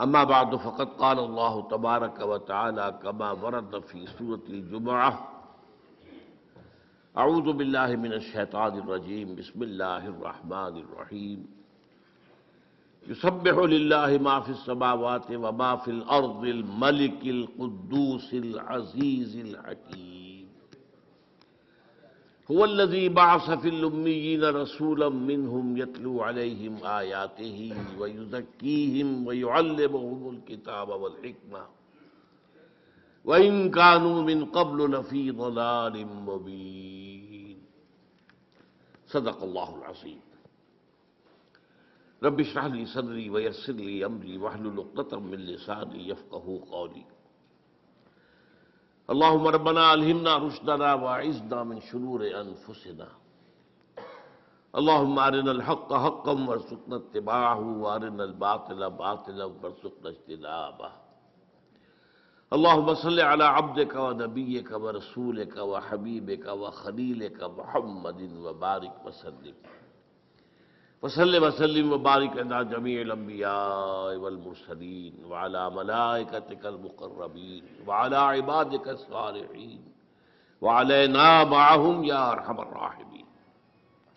اما بعد فقد قال اللہ تبارک و تعالی كما ورد في سورة الجمعة اعوذ باللہ من الشیطان الرجیم بسم اللہ الرحمن الرحیم يسبح للہ ما في السماوات وما في الارض الملك القدوس العزیز الحکیم هو الذي بعث في الأميين رسولا منهم يتلو عليهم آياته ويزكيهم ويعلمهم الكتاب والحكمة وإن كانوا من قبل لفي ضلال مبين صدق الله العظيم رب اشرح لي صدري ويسر لي أمري واحلل عقدة من لساني يفقهوا قولي اللهم ربنا الہمنا رشدنا واعذنا من شرور انفسنا اللهم ارنا الحق حقا وارزقنا اتباعه وارنا الباطل باطلا وارزقنا اجتنابه اللهم صل على عبدك ونبيك ورسولك وحبيبك وخليلك محمد وبارك وسلم وسلم وبارك على جميع الانبياء والمرسلين وعلى ملائكتك المقربين وعلى عبادك الصالحين وعلينا معهم يا ارحم الراحمين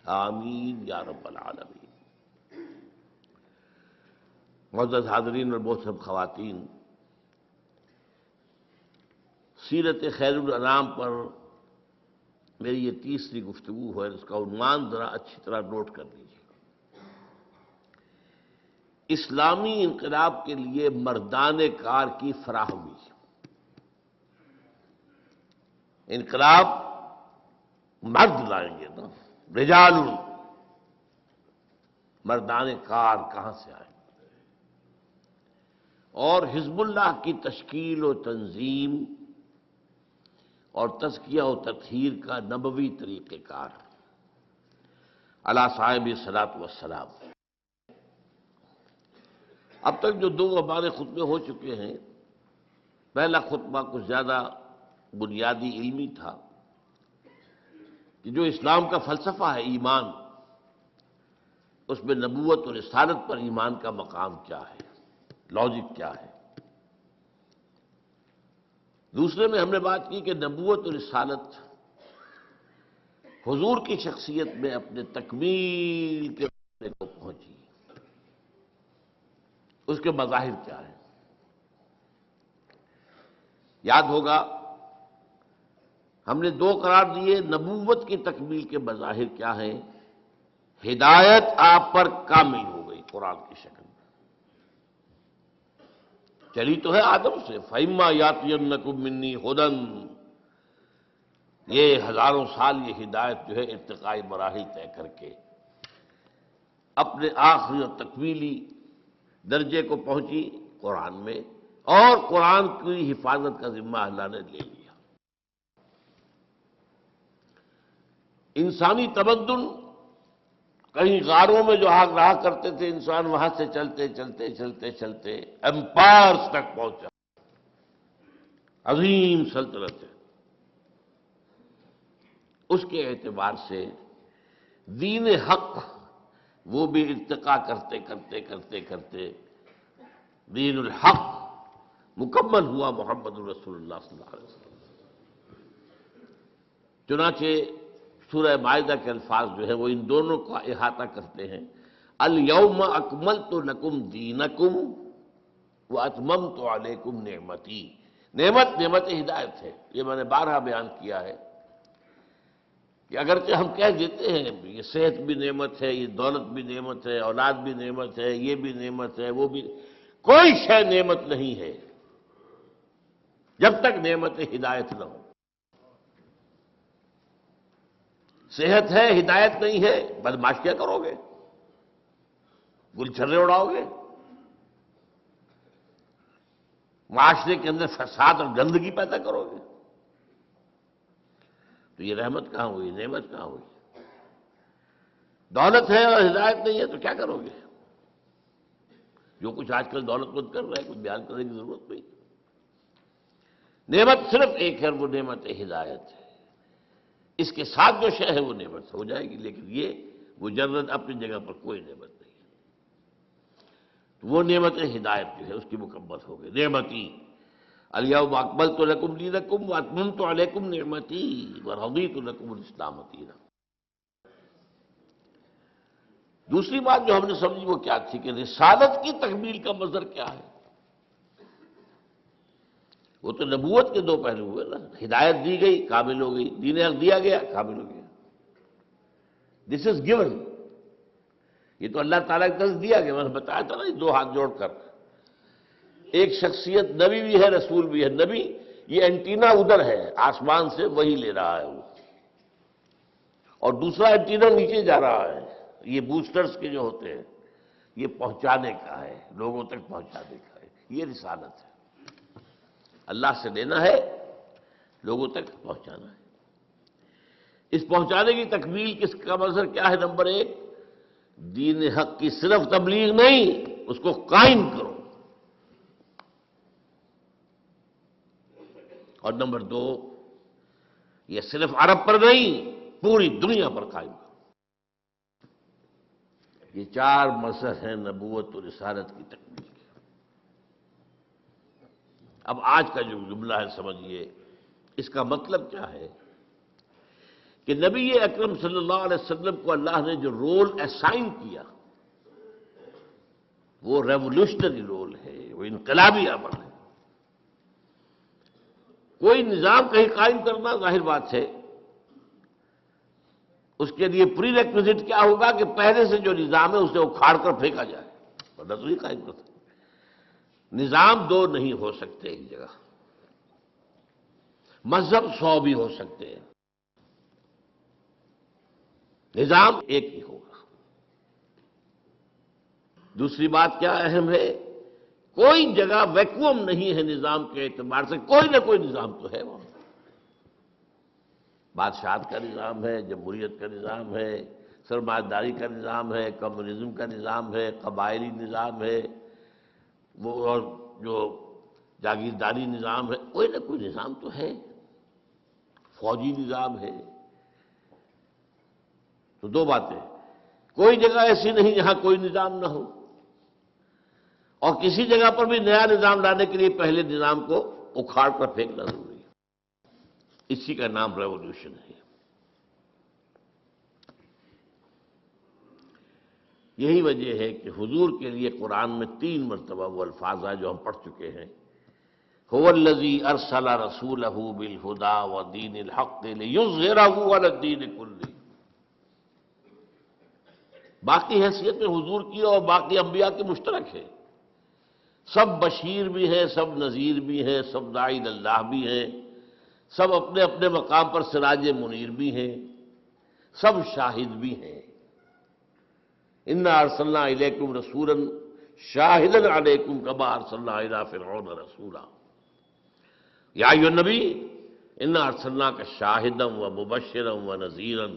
آمین یا رب العالمین۔ معزز حاضرین اور محترم خواتین، سیرت خیر الانام پر میری یہ تیسری گفتگو ہے، اس کا عنوان ذرا اچھی طرح نوٹ کر لیجیے۔ اسلامی انقلاب کے لیے مردان کار کی فراہمی۔ انقلاب مرد لائیں گے نا، رجال، مردان کار کہاں سے آئے؟ اور حزب اللہ کی تشکیل و تنظیم اور تزکیہ و تطہیر کا نبوی طریقہ کار علی صاحب الصلاۃ والسلام۔ اب تک جو دو ہمارے خطبے ہو چکے ہیں، پہلا خطبہ کچھ زیادہ بنیادی علمی تھا کہ جو اسلام کا فلسفہ ہے ایمان، اس میں نبوت اور رسالت پر ایمان کا مقام کیا ہے، لاجک کیا ہے۔ دوسرے میں ہم نے بات کی کہ نبوت اور رسالت حضور کی شخصیت میں اپنے تکمیل کے مرحلے کو پہنچی، اس کے مظاہر کیا ہیں۔ یاد ہوگا ہم نے دو قرار دیے، نبوت کی تکمیل کے مظاہر کیا ہیں؟ ہدایت آپ پر کامل ہو گئی قرآن کی شکل میں، چلی تو ہے آدم سے، فَإِمَّا يَأْتِيَنَّكُم مِّنِّي هُدًى، یہ ہزاروں سال یہ ہدایت جو ہے ارتقائی مراحل طے کر کے اپنے آخری اور تکمیلی درجے کو پہنچی قرآن میں، اور قرآن کی حفاظت کا ذمہ اللہ نے لے لیا۔ انسانی تمدن کہیں غاروں میں جو آگ رہا کرتے تھے انسان، وہاں سے چلتے چلتے چلتے چلتے ایمپائرز تک پہنچا، عظیم سلطنت ہے۔ اس کے اعتبار سے دین حق وہ بھی ارتقا کرتے کرتے کرتے کرتے دین الحق مکمل ہوا محمد رسول اللہ صلی اللہ علیہ وسلم۔ چنانچہ سورہ مائدہ کے الفاظ جو ہیں وہ ان دونوں کا احاطہ کرتے ہیں۔ الیوم اکملت لکم دینکم واتممت علیکم نعمتی۔ نعمت ہدایت ہے، یہ میں نے بارہا بیان کیا ہے کہ اگرچہ ہم کہہ دیتے ہیں یہ صحت بھی نعمت ہے، یہ دولت بھی نعمت ہے، اولاد بھی نعمت ہے، یہ بھی نعمت ہے، وہ بھی، کوئی شے نعمت نہیں ہے جب تک نعمت ہدایت نہ ہو۔ صحت ہے، ہدایت نہیں ہے، بدماش کیا کرو گے؟ گل چھرے اڑاؤ گے؟ معاشرے کے اندر فساد اور گندگی پیدا کرو گے؟ تو یہ رحمت کہاں ہوئی، نعمت کہاں ہوئی؟ دولت ہے اور ہدایت نہیں ہے تو کیا کرو گے؟ جو کچھ آج کل دولت مند کر رہے ہیں کچھ بیان کرنے کی ضرورت نہیں۔ نعمت صرف ایک ہے، وہ نعمت ہدایت ہے۔ اس کے ساتھ جو شے ہے وہ نعمت ہو جائے گی، لیکن یہ مجرد اپنی جگہ پر کوئی نعمت نہیں ہے۔ وہ نعمت ہدایت جو ہے اس کی مکمل ہو گئی. نعمتی الیوم اکملت لکم دینکم واتممت علیکم نعمتی ورضیت لکم الاسلام دینا. دوسری بات جو ہم نے سمجھی وہ کیا تھی کہ رسالت کی تکمیل کا مظہر کیا ہے؟ وہ تو نبوت کے دو پہلو ہوئے نا. ہدایت دی گئی کامل ہو گئی، دین حق دیا گیا کامل ہو گیا. دس از گیون. یہ تو اللہ تعالیٰ کی طرف دیا گیا. میں نے بتایا تھا نا دو ہاتھ جوڑ کر ایک شخصیت نبی بھی ہے رسول بھی ہے. نبی یہ اینٹینا ادھر ہے آسمان سے وہی لے رہا ہے وہ، اور دوسرا اینٹینا نیچے جا رہا ہے. یہ بوسٹرز کے جو ہوتے ہیں یہ پہنچانے کا ہے، لوگوں تک پہنچانے کا ہے. یہ رسالت ہے، اللہ سے لینا ہے، لوگوں تک پہنچانا ہے. اس پہنچانے کی تکمیل کس کا مظہر کیا ہے؟ نمبر ایک، دین حق کی صرف تبلیغ نہیں، اس کو قائم کرو. اور نمبر دو، یہ صرف عرب پر نہیں پوری دنیا پر قائم کرو. یہ چار مظہر ہیں نبوت و رسالت کی تکمیل کے. اب آج کا جو جملہ ہے سمجھیے، اس کا مطلب کیا ہے کہ نبی اکرم صلی اللہ علیہ وسلم کو اللہ نے جو رول اسائن کیا وہ ریولوشنری رول ہے، وہ انقلابی عمل ہے. کوئی نظام کہیں قائم کرنا ظاہر بات ہے، اس کے لیے پری ریکوزٹ کیا ہوگا کہ پہلے سے جو نظام ہے اسے اکھاڑ کر پھینکا جائے، ورنہ تو نہیں قائم کر سکتے. نظام دو نہیں ہو سکتے ایک جگہ، مذہب 100 بھی ہو سکتے ہیں، نظام ایک ہی ہوگا. دوسری بات کیا اہم ہے، کوئی جگہ ویکوم نہیں ہے نظام کے اعتبار سے، کوئی نہ کوئی نظام تو ہے وہاں. بادشاہت کا نظام ہے، جمہوریت کا نظام ہے، سرمایہ داری کا نظام ہے، کمیونزم کا نظام ہے، قبائلی نظام ہے، وہ اور جو جاگیرداری نظام ہے، کوئی نہ کوئی نظام تو ہے. فوجی نظام ہے. تو دو باتیں، کوئی جگہ ایسی نہیں جہاں کوئی نظام نہ ہو، اور کسی جگہ پر بھی نیا نظام لانے کے لیے پہلے نظام کو اکھاڑ کر پھینکنا ضروری ہے. اسی کا نام ریولوشن ہے. یہی وجہ ہے کہ حضور کے لیے قرآن میں 3 مرتبہ وہ الفاظ ہیں جو ہم پڑھ چکے ہیں، هو الذی ارسل رسولہ بالہدی ودین الحق لیظہرہ علی الدین کلہ. باقی حیثیتیں حضور کی اور باقی انبیاء کی مشترک ہے. سب بشیر بھی ہیں، سب نذیر بھی ہیں، سب داعی اللہ بھی ہیں، سب اپنے اپنے مقام پر سراج منیر بھی ہیں، سب شاہد بھی ہیں. انا ارسلنا الیکم رسولا شاہدا علیکم کما ارسلنا الی فرعون رسولا. یا ایھا النبی انا ارسلناک شاہدا ومبشرا ونذیرا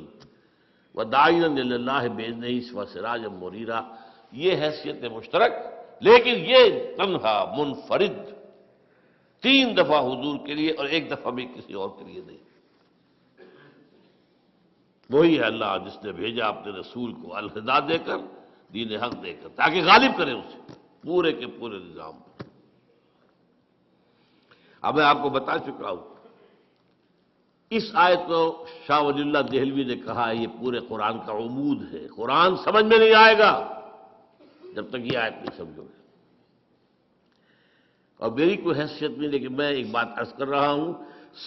وداعیا الی اللہ باذنہ وسراجا منیرا. یہ حیثیت مشترک، لیکن یہ تنہا منفرد 3 دفعہ حضور کے لیے اور 1 دفعہ بھی کسی اور کے لیے نہیں. وہی ہے اللہ جس نے بھیجا اپنے رسول کو الہدا دے کر، دین حق دے کر، تاکہ غالب کرے اسے پورے کے پورے نظام پر. اب میں آپ کو بتا چکا ہوں اس آیت کو شاہ ولی اللہ دہلوی نے کہا ہے یہ پورے قرآن کا عمود ہے. قرآن سمجھ میں نہیں آئے گا جب تک یہ آیت نہیں سمجھو گے. اور میری کوئی حیثیت نہیں، لیکن میں ایک بات عرض کر رہا ہوں،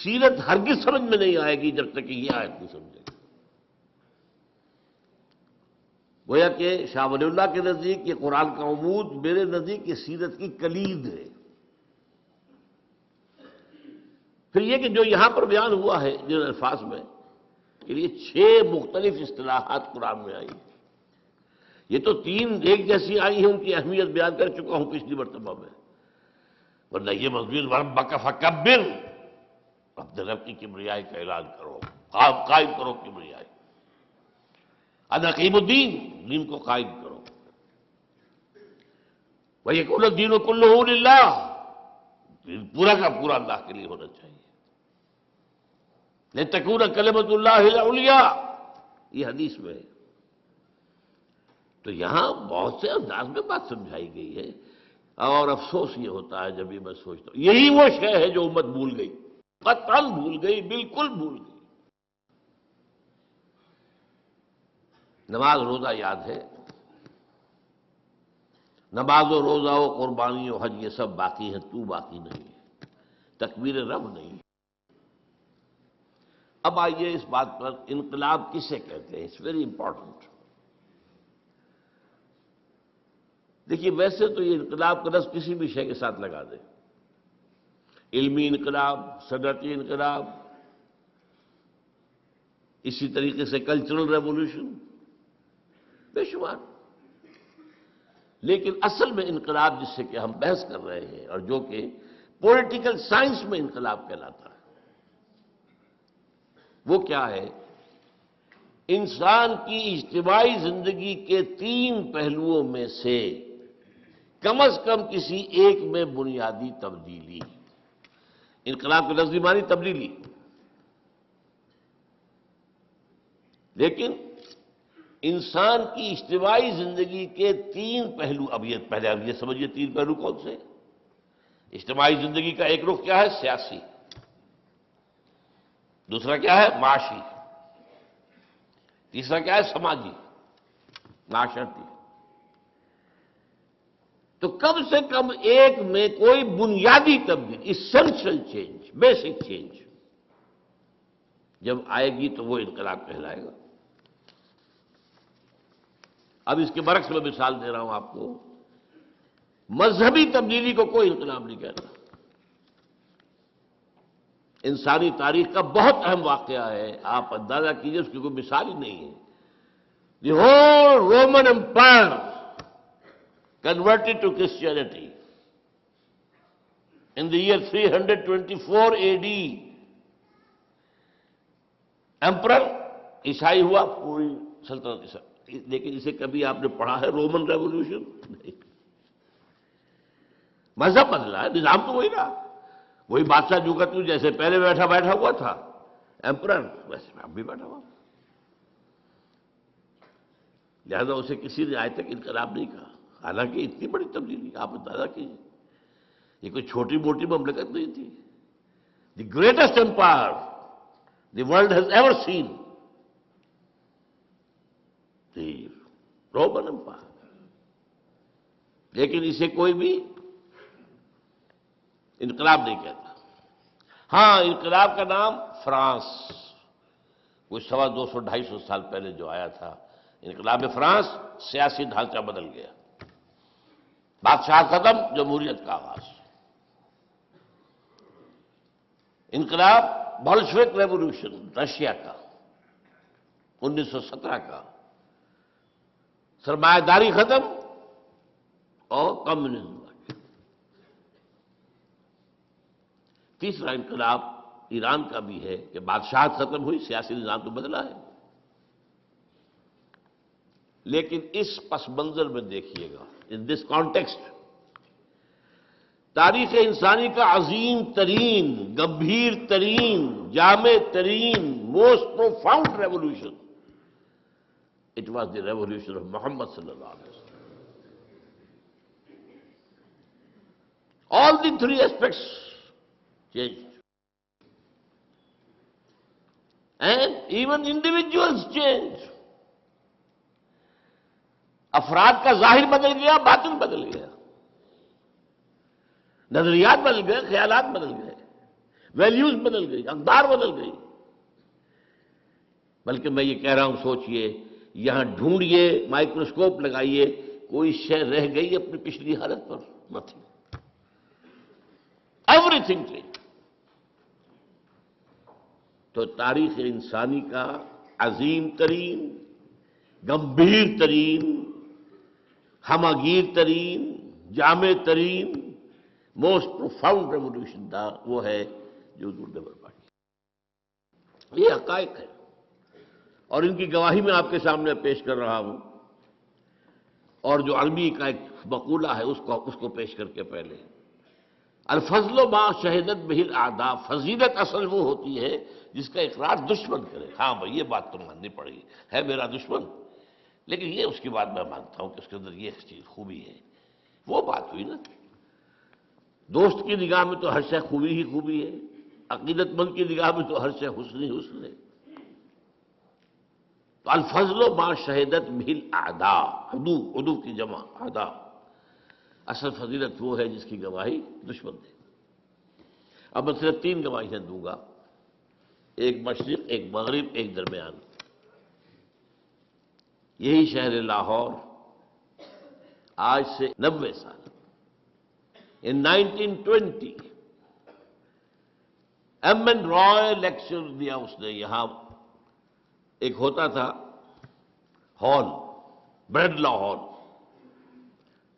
سیرت ہرگز سمجھ میں نہیں آئے گی جب تک کہ یہ آیت نہیں سمجھے گی. گویا کہ شاہ ولی اللہ کے نزدیک یہ قرآن کا عمود، میرے نزدیک یہ سیرت کی کلید ہے. پھر یہ کہ جو یہاں پر بیان ہوا ہے جن الفاظ میں، کہ یہ 6 مختلف اصطلاحات قرآن میں آئی. یہ تو 3 ایک جیسی آئی ہیں، ان کی اہمیت بیان کر چکا ہوں پچھلی مرتبہ میں. ورنہ یہ مضمون وربک فکبر، اپنے رب کی کبریائی کا اعلان کرو، قائم کرو کبریائی. ان اقیم الدین، دین کو قائم کرو. وَيَكُونَ الدِّينُ كُلُّهُ لِلَّهِ، دین پورا کا پورا اللہ کے لیے ہونا چاہیے. لِتَكُونَ كَلِمَةُ اللَّهِ الْعُلْيَا، یہ حدیث میں ہے. تو تو یہاں بہت سے انداز میں بات سمجھائی گئی ہے، اور افسوس یہ ہوتا ہے جب یہ میں سوچتا ہوں یہی وہ شے ہے جو امت بھول گئی، قطعاً بھول گئی، بالکل بھول گئی۔ نماز روزہ یاد ہے، نماز و روزہ و قربانی و حج یہ سب باقی ہیں، تو باقی نہیں ہے، تکبیر رب نہیں۔ اب آئیے اس بات پر، انقلاب کسے کہتے ہیں؟ It's very important. دیکھیے ویسے تو یہ انقلاب کا لفظ کسی بھی شے کے ساتھ لگا دیں، علمی انقلاب، صنعتی انقلاب، اسی طریقے سے کلچرل ریولوشن، بے شمار۔ لیکن اصل میں انقلاب جس سے کہ ہم بحث کر رہے ہیں، اور جو کہ پولیٹیکل سائنس میں انقلاب کہلاتا ہے، وہ کیا ہے؟ انسان کی اجتماعی زندگی کے 3 پہلوؤں میں سے کم از کم کسی ایک میں بنیادی تبدیلی۔ انقلاب کے لفظی معنی تبدیلی، لیکن انسان کی اجتماعی زندگی کے 3 پہلو، اب یہ سمجھیے 3 پہلو کون سے؟ اجتماعی زندگی کا ایک رخ کیا ہے؟ سیاسی، دوسرا کیا ہے؟ معاشی، تیسرا کیا ہے؟ سماجی، معاشرتی۔ تو کم سے کم ایک میں کوئی بنیادی تبدیلی، ایسنشل چینج، بیسک چینج جب آئے گی تو وہ انقلاب کہلائے گا۔ اب اس کے برعکس میں مثال دے رہا ہوں آپ کو، مذہبی تبدیلی کو کوئی انقلاب نہیں کہتا۔ انسانی تاریخ کا بہت اہم واقعہ ہے، آپ اندازہ کیجئے، اس کی کوئی مثال ہی نہیں ہے۔ The whole Roman Empire converted to Christianity in the year 324 AD. emperor عیسائی ہوا، پوری سلطنت عیسائی۔ لیکن اسے کبھی آپ نے پڑھا ہے رومن ریولوشن؟ نہیں۔ مذہب بدلا ہے، نظام تو وہی رہا، وہی بادشاہ جو کا تو جیسے پہلے بیٹھا ہوا تھا ایمپرر، ویسے اب بھی بیٹھا ہوا، لہذا اسے کسی نے آج تک انقلاب نہیں کہا، حالانکہ اتنی بڑی تبدیلی آپ اندازہ کیجیے، یہ کوئی چھوٹی موٹی مملکت نہیں تھی۔ The greatest empire the world has ever seen, the Roman Empire. لیکن اسے کوئی بھی انقلاب نہیں کہتا۔ ہاں، انقلاب کا نام فرانس، کوئی 250-250 سال پہلے جو آیا تھا، انقلاب فرانس، سیاسی ڈھانچہ بدل گیا، بادشاہ ختم، جمہوریت کا آغاز۔ انقلاب بولشوک ریولوشن رشیا کا 1917 کا، سرمایہ داری ختم اور کمیونزم۔ تیسرا انقلاب ایران کا بھی ہے کہ بادشاہت ختم ہوئی، سیاسی نظام تو بدلا ہے۔ لیکن اس پس منظر میں دیکھیے گا، ان دس کانٹیکسٹ، تاریخ انسانی کا عظیم ترین، گمبھیر ترین، جامع ترین، most profound revolution, it was the revolution of Muhammad صلی اللہ علیہ وسلم۔ آل دی 3 aspects changed. And even individuals change. افراد کا ظاہر بدل گیا، باطن بدل گیا، نظریات بدل گئے، خیالات بدل گئے، ویلیوز بدل گئی، اقدار بدل گئی۔ بلکہ میں یہ کہہ رہا ہوں، سوچئے، یہاں ڈھونڈیے، مائکروسکوپ لگائیے، کوئی شے رہ گئی اپنی پچھلی حالت پر؟ Nothing, everything change. تو تاریخ انسانی کا عظیم ترین، گمبھیر ترین، ہمگیر ترین، جامع ترین، موسٹ پروفاؤنڈ ریولوشن تھا، وہ ہے جو حضور نے برپا کی۔ یہ حقائق ہے، اور ان کی گواہی میں آپ کے سامنے پیش کر رہا ہوں، اور جو عربی کا ایک مقولہ ہے اس کو پیش کر کے پہلے، الفضل ما شہدت بہ الاعداء، فضیلت اصل وہ ہوتی ہے جس کا اقرار دشمن کرے۔ ہاں بھائی، یہ بات تو ماننی پڑے گی، ہے میرا دشمن، لیکن یہ اس کی بات میں مانتا ہوں کہ اس کے اندر یہ چیز خوبی ہے. وہ بات ہوئی نا، دوست کی نگاہ میں تو ہر شے خوبی ہی خوبی ہے، عقیدت مند کی نگاہ میں تو ہر شے حسن ہی حسن ہے. تو الفضل ما شہدت بہل اعداء، عدو کی جمع اعداء. اصل فضیلت وہ ہے جس کی گواہی دشمن دے. اب میں صرف 3 گواہیاں دوں گا، ایک مشرق، ایک مغرب، ایک درمیان. یہی شہر لاہور آج سے 90 سال ان 1920 ایم این رائے لیکچر دیا اس نے. یہاں ایک ہوتا تھا ہال، بریڈ لا ہال.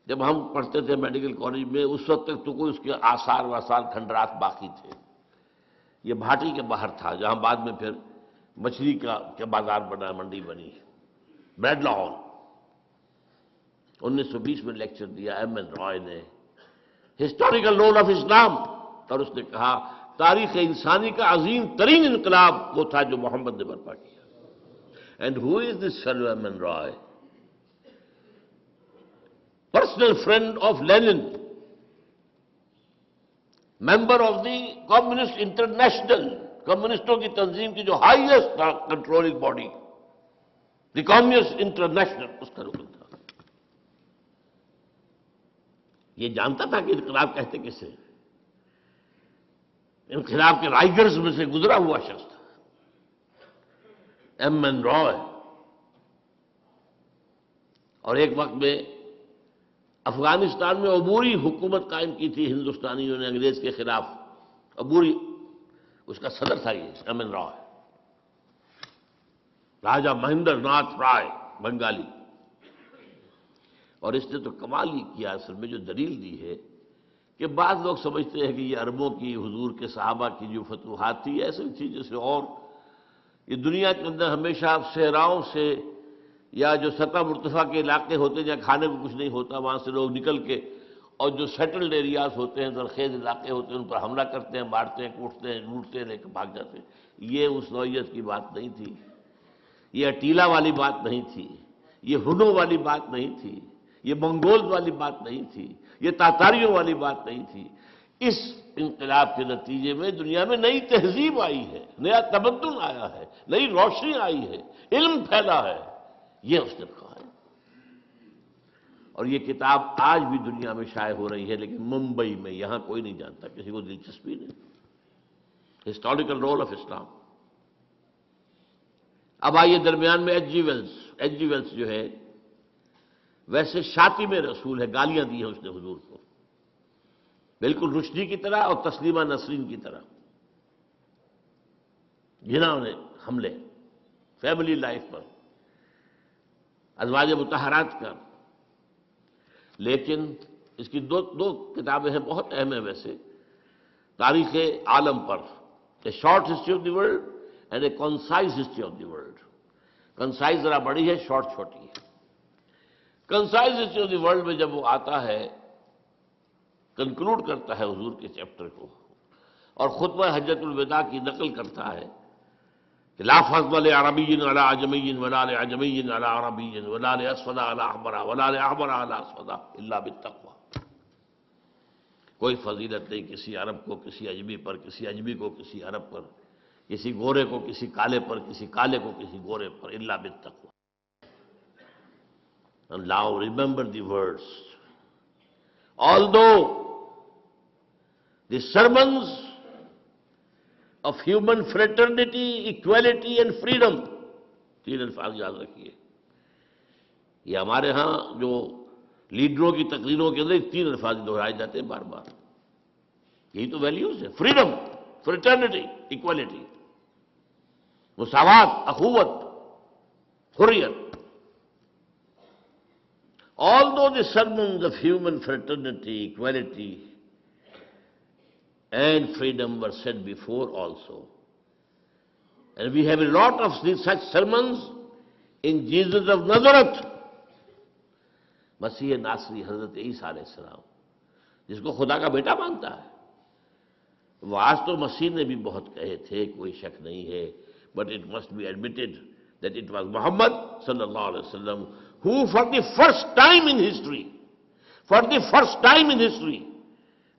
جب ہم پڑھتے تھے میڈیکل کالج میں اس وقت تک تو کوئی اس کے آثار واثار کھنڈرات باقی تھے. یہ بھاٹی کے باہر تھا جہاں بعد میں پھر مچھلی کا بازار بنا، منڈی بنی. بریڈ لا ہال 1920 میں لیکچر دیا ایم این رائے نے، ہسٹوریکل رول آف اسلام. اور اس نے کہا تاریخ انسانی کا عظیم ترین انقلاب وہ تھا جو محمد نے برپا کیا. And who is this fellow M N Roy? Personal friend of Lenin, member of the communist international, کمیونسٹوں کی تنظیم کی جو highest controlling body, the communist international, اس کا رکن تھا. یہ جانتا تھا کہ انقلاب کہتے کسے؟ انقلاب کے رائٹرز میں سے گزرا ہوا شخص تھا ایم این رائے. اور ایک وقت میں افغانستان میں عبوری حکومت قائم کی تھی ہندوستانیوں نے انگریز کے خلاف. عبوری، اس کا صدر تھا یہ ایم این رائے، راجا مہندر ناتھ رائے، بنگالی. اور اس نے تو کمال ہی کیا اصل میں جو دلیل دی ہے کہ بعض لوگ سمجھتے ہیں کہ یہ عربوں کی، حضور کے صحابہ کی جو فتوحات تھی ایسی تھی جیسے اور یہ دنیا کے اندر ہمیشہ صحراؤں سے یا جو سطح مرتفع کے علاقے ہوتے ہیں جہاں کھانے کو کچھ نہیں ہوتا وہاں سے لوگ نکل کے اور جو سیٹلڈ ایریاز ہوتے ہیں، زرخیز علاقے ہوتے ہیں، ان پر حملہ کرتے ہیں، مارتے ہیں، کوٹتے ہیں، لوٹتے ہیں، لے کے بھاگ جاتے ہیں. یہ اس نوعیت کی بات نہیں تھی، یہ اٹیلا والی بات نہیں تھی، یہ ہنو والی بات نہیں تھی، یہ منگول والی بات نہیں تھی، یہ تاتاریوں والی بات نہیں تھی. اس انقلاب کے نتیجے میں دنیا میں نئی تہذیب آئی ہے، نیا تمدن آیا ہے، نئی روشنی آئی ہے، علم پھیلا ہے. یہ اس نے کہا ہے. اور یہ کتاب آج بھی دنیا میں شائع ہو رہی ہے، لیکن ممبئی میں، یہاں کوئی نہیں جانتا، کسی کو دلچسپی نہیں. Historical role of Islam. اب آئیے درمیان میں H G Wells. H G Wells جو ہے ویسے شاطم رسول ہے، گالیاں دی ہیں اس نے حضور کو، بالکل رشدی کی طرح اور تسلیمہ نسرین کی طرح. جنہوں نے حملے فیملی لائف پر، ازواج مطہرات کا. لیکن اس کی دو کتابیں ہیں بہت اہم ہیں ویسے، تاریخ عالم پر، a short history of the world and a concise history of the world. Concise ذرا بڑی ہے، شارٹ چھوٹی ہے. Concise history of the world میں جب وہ آتا ہے، کنکلوڈ کرتا ہے حضور کے چیپٹر کو اور خطبہ حجۃ الوداع کی نقل کرتا ہے کہ لا فضل لعربی علی عجمی ولا لعجمی علی عربی ولا لاسود علی احمر ولا لاحمر علی اسود الا بالتقوی. کوئی فضیلت نہیں کسی عرب کو کسی عجمی پر، کسی عجمی کو کسی عرب پر، کسی گورے کو کسی کالے پر، کسی کالے کو کسی گورے پر، الا بالتقوی. And now remember the words. Although the sermons of human fraternity, equality and freedom، 3 الفاظ یاد رکھیے. یہ ہمارے ہاں جو لیڈروں کی تقریروں کے اندر 3 الفاظ دہرائے جاتے ہیں بار بار. یہی تو ویلیوز ہے، فریڈم، فریٹرنیٹی، ایکوالٹی، مساوات، اخوت، حریت. Although the sermons of human fraternity, equality and freedom were said before also, and we have a lot of such sermons in Jesus of Nazareth، مسیح ناصری حضرت عیسیٰ علیہ السلام، جس کو خدا کا بیٹا مانتا ہے. وہ آج تو مسیح نے بھی بہت کہے تھے، کوئی شک نہیں ہے، but it must be admitted that it was Muhammad sallallahu alaihi wasallam who for the first time in history,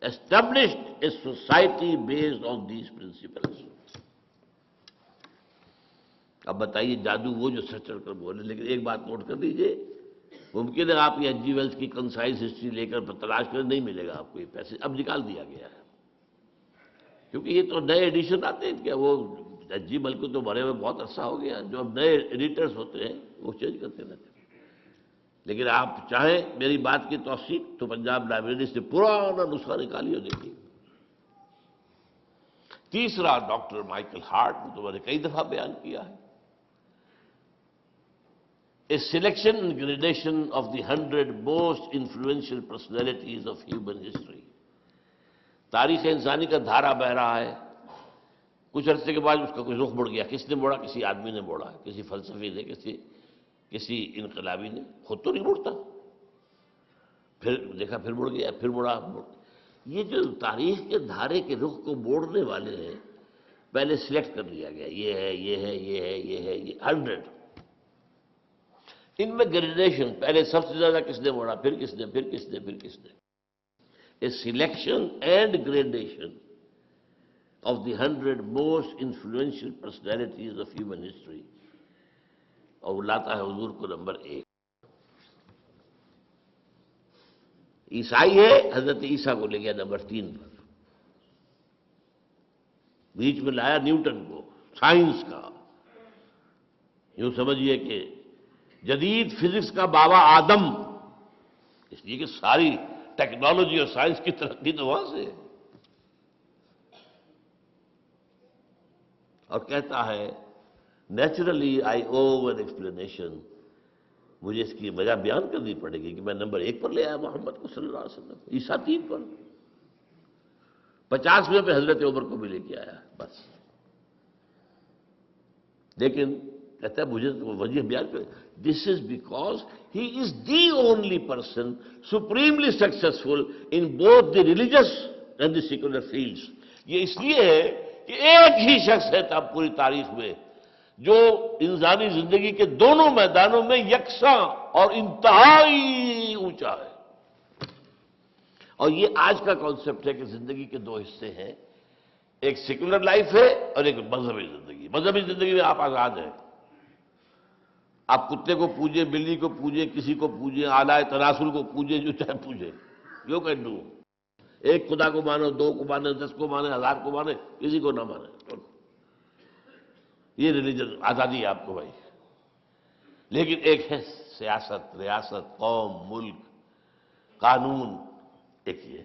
established a society based on these principles. اب بتائیے جادو وہ جو سر چڑھ کر بولے، لیکن ایک بات نوٹ کر لیجئے، ممکن ہے آپ یہ ایچ جی ویلز کی کنسائز ہسٹری لے کر تلاش کریں، نہیں ملے گا آپ کو یہ پیسے، اب نکال دیا گیا ہے، کیونکہ یہ تو نئے ایڈیشن آتے ہیں کیا، وہ ایچ جی ویل کو تو بھرے ہوئے بہت عرصہ ہو گیا، جو اب نئے ایڈیٹرز ہوتے ہیں وہ چینج کرتے رہتے ہیں۔ لیکن آپ چاہیں میری بات کی توثیق تو پنجاب لائبریری سے پرانا نسخہ نکالیے اور دیکھیے۔ تیسرا ڈاکٹر مائیکل ہارٹ نے تو میں نے کئی دفعہ بیان کیا ہے، a selection and gradation of the 100 most influential personalities of human history. تاریخ انسانی کا دھارا بہ رہا ہے، کچھ عرصے کے بعد اس کا کوئی رخ مڑ گیا، کس نے موڑا؟ کسی آدمی نے موڑا، کسی فلسفی نے، کسی انقلابی نے، خود تو نہیں مڑتا، پھر دیکھا پھر مڑ گیا، پھر مڑا۔ یہ جو تاریخ کے دھارے کے رخ کو موڑنے والے ہیں، پہلے سلیکٹ کر لیا گیا، یہ ہے، یہ ہے، یہ ہے، یہ ہے، یہ 100۔ ان میں گریڈیشن، پہلے سب سے زیادہ کس نے موڑا، پھر کس نے، پھر کس نے، پھر کس نے، a selection and gradation of the 100 most influential personalities of human history, اور وہ لاتا ہے حضور کو نمبر 1۔ عیسائی ہے، حضرت عیسیٰ کو لے گیا نمبر 3 پر، بیچ میں لایا نیوٹن کو، سائنس کا، یوں سمجھیے کہ جدید فزکس کا بابا آدم، اس لیے کہ ساری ٹیکنالوجی اور سائنس کی ترقی تو وہاں سے ہے، اور کہتا ہے naturally I O an explanation, مجھے اس کی وجہ بیان کرنی پڑے گی کہ میں نمبر 1 پر لے آیا محمد کو صلی اللہ علیہ وسلم، عیسیٰ 3 پر، 50ویں پہ حضرت عمر کو بھی لے کے آیا بس۔ لیکن کہتا ہے مجھے تو وجہ بیان کرے، this is because he is the only person supremely successful in both the religious and the secular fields. یہ اس لیے ہے کہ ایک ہی شخص ہے تھا پوری تاریخ میں جو انسانی زندگی کے دونوں میدانوں میں یکساں اور انتہائی اونچا ہے۔ اور یہ آج کا کانسیپٹ ہے کہ زندگی کے 2 حصے ہیں، ایک سیکولر لائف ہے اور ایک مذہبی زندگی۔ مذہبی زندگی میں آپ آزاد ہیں، آپ کتے کو پوجیں، بلی کو پوجیں، کسی کو پوجیں، اعلیٰ تناسل کو پوجیں، جو چاہے پوجیں، یو کین ڈو۔ ایک خدا کو مانو، 2 کو مانے، 10 کو مانے، 1000 کو مانے، کسی کو نہ مانے، یہ ریلیجن آزادی ہے آپ کو بھائی۔ لیکن ایک ہے سیاست، ریاست، قوم، ملک، قانون، ایک یہ۔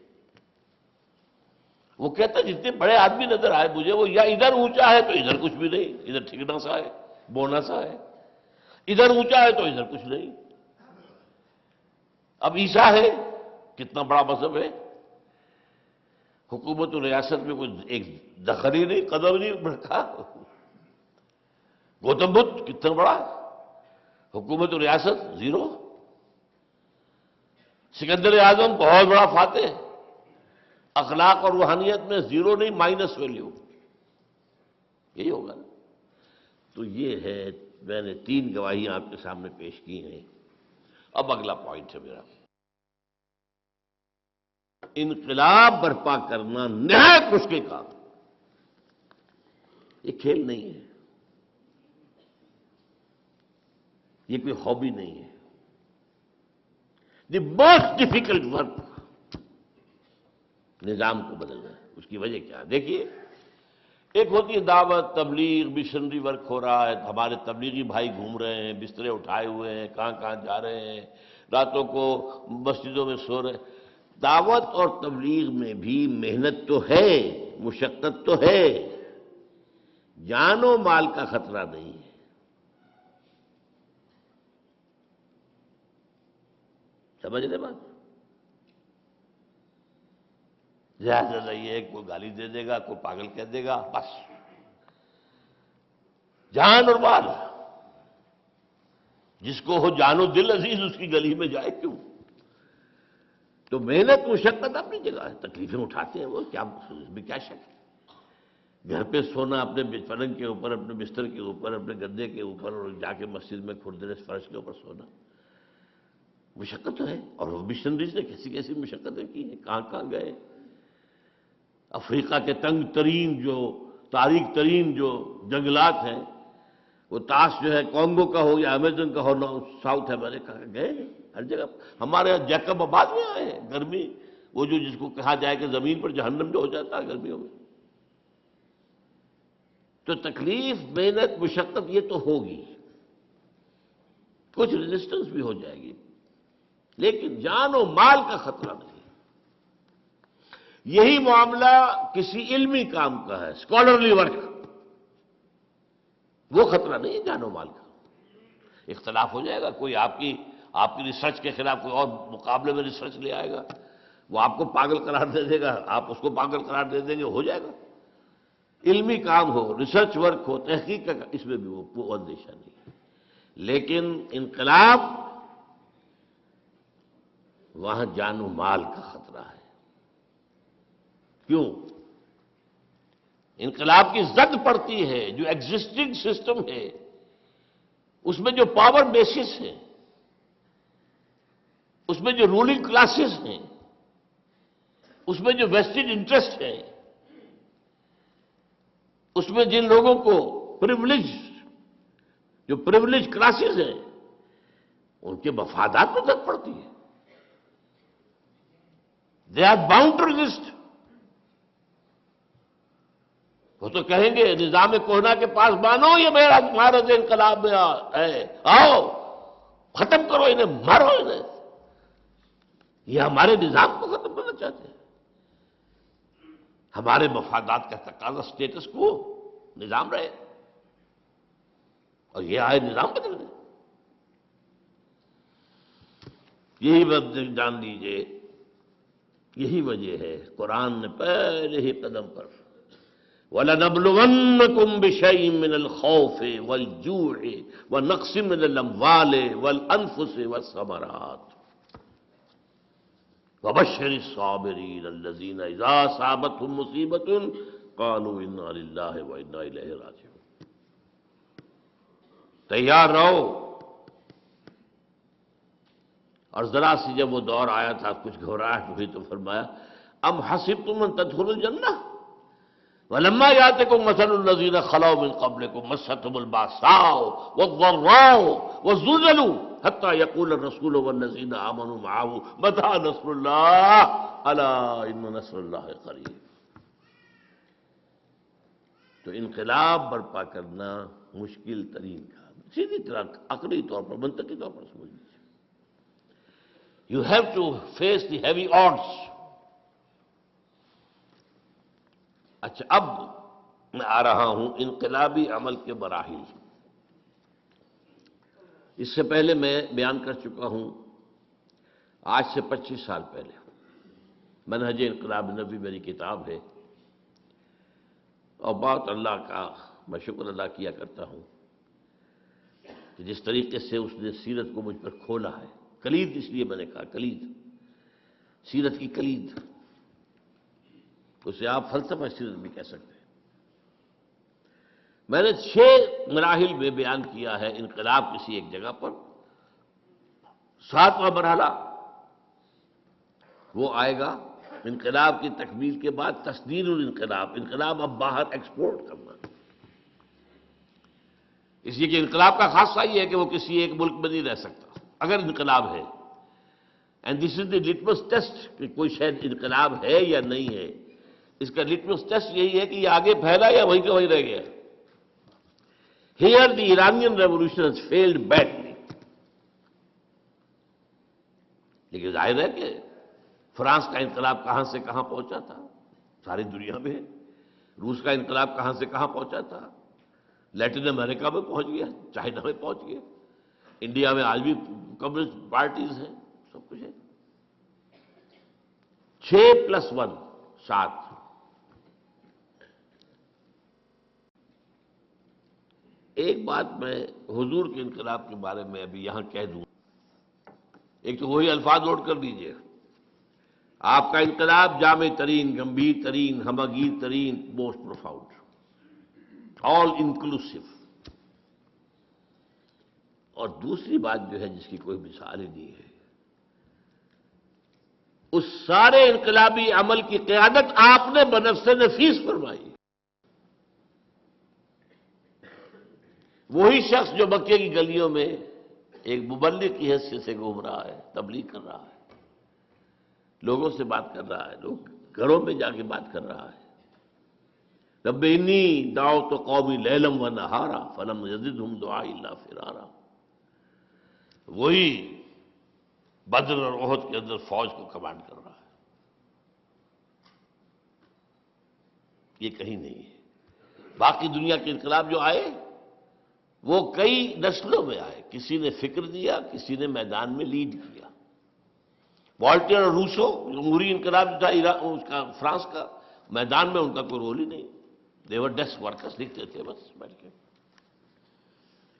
وہ کہتا ہے جتنے بڑے آدمی نظر آئے مجھے، وہ یا ادھر اونچا ہے تو ادھر کچھ بھی نہیں، ادھر ٹھکنا سا ہے، بونا سا ہے، ادھر اونچا ہے تو ادھر کچھ نہیں۔ اب عیسیٰ ہے، کتنا بڑا مذہب ہے، حکومت و ریاست میں کوئی ایک دخل ہی نہیں، قدم نہیں رکھا۔ گوتم بدھ کتنا بڑا، حکومت و ریاست 0۔ سکندر اعظم بہت بڑا فاتح، اخلاق اور روحانیت میں 0 نہیں، مائنس ویلیو، یہی ہوگا نا۔ تو یہ ہے، میں نے 3 گواہیاں آپ کے سامنے پیش کی ہیں۔ اب اگلا پوائنٹ ہے میرا، انقلاب برپا کرنا نہایت مشکل کام، یہ کھیل نہیں ہے، یہ کوئی ہابی نہیں ہے۔ دی موسٹ ڈیفیکلٹ ورک نظام کو بدلنا ہے۔ اس کی وجہ کیا ہے؟ دیکھیے، ایک ہوتی ہے دعوت، تبلیغ، مشنری ورک ہو رہا ہے، ہمارے تبلیغی بھائی گھوم رہے ہیں، بسترے اٹھائے ہوئے ہیں، کہاں کہاں جا رہے ہیں، راتوں کو مسجدوں میں سو رہے ہیں۔ دعوت اور تبلیغ میں بھی محنت تو ہے، مشقت تو ہے، جان و مال کا خطرہ نہیں ہے۔ سمجھ لیں بات؟ زیادہ یہ ہے، کوئی گالی دے دے گا، کوئی پاگل کہہ دے گا، بس جان اور مال، جس کو ہو جان و دل عزیز اس کی گلی میں جائے کیوں؟ تو محنت مشقت اپنی جگہ ہے، تکلیفیں اٹھاتے ہیں وہ، کیا اس میں کیا شک ہے؟ گھر پہ سونا اپنے پلنگ کے اوپر، اپنے بستر کے اوپر، اپنے گدے کے اوپر، اور جا کے مسجد میں کھردرے فرش کے اوپر سونا مشقت تو ہے۔ اور وہ مشنریز نے کیسی کیسی مشقتیں کی ہیں، کہاں کہاں گئے۔ افریقہ کے تنگ ترین جو تاریک ترین جو جنگلات ہیں، وہ تاش جو ہے کانگو کا ہو یا امیزن کا ہو، ساؤتھ امریکہ کا، گئے ہیں ہر جگہ۔ ہمارے یہاں جیکب آباد میں آئے ہیں، گرمی وہ جو جس کو کہا جائے کہ زمین پر جہنم جو ہو جاتا ہے گرمیوں میں۔ تو تکلیف، محنت، مشقت یہ تو ہوگی، کچھ ریزسٹنس بھی ہو جائے گی، لیکن جان و مال کا خطرہ نہیں۔ یہی معاملہ کسی علمی کام کا ہے، اسکالرلی ورک، وہ خطرہ نہیں ہے جان و مال کا۔ اختلاف ہو جائے گا، کوئی آپ کی ریسرچ کے خلاف کوئی اور مقابلے میں ریسرچ لے آئے گا، وہ آپ کو پاگل قرار دے دے گا، آپ اس کو پاگل قرار دے دیں گے، ہو جائے گا۔ علمی کام ہو، ریسرچ ورک ہو، تحقیق کا، اس میں بھی وہ اندیشہ نہیں ہے۔ لیکن انقلاب، وہاں جان و مال کا خطرہ ہے۔ کیوں؟ انقلاب کی زد پڑتی ہے، جو ایگزسٹنگ سسٹم ہے اس میں جو پاور بیسس ہیں، اس میں جو رولنگ کلاسز ہیں، اس میں جو ویسٹڈ انٹرسٹ ہے، اس میں جن لوگوں کو جو پریولیج کلاسز ہیں، ان کے مفادات میں زد پڑتی ہے۔ They are bound to resist. وہ تو کہیں گے نظام کوہنا کے پاس مانو، یہ میرا معرض انقلاب میں ہے، آؤ ختم کرو انہیں، مارو انہیں۔ یہ ہمارے نظام کو ختم کرنا چاہتے ہیں، ہمارے مفادات کا تقاضا اسٹیٹس کو نظام رہے، اور یہ آئے نظام بدلنے۔ یہی بات جان لیجیے، یہی وجہ ہے قرآن نے پہلے ہی قدم پر وَلَنَبْلُوَنَّكُمْ بِشَيْءٍ مِّنَ الْخَوْفِ وَالْجُوعِ وَنَقْصٍ مِّنَ الْأَمْوَالِ وَالْأَنفُسِ وَالثَّمَرَاتِ وَبَشِّرِ الصَّابِرِينَ الَّذِينَ إِذَا أَصَابَتْهُم مُّصِيبَةٌ قَالُوا إِنَّا لِلَّهِ وَإِنَّا إِلَيْهِ رَاجِعُونَ۔ تیار رہو۔ اور ذرا سی جب وہ دور آیا تھا، کچھ گھبراہٹ ہوئی تو فرمایا ام حسبتم ان تدخلوا الجنہ ولما یاتکم مثل الذین خلوا من قبلکم مستهم الباساء والضراء وزلزلوا حتى يقول الرسول والذین آمنوا معه متى نصر اللہ الا ان نصر اللہ قریب۔ تو انقلاب برپا کرنا مشکل ترین کام، سیدھی طرح عقلی طور پر، منطقی طور پر سمجھ لیجیے۔ You have to face the heavy odds۔ اچھا، اب میں آ رہا ہوں انقلابی عمل کے مراحل۔ اس سے پہلے میں بیان کر چکا ہوں، آج سے 25 سال پہلے منہج انقلاب نبی میری کتاب ہے، اور بہت اللہ کا میں شکر ادا کیا کرتا ہوں کہ جس طریقے سے اس نے سیرت کو مجھ پر کھولا ہے۔ کلید اس لیے میں نے کہا، کلید، سیرت کی کلید، اسے آپ فلسفہ سیرت بھی کہہ سکتے ہیں۔ میں نے 6 مراحل میں بیان کیا ہے انقلاب کسی ایک جگہ پر۔ 7واں مرحلہ وہ آئے گا انقلاب کی تکمیل کے بعد، تصدیر الانقلاب، انقلاب اب باہر ایکسپورٹ کرنا۔ اس لیے کہ انقلاب کا خاصہ یہ ہے کہ وہ کسی ایک ملک میں نہیں رہ سکتا اگر انقلاب ہے، and this is the litmus test کہ کوئی شاید انقلاب ہے یا نہیں ہے۔ اس کا لٹمس ٹیسٹ یہی ہے کہ یہ آگے پھیلا یا وہیں کا وہیں رہ گیا۔ Here the Iranian revolution has failed badly. لیکن ظاہر ہے کہ فرانس کا انقلاب کہاں سے کہاں پہنچا تھا، ساری دنیا میں۔ روس کا انقلاب کہاں سے کہاں پہنچا تھا، لیٹن امریکہ میں پہنچ گیا، چائنا میں پہنچ گیا، انڈیا میں آج بھی کمیونسٹ پارٹیز ہیں، سب کچھ ہے۔ 6+1 7۔ ایک بات میں حضور کے انقلاب کے بارے میں ابھی یہاں کہہ دوں، ایک تو وہی الفاظ نوٹ کر لیجئے، آپ کا انقلاب جامع ترین، گمبھیر ترین، ہمگیر ترین، موسٹ پروفاؤنڈ۔ آل انکلوسو. اور دوسری بات جو ہے جس کی کوئی مثال ہی نہیں ہے، اس سارے انقلابی عمل کی قیادت آپ نے بنفس نفیس فرمائی. وہی شخص جو مکے کی گلیوں میں ایک مبلغ کی حیثیت سے گھوم رہا ہے، تبلیغ کر رہا ہے، لوگوں سے بات کر رہا ہے، لوگ گھروں میں جا کے بات کر رہا ہے. رب انی دعوت قومی لیلم و نہارا فلم یزدہم دعائی الا فرارا. وہی بدر اور احد کے اندر فوج کو کمانڈ کر رہا ہے. یہ کہیں نہیں ہے. باقی دنیا کے انقلاب جو آئے وہ کئی نسلوں میں آئے. کسی نے فکر دیا، کسی نے میدان میں لیڈ کیا. والٹر اور روسو جمہوری انقلاب جو تھا اس کا فرانس کا، میدان میں ان کا کوئی رول ہی نہیں. دیور ڈیسک ورکرز، لکھتے تھے بس بیٹھ کے.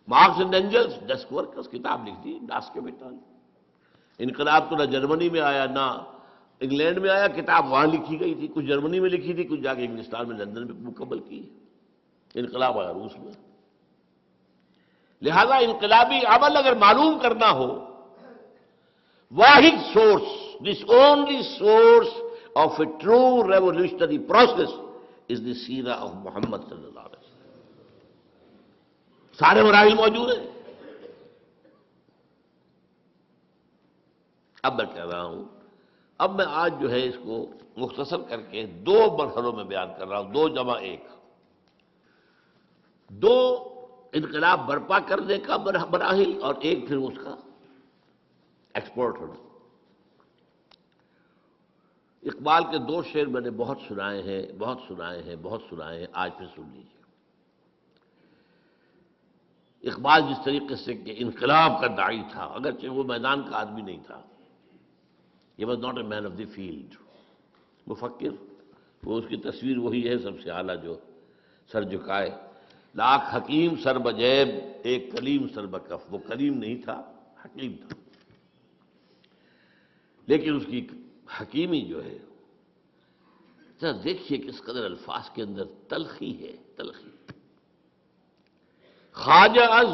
Marx and Engels desk workers, کتاب لکھ دی ڈاس کے بیٹا. انقلاب تو نہ جرمنی میں آیا نہ انگلینڈ میں آیا، کتاب وہاں لکھی گئی تھی. کچھ جرمنی میں لکھی تھی، کچھ جا کے انگلستان میں لندن میں مکمل کی. انقلاب آیا روس میں. لہذا انقلابی عمل اگر معلوم کرنا ہو، واحد source, this only source of a true revolutionary process is the سیرہ آف محمد صلی اللہ علیہ وسلم. سارے مراحل موجود ہیں. اب میں کہہ رہا ہوں، اب میں آج جو ہے اس کو مختصر کر کے دو مرحلوں میں بیان کر رہا ہوں، 2+1. دو انقلاب برپا کرنے کا مراحل اور ایک پھر اس کا ایکسپورٹ ہونا. اقبال کے دو شعر میں نے بہت سنائے ہیں، آج پھر سن لیجیے. اقبال جس طریقے سے کہ انقلاب کا داعی تھا، اگرچہ وہ میدان کا آدمی نہیں تھا، یہ was not a man of the field. مفکر، وہ اس کی تصویر وہی ہے سب سے اعلیٰ جو سر جھکائے. لاکھ حکیم سر بجیب ایک کلیم سر بکف. وہ کلیم نہیں تھا، حکیم تھا. لیکن اس کی حکیمی جو ہے، ذرا دیکھیے کس قدر الفاظ کے اندر تلخی ہے، تلخی. خواجہ از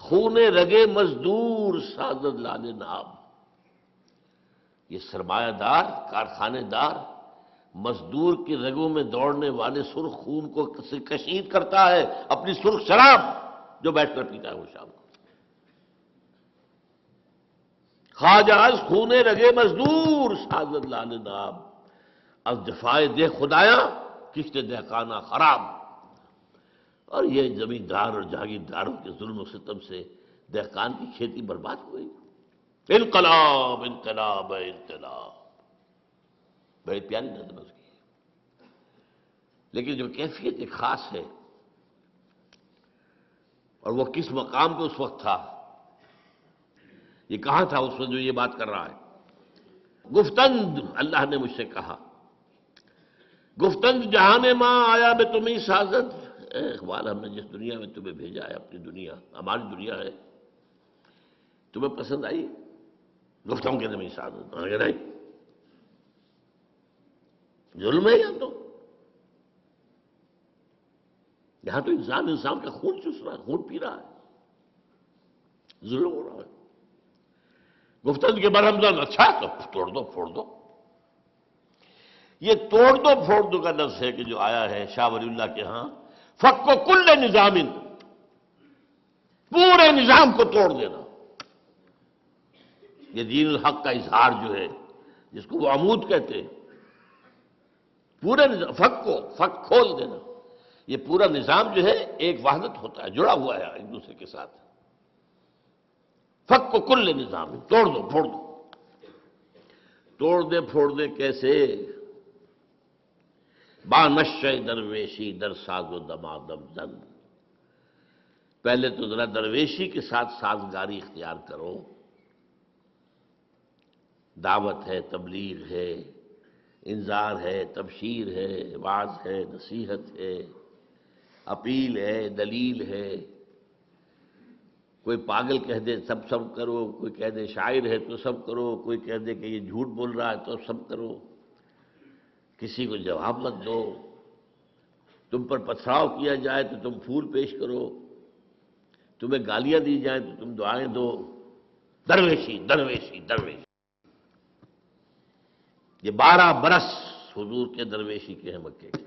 خون رگے مزدور سازد لال ناب. یہ سرمایہ دار، کارخانے دار، مزدور کی رگوں میں دوڑنے والے سرخ خون کو کشید کرتا ہے اپنی سرخ شراب جو بیٹھ کر پیتا ہے وہ شام کو. خواجہ از خون رگے مزدور سازد لال ناب. از جفائے دہ خدایاں کشت دہقانہ خراب. اور یہ زمیندار اور جاگیرداروں کے ظلم و ستم سے دہقان کی کھیتی برباد ہوئی. انقلاب انقلاب انقلاب، بڑی پیاری نظم اس کی. لیکن جو کیفیت ایک خاص ہے، اور وہ کس مقام پہ اس وقت تھا، یہ کہاں تھا اس وقت جو یہ بات کر رہا ہے. گفتند، اللہ نے مجھ سے کہا، گفتند جہان ماں آیا میں تمہیں سازد. اے اقبال، ہم نے جس دنیا میں تمہیں بھیجا ہے، اپنی دنیا، ہماری دنیا ہے، تمہیں پسند آئی؟ گفتم کہتے میں سازد. نہیں، ظلم ہے یہاں تو انسان کا خون چوس رہا ہے، خون پی رہا ہے، ظلم ہو رہا ہے. گفتند کے برہمزن، اچھا تو توڑ دو پھوڑ دو. یہ توڑ دو پھوڑ دو کا لفظ ہے کہ جو آیا ہے شاہ ولی اللہ کے ہاں، فک و کل نظام، پورے نظام کو توڑ دینا. یہ دین الحق کا اظہار جو ہے، جس کو وہ عمود کہتے ہیں، پورے نظام، فک کھول دینا. یہ پورا نظام جو ہے ایک وحدت ہوتا ہے، جڑا ہوا ہے ایک دوسرے کے ساتھ. فک و کل نظام، توڑ دو پھوڑ دو. توڑ دے پھوڑ دے کیسے؟ با نشہ درویشی در ساز و دمادم زن. پہلے تو ذرا درویشی کے ساتھ سازگاری اختیار کرو. دعوت ہے، تبلیغ ہے، انذار ہے، تبشیر ہے، وعظ ہے، نصیحت ہے، اپیل ہے، دلیل ہے. کوئی پاگل کہہ دے سب کرو، کوئی کہہ دے شاعر ہے تو سب کرو، کوئی کہہ دے کہ یہ جھوٹ بول رہا ہے تو سب کرو، کسی کو جواب مت دو. تم پر پتھراؤ کیا جائے تو تم پھول پیش کرو، تمہیں گالیاں دی جائیں تو تم دعائیں دو. درویشی درویشی درویشی. یہ 12 برس حضور کے درویشی کے ہیں مکے کے.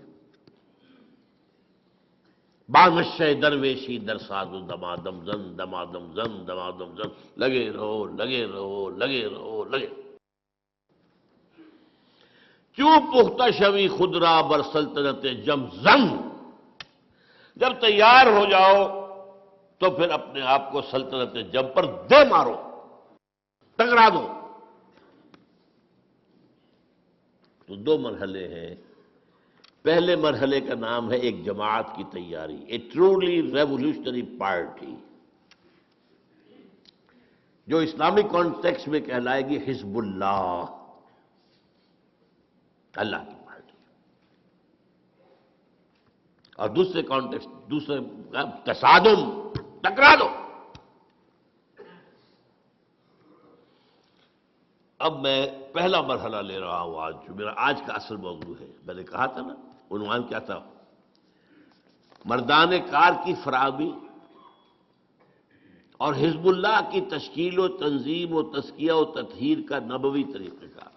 بانشہ درویشی در ساز و دمادم زن دمادم زن دمادم زن. لگے رہو لگے رہو لگے رہو لگے. کیوں پختہ شوی خود را بر سلطنت جم زن. جب تیار ہو جاؤ تو پھر اپنے آپ کو سلطنت جم پر دے مارو، ٹکرا دو. تو 2 مرحلے ہیں. پہلے مرحلے کا نام ہے ایک جماعت کی تیاری، اے ٹرولی ریولیوشنری پارٹی، جو اسلامی کانٹیکسٹ میں کہلائے گی حزب اللہ، اللہ کی پارٹی. اور دوسرے کانٹیکسٹ، دوسرے تصادم، ٹکرا دو. اب میں پہلا مرحلہ لے رہا ہوں آج، جو میرا آج کا اصل موضوع ہے. میں نے کہا تھا نا، عنوان کیا تھا؟ مردان کار کی فراہمی اور حزب اللہ کی تشکیل و تنظیم و تزکیہ و تطہیر کا نبوی طریقہ کار.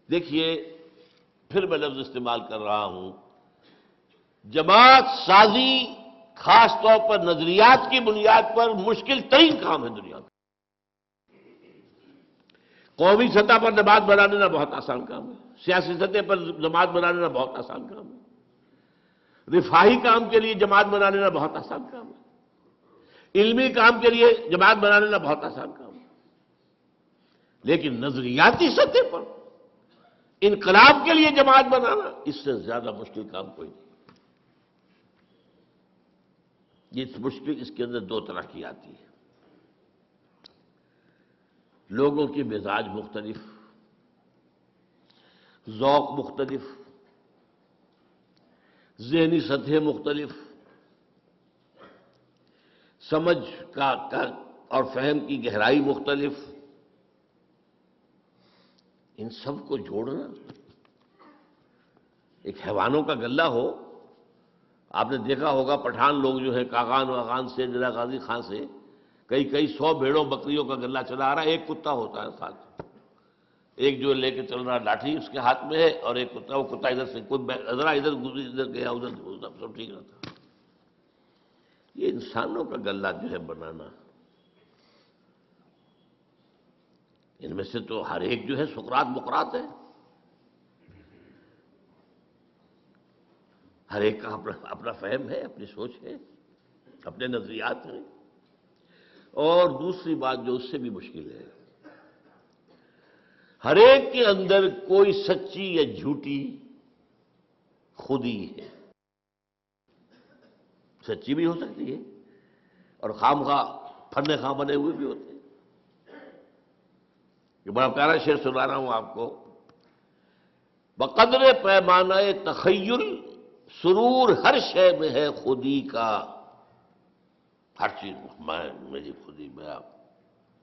دیکھیے، پھر میں لفظ استعمال کر رہا ہوں، جماعت سازی خاص طور پر نظریات کی بنیاد پر مشکل ترین کام ہے دنیا کا. قومی سطح پر جماعت بنا لینا بہت آسان کام ہے، سیاسی سطح پر جماعت بنا لینا بہت آسان کام ہے، رفاہی کام کے لیے جماعت بنا لینا بہت آسان کام ہے، علمی کام کے لیے جماعت بنا لینا بہت آسان کام ہے. لیکن نظریاتی سطح پر انقلاب کے لیے جماعت بنانا، اس سے زیادہ مشکل کام کوئی نہیں. یہ مشکل اس کے اندر 2 طرح کی آتی ہے. لوگوں کی مزاج مختلف، ذوق مختلف، ذہنی سطح مختلف، سمجھ کا اور فہم کی گہرائی مختلف. ان سب کو جوڑنا، ایک حیوانوں کا غلہ ہو. آپ نے دیکھا ہوگا پٹھان لوگ جو ہے کاغان واغان سے، ضلع غازی خان سے کئی 100 بھیڑوں بکریوں کا غلہ چلا آ رہا ہے. ایک کتا ہوتا ہے ساتھ، ایک جو لے کے چل رہا لاٹھی اس کے ہاتھ میں ہے، اور ایک کتا، وہ کتا ادھر سے کوئی ذرا ادھر ادھر گیا ادھر سب ٹھیک رہتا. یہ انسانوں کا غلہ جو ہے بنانا، ان میں سے تو ہر ایک جو ہے سقراط مقراط ہے. ہر ایک کا اپنا فہم ہے، اپنی سوچ ہے، اپنے نظریات ہیں. اور دوسری بات جو اس سے بھی مشکل ہے، ہر ایک کے اندر کوئی سچی یا جھوٹی خودی ہے. سچی بھی ہو سکتی ہے اور خامخواہ فن خواہ بنے ہوئے بھی ہوتے ہیں. یہ بڑا پیارا شعر سنا رہا ہوں آپ کو. بقدر پیمانہ تخیل سرور ہر شے میں ہے خودی کا. ہر چیز میں، میری خودی،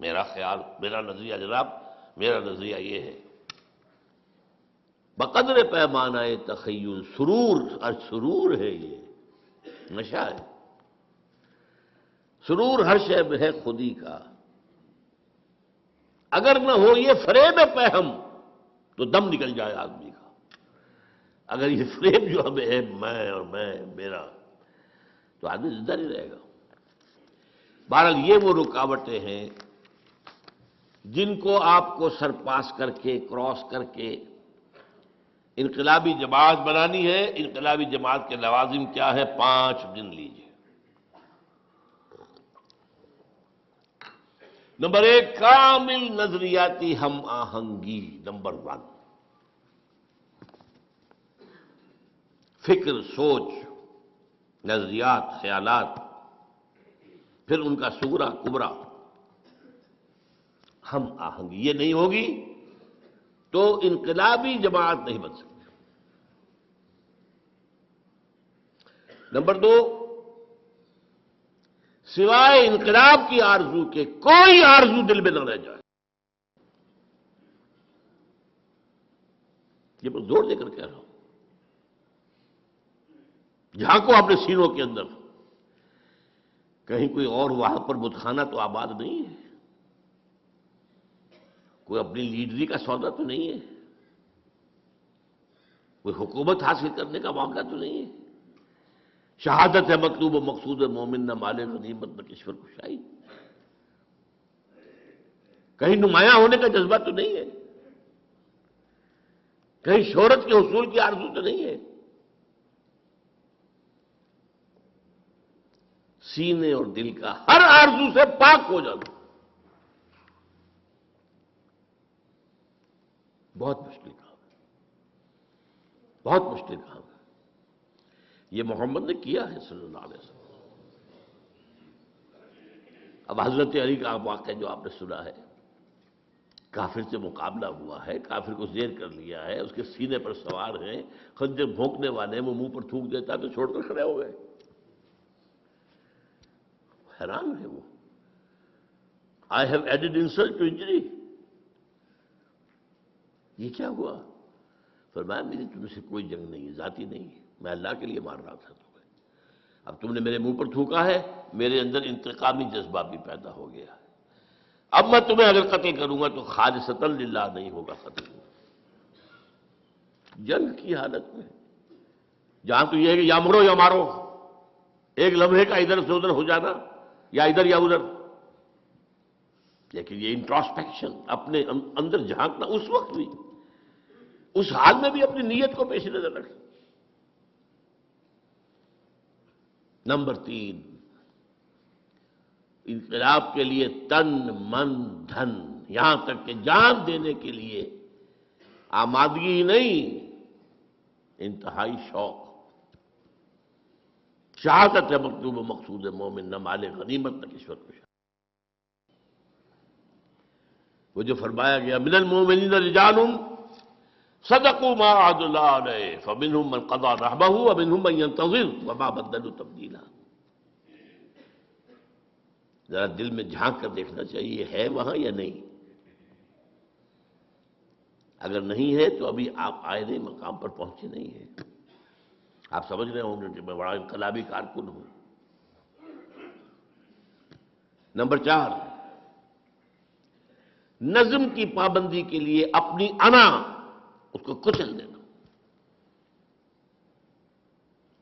میرا خیال، میرا نظریہ. جناب میرا نظریہ یہ ہے، بقدر پیمانہ تخیل سرور، اور سرور ہے، یہ نشہ ہے. سرور ہر شے میں ہے خودی کا. اگر نہ ہو یہ فریب پہم تو دم نکل جائے آدمی کا. اگر یہ فریب جو ہمیں ہے، میں اور میں میرا، تو آدمی زندہ نہیں رہے گا. بہرحال یہ وہ رکاوٹیں ہیں جن کو آپ کو سرپاس کر کے، کراس کر کے انقلابی جماعت بنانی ہے. انقلابی جماعت کے لوازم کیا ہے؟ 5 دن لیجیے. نمبر 1، کامل نظریاتی ہم آہنگی. نمبر 1، فکر، سوچ، نظریات، خیالات، پھر ان کا صغرا کبرا، ہم آہنگی. یہ نہیں ہوگی تو انقلابی جماعت نہیں بن سکتی. نمبر 2، سوائے انقلاب کی آرزو کے کوئی آرزو دل میں نہ رہ جائے. یہ میں زور دے کر کہہ رہا ہوں، جھانکو اپنے سینوں کے اندر، کہیں کوئی اور وہاں پر بتخانہ تو آباد نہیں ہے، کوئی اپنی لیڈری کا سودا تو نہیں ہے، کوئی حکومت حاصل کرنے کا معاملہ تو نہیں ہے، شہادت ہے مطلوب و مقصود مومن، نہ مال غنیمت نہ کشور کشائی، کہیں نمایاں ہونے کا جذبہ تو نہیں ہے، کہیں شہرت کے حصول کی آرزو تو نہیں ہے، سینے اور دل کا ہر آرزو سے پاک ہو جانا بہت مشکل کام ہے، بہت مشکل کام ہے۔ یہ محمد نے کیا ہے صلی اللہ علیہ وسلم۔ اب حضرت علی کا واقعہ جو آپ نے سنا ہے، کافر سے مقابلہ ہوا ہے، کافر کو زیر کر لیا ہے، اس کے سینے پر سوار ہیں، خنجر بھونکنے والے، وہ منہ پر تھوک دیتا تو چھوڑ کر کھڑے ہو گئے، حیران ہے وہ۔ I have added insult to injury, یہ کیا ہوا؟ فرمایا میری تم سے کوئی جنگ نہیں، ذاتی نہیں، میں اللہ کے لیے مار رہا تھا تمہیں، اب تم نے میرے منہ پر تھوکا ہے، میرے اندر انتقامی جذبہ بھی پیدا ہو گیا ہے، اب میں تمہیں اگر قتل کروں گا تو خالصتاً للہ نہیں ہوگا قتل، جنگ کی حالت میں جہاں تو یہ ہے کہ یا مرو یا مارو، ایک لمحے کا ادھر سے ادھر ہو جانا، یا ادھر یا ادھر، لیکن یہ انٹراسپیکشن، اپنے اندر جھانکنا، اس وقت بھی، اس حال میں بھی اپنی نیت کو پیش نظر رکھنا۔ نمبر 3، انقلاب کے لیے تن من دھن، یہاں تک کہ جان دینے کے لیے آمادگی ہی نہیں، انتہائی شوق، شہادت ہے مطلوب و مقصود مومن، نہ مال غنیمت نہ کشور کشائی۔ وہ جو فرمایا گیا من المؤمنین رجال صدقوا ما عاهدوا الله علیہ فمنهم من قضى نحبه ومنهم من ينتظر وما بدلوا تبدیلا۔ ذرا دل میں جھانک کر دیکھنا چاہیے ہے وہاں یا نہیں، اگر نہیں ہے تو ابھی آپ آئے نہیں، مقام پر پہنچے نہیں ہیں۔ آپ سمجھ رہے ہوں گے کہ میں بڑا انقلابی کارکن ہوں۔ نمبر 4، نظم کی پابندی کے لیے اپنی انا اس کو کچل دینا،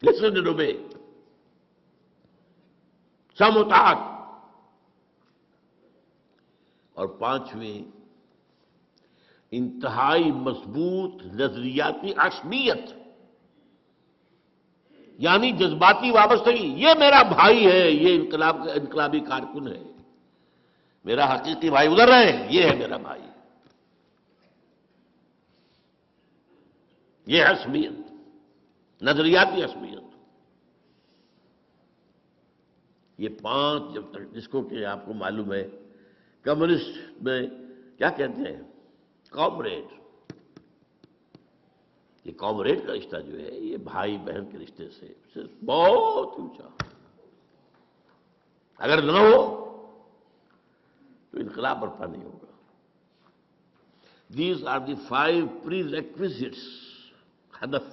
لسن اینڈ اوبے، سم و طاعت۔ اور 5ویں، انتہائی مضبوط نظریاتی عصبیت، یعنی جذباتی وابستگی، یہ میرا بھائی ہے، یہ انقلابی کارکن ہے، میرا حقیقی بھائی ادھر ہے، یہ ہے میرا بھائی، یہ عصبیت، نظریاتی عصبیت۔ یہ 5 جب تک، جس کو کہ آپ کو معلوم ہے کمیونسٹ میں کیا کہتے ہیں، کامریڈ، یہ کامریڈ کا رشتہ جو ہے یہ بھائی بہن کے رشتے سے صرف بہت اونچا، اگر نہ ہو تو انقلاب برپا نہیں ہوگا۔ These are the 5 prerequisites، ہدف،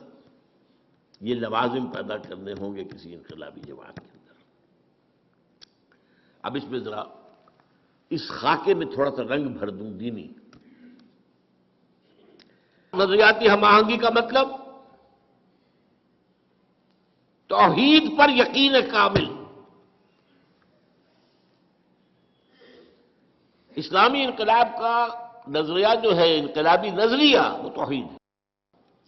یہ لوازم پیدا کرنے ہوں گے کسی انقلابی جماعت کے اندر۔ اب اس میں ذرا اس خاکے میں تھوڑا سا رنگ بھر دوں دینی۔ نظریاتی ہم آہنگی کا مطلب توحید پر یقین کامل، اسلامی انقلاب کا نظریہ جو ہے، انقلابی نظریہ، وہ توحید ہے،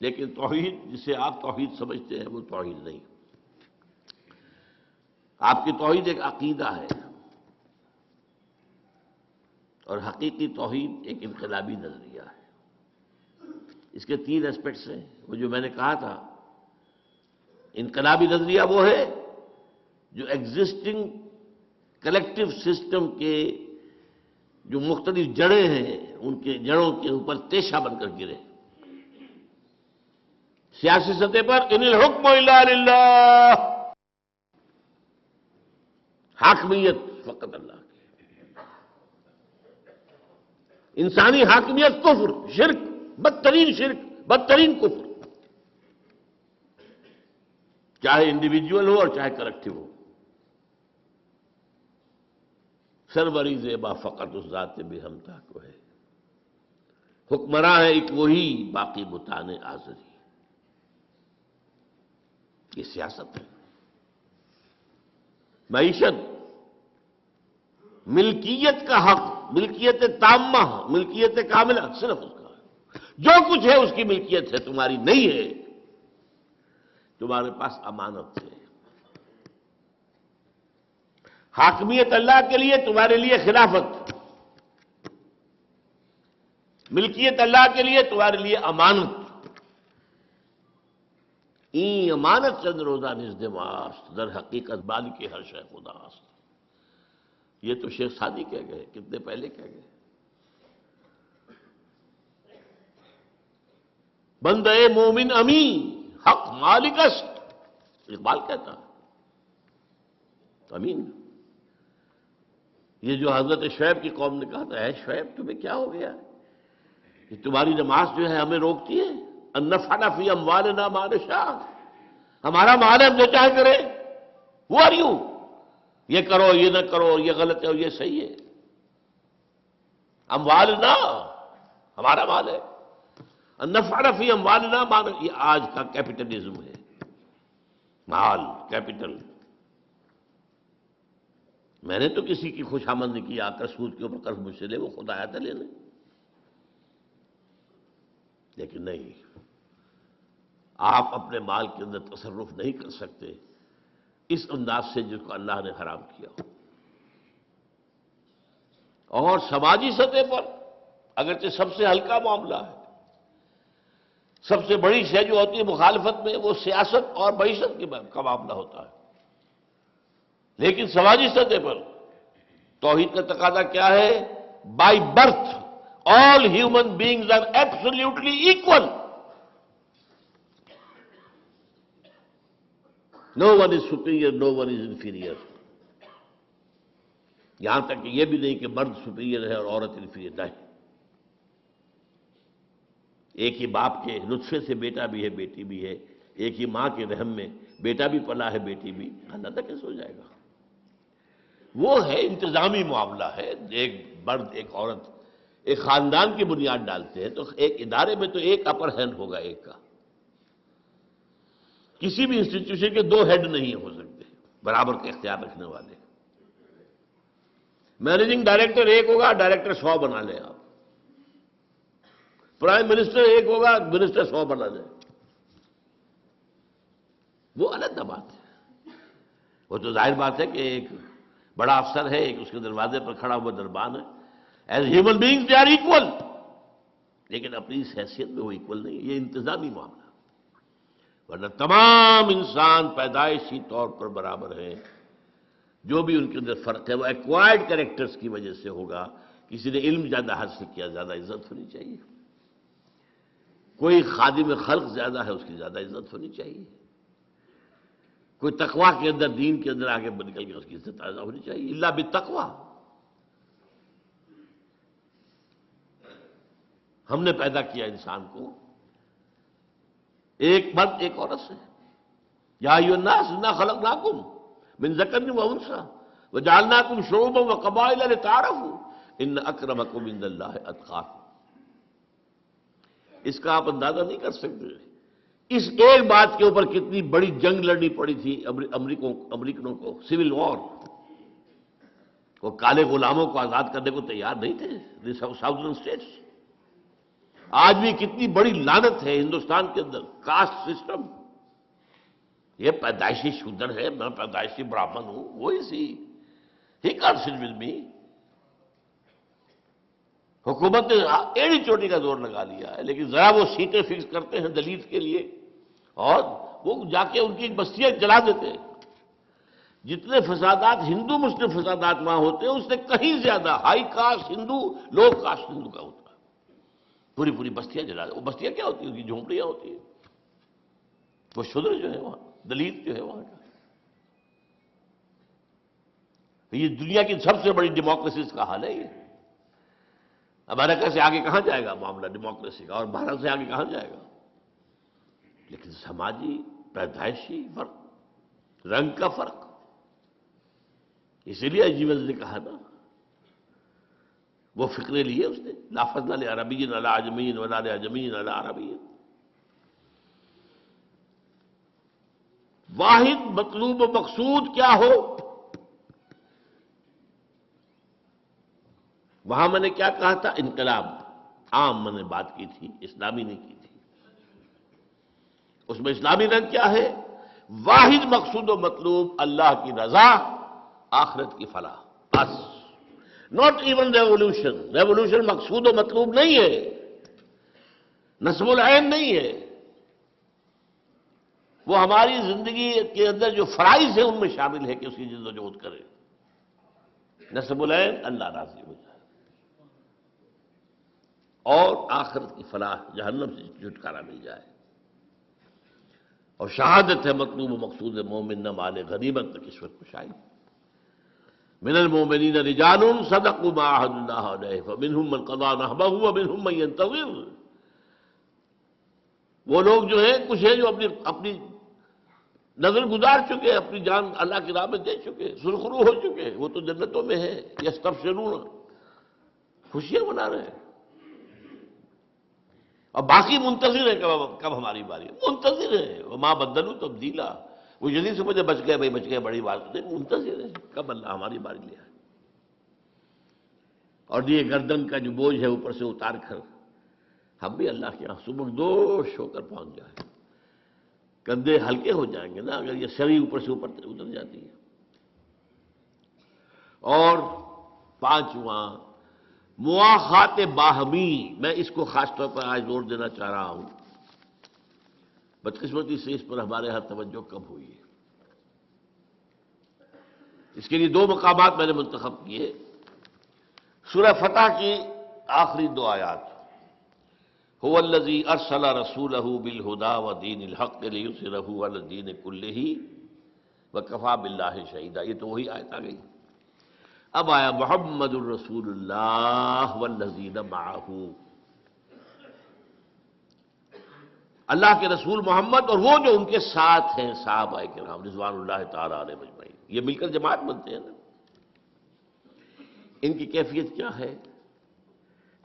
لیکن توحید جسے آپ توحید سمجھتے ہیں وہ توحید نہیں، آپ کی توحید ایک عقیدہ ہے، اور حقیقی توحید ایک انقلابی نظریہ ہے۔ اس کے 3 اسپیکٹس ہیں، وہ جو میں نے کہا تھا، انقلابی نظریہ وہ ہے جو ایگزسٹنگ کلیکٹو سسٹم کے جو مختلف جڑیں ہیں ان کے جڑوں کے اوپر تیشہ بن کر گرے، سیاسی سطح پر ان الحکم الا للہ، حاکمیت فقط اللہ کی، انسانی حاکمیت کفر، شرک، بدترین شرک، بدترین کفر، چاہے انڈیویجول ہو اور چاہے کلیکٹیو ہو۔ سروری زیبا فقط اس ذات بھی ہمتا کو ہے، حکمراں ہے ایک وہی، باقی بتان آزری۔ یہ سیاست ہے۔ معیشت، ملکیت کا حق، ملکیت تامہ، ملکیت کاملہ صرف اس کا ہے۔ جو کچھ ہے اس کی ملکیت ہے، تمہاری نہیں ہے، تمہارے پاس امانت ہے۔ حاکمیت اللہ کے لیے، تمہارے لیے خلافت، ملکیت اللہ کے لیے، تمہارے لیے امانت۔ این امانت چند روزہ نزدماست، در حقیقت مالک ہر شے خداست۔ یہ تو شیخ سعدی کہہ گئے، کتنے پہلے کہہ گئے۔ بندہ مومن امین، حق مالک است، اقبال کہتا امین۔ یہ جو حضرت شعیب کی قوم نے کہا تھا، اے شعیب تمہیں کیا ہو گیا، کہ تمہاری نماز جو ہے ہمیں روکتی ہے، ان نفعل فی اموالنا ما نشاء، ہمارا مال ہم جو چاہے کرے، ہو آر یو، یہ کرو یہ نہ کرو، یہ غلط ہے اور یہ صحیح ہے۔ اموالنا ہمارا مال ہے، ان نفعل فی اموالنا ما نشاء، یہ آج کا کیپٹلزم ہے، مال کیپٹل۔ میں نے تو کسی کی خوشامد نہیں کی، آ کر سود کے اوپر قرض مجھ سے لے، وہ خود آیا تھا لینے، لیکن نہیں، آپ اپنے مال کے اندر تصرف نہیں کر سکتے اس انداز سے جس کو اللہ نے حرام کیا ہو۔ اور سماجی سطح پر اگرچہ سب سے ہلکا معاملہ ہے، سب سے بڑی شے جو ہوتی ہے مخالفت میں وہ سیاست اور معیشت کا معاملہ ہوتا ہے، لیکن سماجی سطح پر توحید کا تقاضا کیا ہے؟ By birth all human beings are absolutely equal, no one is superior, no one is inferior. یہاں تک کہ یہ بھی نہیں کہ مرد سپیریئر ہے اور عورت انفیریئر، نہیں۔ ایک ہی باپ کے نطفے سے بیٹا بھی ہے بیٹی بھی ہے، ایک ہی ماں کے رحم میں بیٹا بھی پلا ہے بیٹی بھی، اللہ تک کیسے ہو جائے گا؟ وہ ہے انتظامی معاملہ ہے، ایک مرد ایک عورت ایک خاندان کی بنیاد ڈالتے ہیں، تو ایک ادارے میں تو ایک اپر ہینڈ ہوگا ایک کا، کسی بھی انسٹیٹیوشن کے دو ہیڈ نہیں ہو سکتے برابر کے اختیار رکھنے والے۔ مینیجنگ ڈائریکٹر ایک ہوگا، ڈائریکٹر 100 بنا لیں آپ، پرائم منسٹر ایک ہوگا، منسٹر 100 بنا لیں، وہ الگ بات ہے۔ وہ تو ظاہر بات ہے کہ ایک بڑا افسر ہے، ایک اس کے دروازے پر کھڑا ہوا دربان ہے، as human beings they are equal, لیکن اپنی اس حیثیت میں وہ ایکول نہیں ہے، یہ انتظامی معاملہ۔ ورنہ تمام انسان پیدائشی طور پر برابر ہیں، جو بھی ان کے اندر فرق ہے وہ ایکوائرڈ کریکٹرز کی وجہ سے ہوگا۔ کسی نے علم زیادہ حاصل کیا، زیادہ عزت ہونی چاہیے، کوئی خادم خلق زیادہ ہے، اس کی زیادہ عزت ہونی چاہیے، کوئی تقویٰ کے اندر دین کے اندر آگے نکل گیا، اس کی عزت زیادہ ہونی چاہیے، الا بالتقویٰ۔ ہم نے پیدا کیا انسان کو ایک مرد ایک عورت سے، یا ایھا الناس انا خلقناکم من ذکر و انثی وجعلناکم شعوبا وقبائل لتعارفوا ان اکرمکم عند اللہ اتقاکم۔ اس کا آپ اندازہ نہیں کر سکتے اس ایک بات کے اوپر کتنی بڑی جنگ لڑنی پڑی تھی امریکنوں کو، سول وار۔ وہ کالے غلاموں کو آزاد کرنے کو تیار نہیں تھے ساؤدرن اسٹیٹس۔ آج بھی کتنی بڑی لعنت ہے ہندوستان کے اندر، کاسٹ سسٹم۔ یہ پیدائشی شودر ہے، میں پیدائشی براہمن ہوں، وہی سی he can't sit with me. حکومت نے ایڑی چوٹی کا زور لگا لیا ہے، لیکن ذرا وہ سیٹیں فکس کرتے ہیں دلت کے لیے اور وہ جا کے ان کی بستیاں جلا دیتے ہیں۔ جتنے فسادات ہندو مسلم فسادات وہاں ہوتے ہیں اس سے کہیں زیادہ ہائی کاسٹ ہندو لو کاسٹ ہندو کا ہوتا ہے۔ پوری پوری بستیاں جلا دیں۔ وہ بستیاں کیا ہوتی ہیں؟ ان کی جھونپڑیاں ہوتی ہیں۔ وہ شودر جو ہے وہاں، دلت جو ہے وہاں کا، یہ دنیا کی سب سے بڑی ڈیموکریسیز کا حال ہے۔ یہ امریکہ سے آگے کہاں جائے گا معاملہ ڈیموکریسی کا، اور بھارت سے آگے کہاں جائے گا؟ لیکن سماجی پیدائشی فرق، رنگ کا فرق، اسی لیے ایونز نے کہا نا، وہ فکرے لیے اس نے، لا فضل لعربی علی عجمی ولا لعجمی علی عربی. واحد مطلوب و مقصود کیا ہو، وہاں میں نے کیا کہا تھا؟ انقلاب عام میں نے بات کی تھی، اسلامی نہیں کی تھی. اس میں اسلامی رنگ کیا ہے؟ واحد مقصود و مطلوب اللہ کی رضا، آخرت کی فلاح، بس. Not even revolution. ریولوشن مقصود و مطلوب نہیں ہے، نصب العین نہیں ہے. وہ ہماری زندگی کے اندر جو فرائض ہیں ان میں شامل ہے کہ اس کی جد و جہد کرے. نصب العین اللہ راضی ہو جائے اور آخرت کی فلاح، جہنم سے چھٹکارا مل جائے. اور شہادت ہے مطلوب و مقصود مومن نہ مال غنیمت تک اس وقت کچھ آئی. من المؤمنین رجال صدقوا ما عاهدوا الله علیہ فمنهم من قضى نحبه ومنهم من ينتظر. وہ لوگ جو ہیں کچھ ہیں جو اپنی نظر گزار چکے، اپنی جان اللہ کی راہ میں دے چکے، سرخرو ہو چکے، وہ تو جنتوں میں ہیں. یستبشرون، خوشیاں منا رہے ہیں. اور باقی منتظر ہیں کب ہماری باری. منتظر ہیں، وما بدلوا تبدیلا. وہ جلدی سے مجھے بچ گئے بڑی بات نہیں، منتظر ہیں کب اللہ ہماری باری لے آئے. اور یہ گردن کا جو بوجھ ہے اوپر سے اتار کر ہم بھی اللہ کے یہاں سبکدوش ہو کر پہنچ جائیں. کندھے ہلکے ہو جائیں گے نا اگر یہ سری اوپر سے اوپر اتر جاتی ہے. اور پانچواں مواخات باہمی. میں اس کو خاص طور پر آج زور دینا چاہ رہا ہوں، بدقسمتی سے اس پر ہمارے ہاں توجہ کم ہوئی ہے. اس کے لیے دو مقامات میں نے منتخب کیے. سورہ فتح کی آخری دو آیات، هو الذی ارسل رسولہ بالہدی ودین الحق لیظہرہ علی الدین کلہ وکفی باللہ شہیدا. یہ تو وہی آیت آ گئی. اب آیا محمد الرسول اللہ والذین معہ. اللہ کے رسول محمد اور وہ جو ان کے ساتھ ہیں صحابہ کرام رضوان اللہ تعالی علیہ مجمعین. یہ مل کر جماعت بنتے ہیں نا. ان کی کیفیت کیا ہے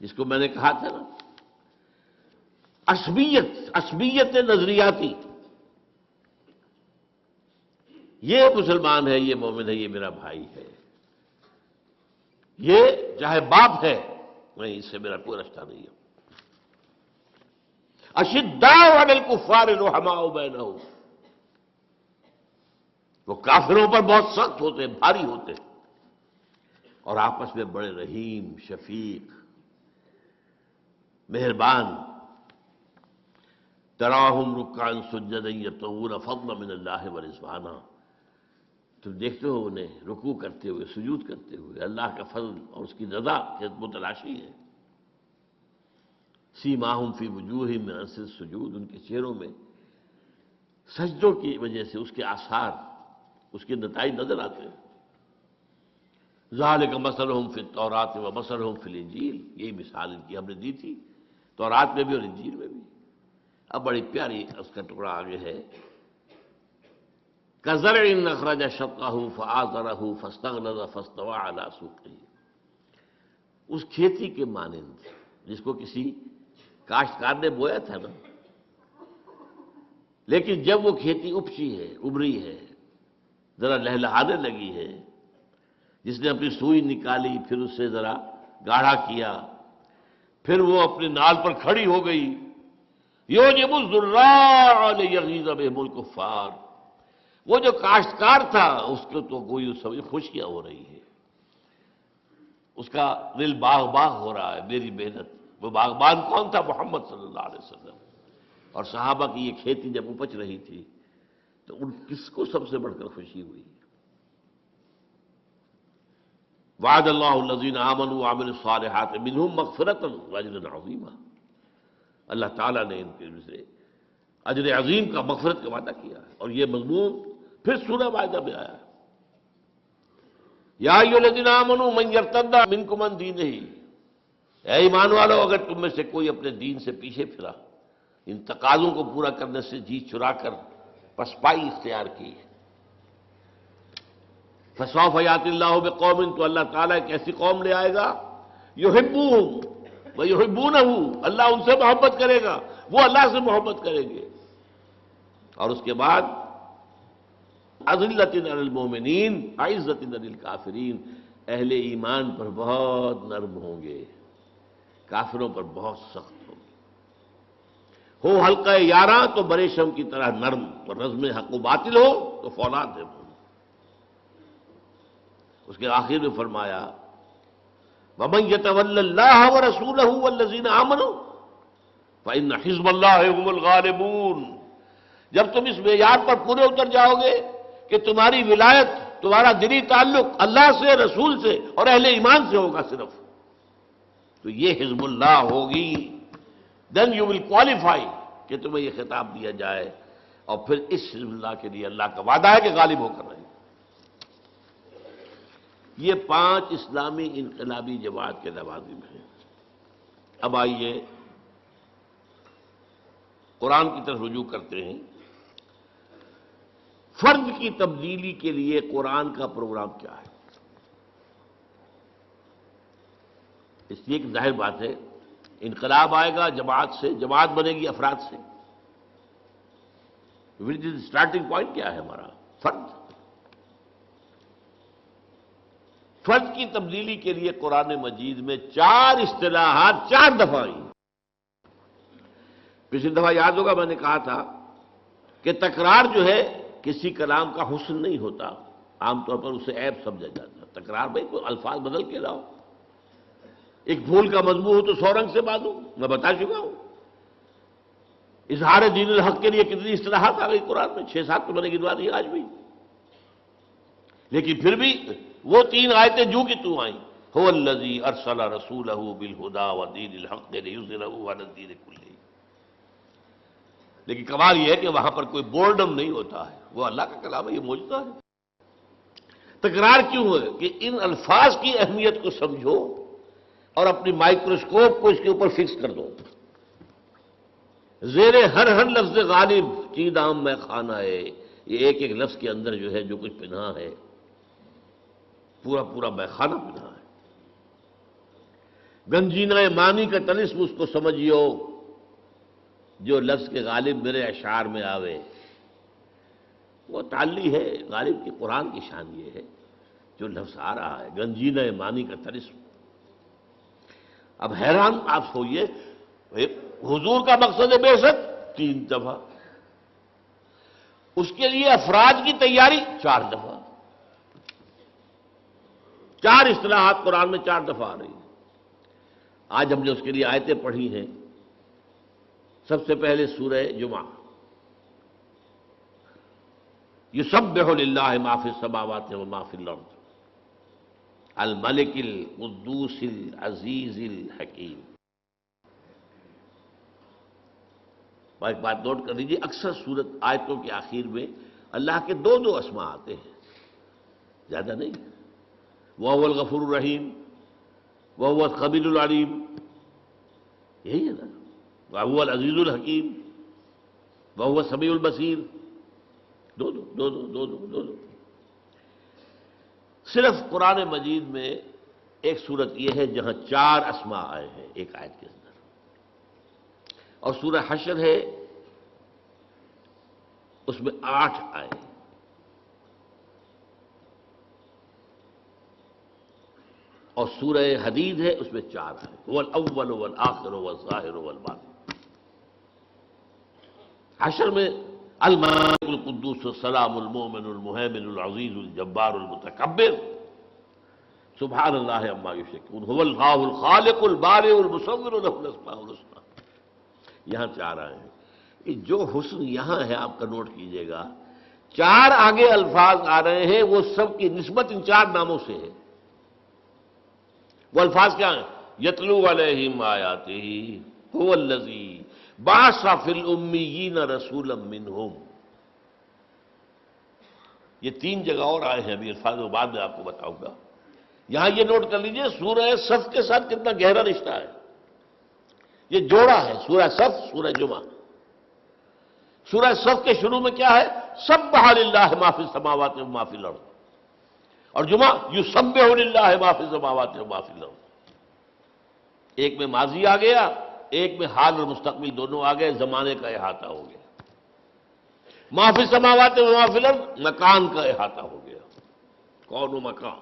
جس کو میں نے کہا تھا نا، عصبیت نظریاتی. یہ مسلمان ہے، یہ مومن ہے، یہ میرا بھائی ہے. یہ چاہے باپ ہے، نہیں، اس سے میرا کوئی رشتہ نہیں ہے. اشداء علی الکفار رحماء بینہم. وہ کافروں پر بہت سخت ہوتے ہیں، بھاری ہوتے ہیں، اور آپس میں بڑے رحیم، شفیق، مہربان. تراہم رکعا سجدا یبتغون فضلا من اللہ ورضوانا. تم دیکھتے ہو انہیں رکوع کرتے ہوئے، سجود کرتے ہوئے، اللہ کا فضل اور اس کی رضا کے متلاشی ہے. سیماہم فی وجوہہم من اثر السجود. ان کے چہروں میں سجدوں کی وجہ سے اس کے آثار، اس کے نتائج نظر آتے ہیں. ذالک مثلہم فی التوراۃ ومثلہم فی الانجیل. یہی مثال ان کی ہم نے دی تھی تورات میں بھی اور انجیل میں بھی. اب بڑی پیاری اس کا ٹکڑا آگے ہے. کزرع اخرج شطأہ فآزرہ فاستغلظ فاستوى علی سوقہ. اس کھیتی کے مانند جس کو کسی کاشتکار نے بویا تھا نا، لیکن جب وہ کھیتی اپجی ہے، ابری ہے، ذرا لہلہانے لگی ہے، جس نے اپنی سوئی نکالی، پھر اس سے ذرا گاڑھا کیا، پھر وہ اپنے نال پر کھڑی ہو گئی. یوجب الزراع لیغیظ بہم الکفار. وہ جو کاشتکار تھا اس کو تو کوئی سب خوشیاں ہو رہی ہے، اس کا دل باغ باغ ہو رہا ہے میری محنت. وہ باغبان کون تھا؟ محمد صلی اللہ علیہ وسلم. اور صحابہ کی یہ کھیتی جب اپج رہی تھی تو ان کس کو سب سے بڑھ کر خوشی ہوئی؟ وعد اللہ الذین آمنوا وعملوا الصالحات منہم مغفرۃ واجرا عظیما. اللہ تعالیٰ نے ان کے سے اجر عظیم کا، مغفرت کا وعدہ کیا ہے. اور یہ مضمون پھر سورہ مائدہ میں آیا ہے. یا ایھا الذین آمنوا من یرتد منکم عن دینہ. اے ایمان والو، اگر تم میں سے کوئی اپنے دین سے پیچھے پھرا، ان تقاضوں کو پورا کرنے سے جی چرا کر پسپائی اختیار کی. فسوف یأتی اللہ بقوم، تو اللہ تعالیٰ ایک ایسی قوم لے آئے گا یحبوہم ویحبونہ، اللہ ان سے محبت کرے گا، وہ اللہ سے محبت کریں گے. اور اس کے بعد اذلۃ علی المومنین عزۃ علی الکافرین، اہل ایمان پر بہت نرم ہوں گے، کافروں پر بہت سخت ہوں گے. ہو حلقہ یاراں تو برے شم کی طرح نرم، اور رزم حق و باطل ہو تو فولاد ہے. اس کے آخر میں فرمایا وَمَن يَتَوَلَّ اللَّهَ وَرَسُولَهُ وَالَّذِينَ آمَنُوا فَإِنَّ حِزْبَ اللَّهِ هُمُ الْغَالِبُونَ. جب تم اس معیار پر پورے اتر جاؤ گے کہ تمہاری ولایت، تمہارا دلی تعلق اللہ سے، رسول سے اور اہل ایمان سے ہوگا صرف، تو یہ حزب اللہ ہوگی. دین یو ول کوالیفائی کہ تمہیں یہ خطاب دیا جائے. اور پھر اس حزب اللہ کے لیے اللہ کا وعدہ ہے کہ غالب ہو کر رہے. یہ 5 اسلامی انقلابی جماعت کے لوازم ہیں. اب آئیے قرآن کی طرف رجوع کرتے ہیں. فرد کی تبدیلی کے لیے قرآن کا پروگرام کیا ہے؟ اس لیے کہ ظاہر بات ہے انقلاب آئے گا جماعت سے، جماعت بنے گی افراد سے. اسٹارٹنگ پوائنٹ کیا ہے ہمارا؟ فرد. فرد کی تبدیلی کے لیے قرآن مجید میں 4 اصطلاحات 4 دفعہ آئی. پچھلی دفعہ یاد ہوگا میں نے کہا تھا کہ تکرار جو ہے کسی کلام کا حسن نہیں ہوتا، عام طور پر اسے عیب سمجھا جاتا. تکرار بھائی کوئی الفاظ بدل کے لاؤ. ایک پھول کا مضمون ہو تو 100 رنگ سے باندھو، میں بتا چکا ہوں. اظہار دین الحق کے لیے کتنی اصطلاحات آ گئی قرآن میں، 6-7 تو میں نے گنوا دی آج بھی. لیکن پھر بھی وہ 3 آیتیں جو کہ تو آئیں، هو الذی ارسل رسولہ بالہدی ودین الحق لیظہرہ علی الدین کلہ. لیکن کمال یہ ہے کہ وہاں پر کوئی بورڈم نہیں ہوتا ہے، وہ اللہ کا کلام ہے، یہ معجزہ ہے. تکرار کیوں ہے؟ کہ ان الفاظ کی اہمیت کو سمجھو اور اپنی مائکروسکوپ کو اس کے اوپر فکس کر دو. زیر ہر لفظ غالب چید عام میں خانہ ہے. یہ ایک ایک لفظ کے اندر جو ہے جو کچھ پنہا ہے، پورا پورا میخانہ پنہا ہے. گنجینہ معنی کا طلسم اس کو سمجھیو، جو لفظ کے غالب میرے اشعار میں آوے. وہ تعلی ہے غالب کی. قرآن کی شان یہ ہے جو لفظ آ رہا ہے گنجینہ معنی کا طلسم. اب حیران آپ ہوئیے، حضور کا مقصد بعثت 3 دفعہ، اس کے لیے افراد کی تیاری 4 دفعہ. 4 اصطلاحات قرآن میں 4 دفعہ آ رہی ہیں. آج ہم نے اس کے لیے آیتیں پڑھی ہیں. سب سے پہلے سورہ جمعہ، یسبح للہ ما فی السماوات و ما فی الارض الملک القدوس العزیز الحکیم. اور ایک بات نوٹ کر لیجیے، اکثر سورت آیتوں کے آخر میں اللہ کے 2 اسماء آتے ہیں، زیادہ نہیں. وَهُوَ الْغَفُورُ الرَّحِيمُ وَهُوَ الْخَبِيرُ الْعَلِيمُ، یہی ہے نا. وَهُوَ الْعَزِيزُ الْحَكِيمُ وَهُوَ السَّمِيعُ الْبَصِيرُ. دو. صرف قرآن مجید میں ایک صورت یہ ہے جہاں 4 اسماء آئے ہیں ایک آیت کے اندر، اور سورہ حشر ہے اس میں 8 آئے. اور سورہ حدید ہے اس میں 4 آئے. هو الاول والآخر والظاہر والباطن. حشر میں الملک القدوس السلام المؤمن المہیمن العزیز الجبار المتکبر سبحان اللہ عما یشرکون هو اللہ الخالق البارئ المصور له الاسماء الحسنى. یہاں 4 آئے ہیں. یہ جو حسن یہاں ہے آپ کا نوٹ کیجئے گا. 4 آگے الفاظ آ رہے ہیں، وہ سب کی نسبت ان 4 ناموں سے ہے. وہ الفاظ کیا ہیں؟ یتلو علیہم آیاتہ هو الذی بعث فی الامیین رسولا منہم. یہ 3 جگہ اور آئے ہیں، ابھی الفاظ وہ بعد میں آپ کو بتاؤں گا. یہاں یہ نوٹ کر لیجئے سورہ صف کے ساتھ کتنا گہرا رشتہ ہے. یہ جوڑا ہے سورہ صف سورہ جمعہ. سورہ صف کے شروع میں کیا ہے؟ سبح للہ ما فی السماوات و ما فی الارض، اور جمعہ یسبح للہ ما فی السماوات و ما فی الارض۔ ایک میں ماضی آ گیا، ایک میں حال اور مستقبل دونوں آ گئے، زمانے کا احاطہ ہو گیا۔ ما فی السماوات و ما فی الارض مکان کا احاطہ ہو گیا، کون و مکان۔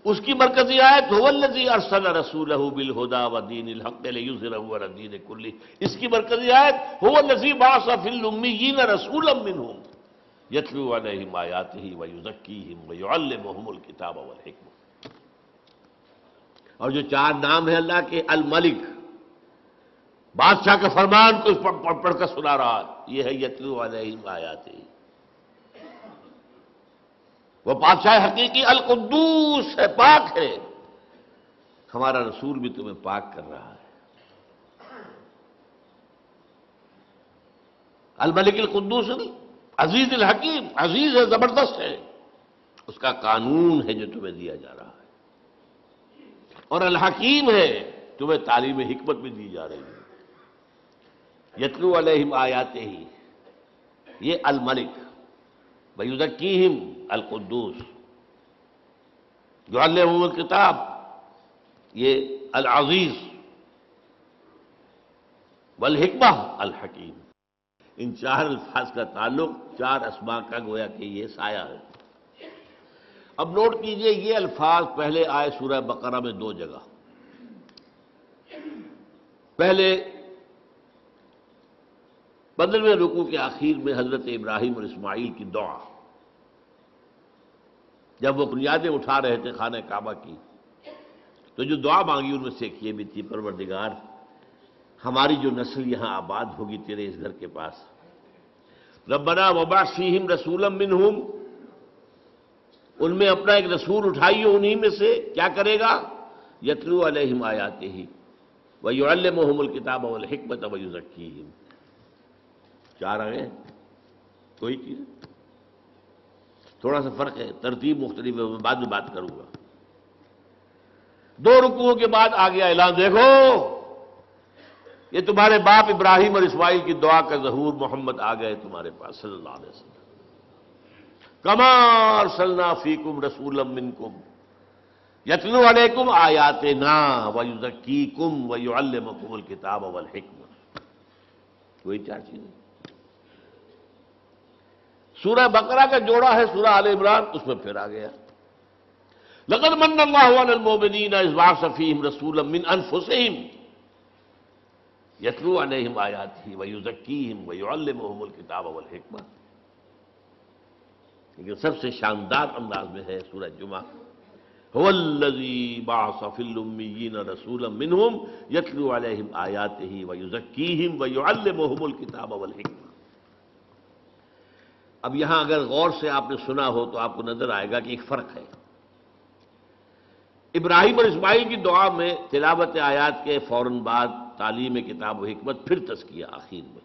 اس کی مرکزی آیت هو الذی ارسل رسولہ بالہدی ودین الحق لیظہرہ علی الدین کلہ، اس کی مرکزی آیت هو الذی بعث فی الامیین رسولا منہم یتلو علیہم آیاتہ ویزکیہم ویعلمہم الکتاب والحکمہ۔ اور جو چار نام ہیں اللہ کے، الملک، بادشاہ کا فرمان کو پڑھ کر سنا رہا ہے، یہ ہے یتلو علیہم آیاتہ۔ وہ بادشاہ حقیقی القدوس ہے، پاک ہے، ہمارا رسول بھی تمہیں پاک کر رہا ہے۔ الملک القدوس عزیز الحکیم، عزیز ہے، زبردست ہے، اس کا قانون ہے جو تمہیں دیا جا رہا ہے، اور الحکیم ہے، تمہیں تعلیم حکمت بھی دی جا رہی ہے۔ یتلو علیہم آیاتہ، یہ الملک، ویزکیہم القدوس، یعلمہم الکتاب، یہ العزیز، والحکمہ الحکیم۔ ان چار الفاظ کا تعلق چار اسماء کا گویا کہ یہ سایہ ہے۔ اب نوٹ کیجئے، یہ الفاظ پہلے آئے سورہ بقرہ میں دو جگہ۔ پہلے 15ویں رکوع کے آخر میں حضرت ابراہیم اور اسماعیل کی دعا، جب وہ بنیادیں اٹھا رہے تھے خانہ کعبہ کی، تو جو دعا مانگی ان میں سے ایک یہ بھی تھی، پروردگار ہماری جو نسل یہاں آباد ہوگی تیرے اس گھر کے پاس، ربنا وبعث فیہم رسولا منہم، ان میں اپنا ایک رسول اٹھائیو، انہی میں سے کیا کرے گا؟ یتلو علیہم آیاتہ ویعلمہم الکتاب والحکمۃ ویزکیہم۔ چار آئے، کوئی چیز تھوڑا سا فرق ہے، ترتیب مختلف ہے، میں بعد میں بات کروں گا۔ دو رکوعوں کے بعد آ گیا اعلان، دیکھو یہ تمہارے باپ ابراہیم اور اسماعیل کی دعا کا ظہور محمد آ گئے تمہارے پاس صلی اللہ علیہ وسلم۔ کما ارسلنا فیکم رسولا منکم یتلو علیکم آیاتنا ویزکیکم ویعلمکم الکتاب والحکمہ۔ وہی چار چیزیں۔ سورہ بقرہ کا جوڑا ہے سورہ آل عمران، اس میں پھر آ گیا لقد من اللہ علی المؤمنین اذ بعث فیہم رسولا من انفسہم یتلو علیہم آیاتہ ویزکیہم ویعلمہم الکتاب والحکمہ۔ لیکن سب سے شاندار انداز میں ہے سورہ جمعہ، هو الذی بعث فی الامیین رسولا منہم یتلو علیہم آیاتہ ویزکیہم ویعلمہم الکتاب والحکمہ۔ اب یہاں اگر غور سے آپ نے سنا ہو تو آپ کو نظر آئے گا کہ ایک فرق ہے۔ ابراہیم اور اسماعیل کی دعا میں تلاوت آیات کے فوراً بعد تعلیم کتاب و حکمت، پھر تزکیہ آخر میں۔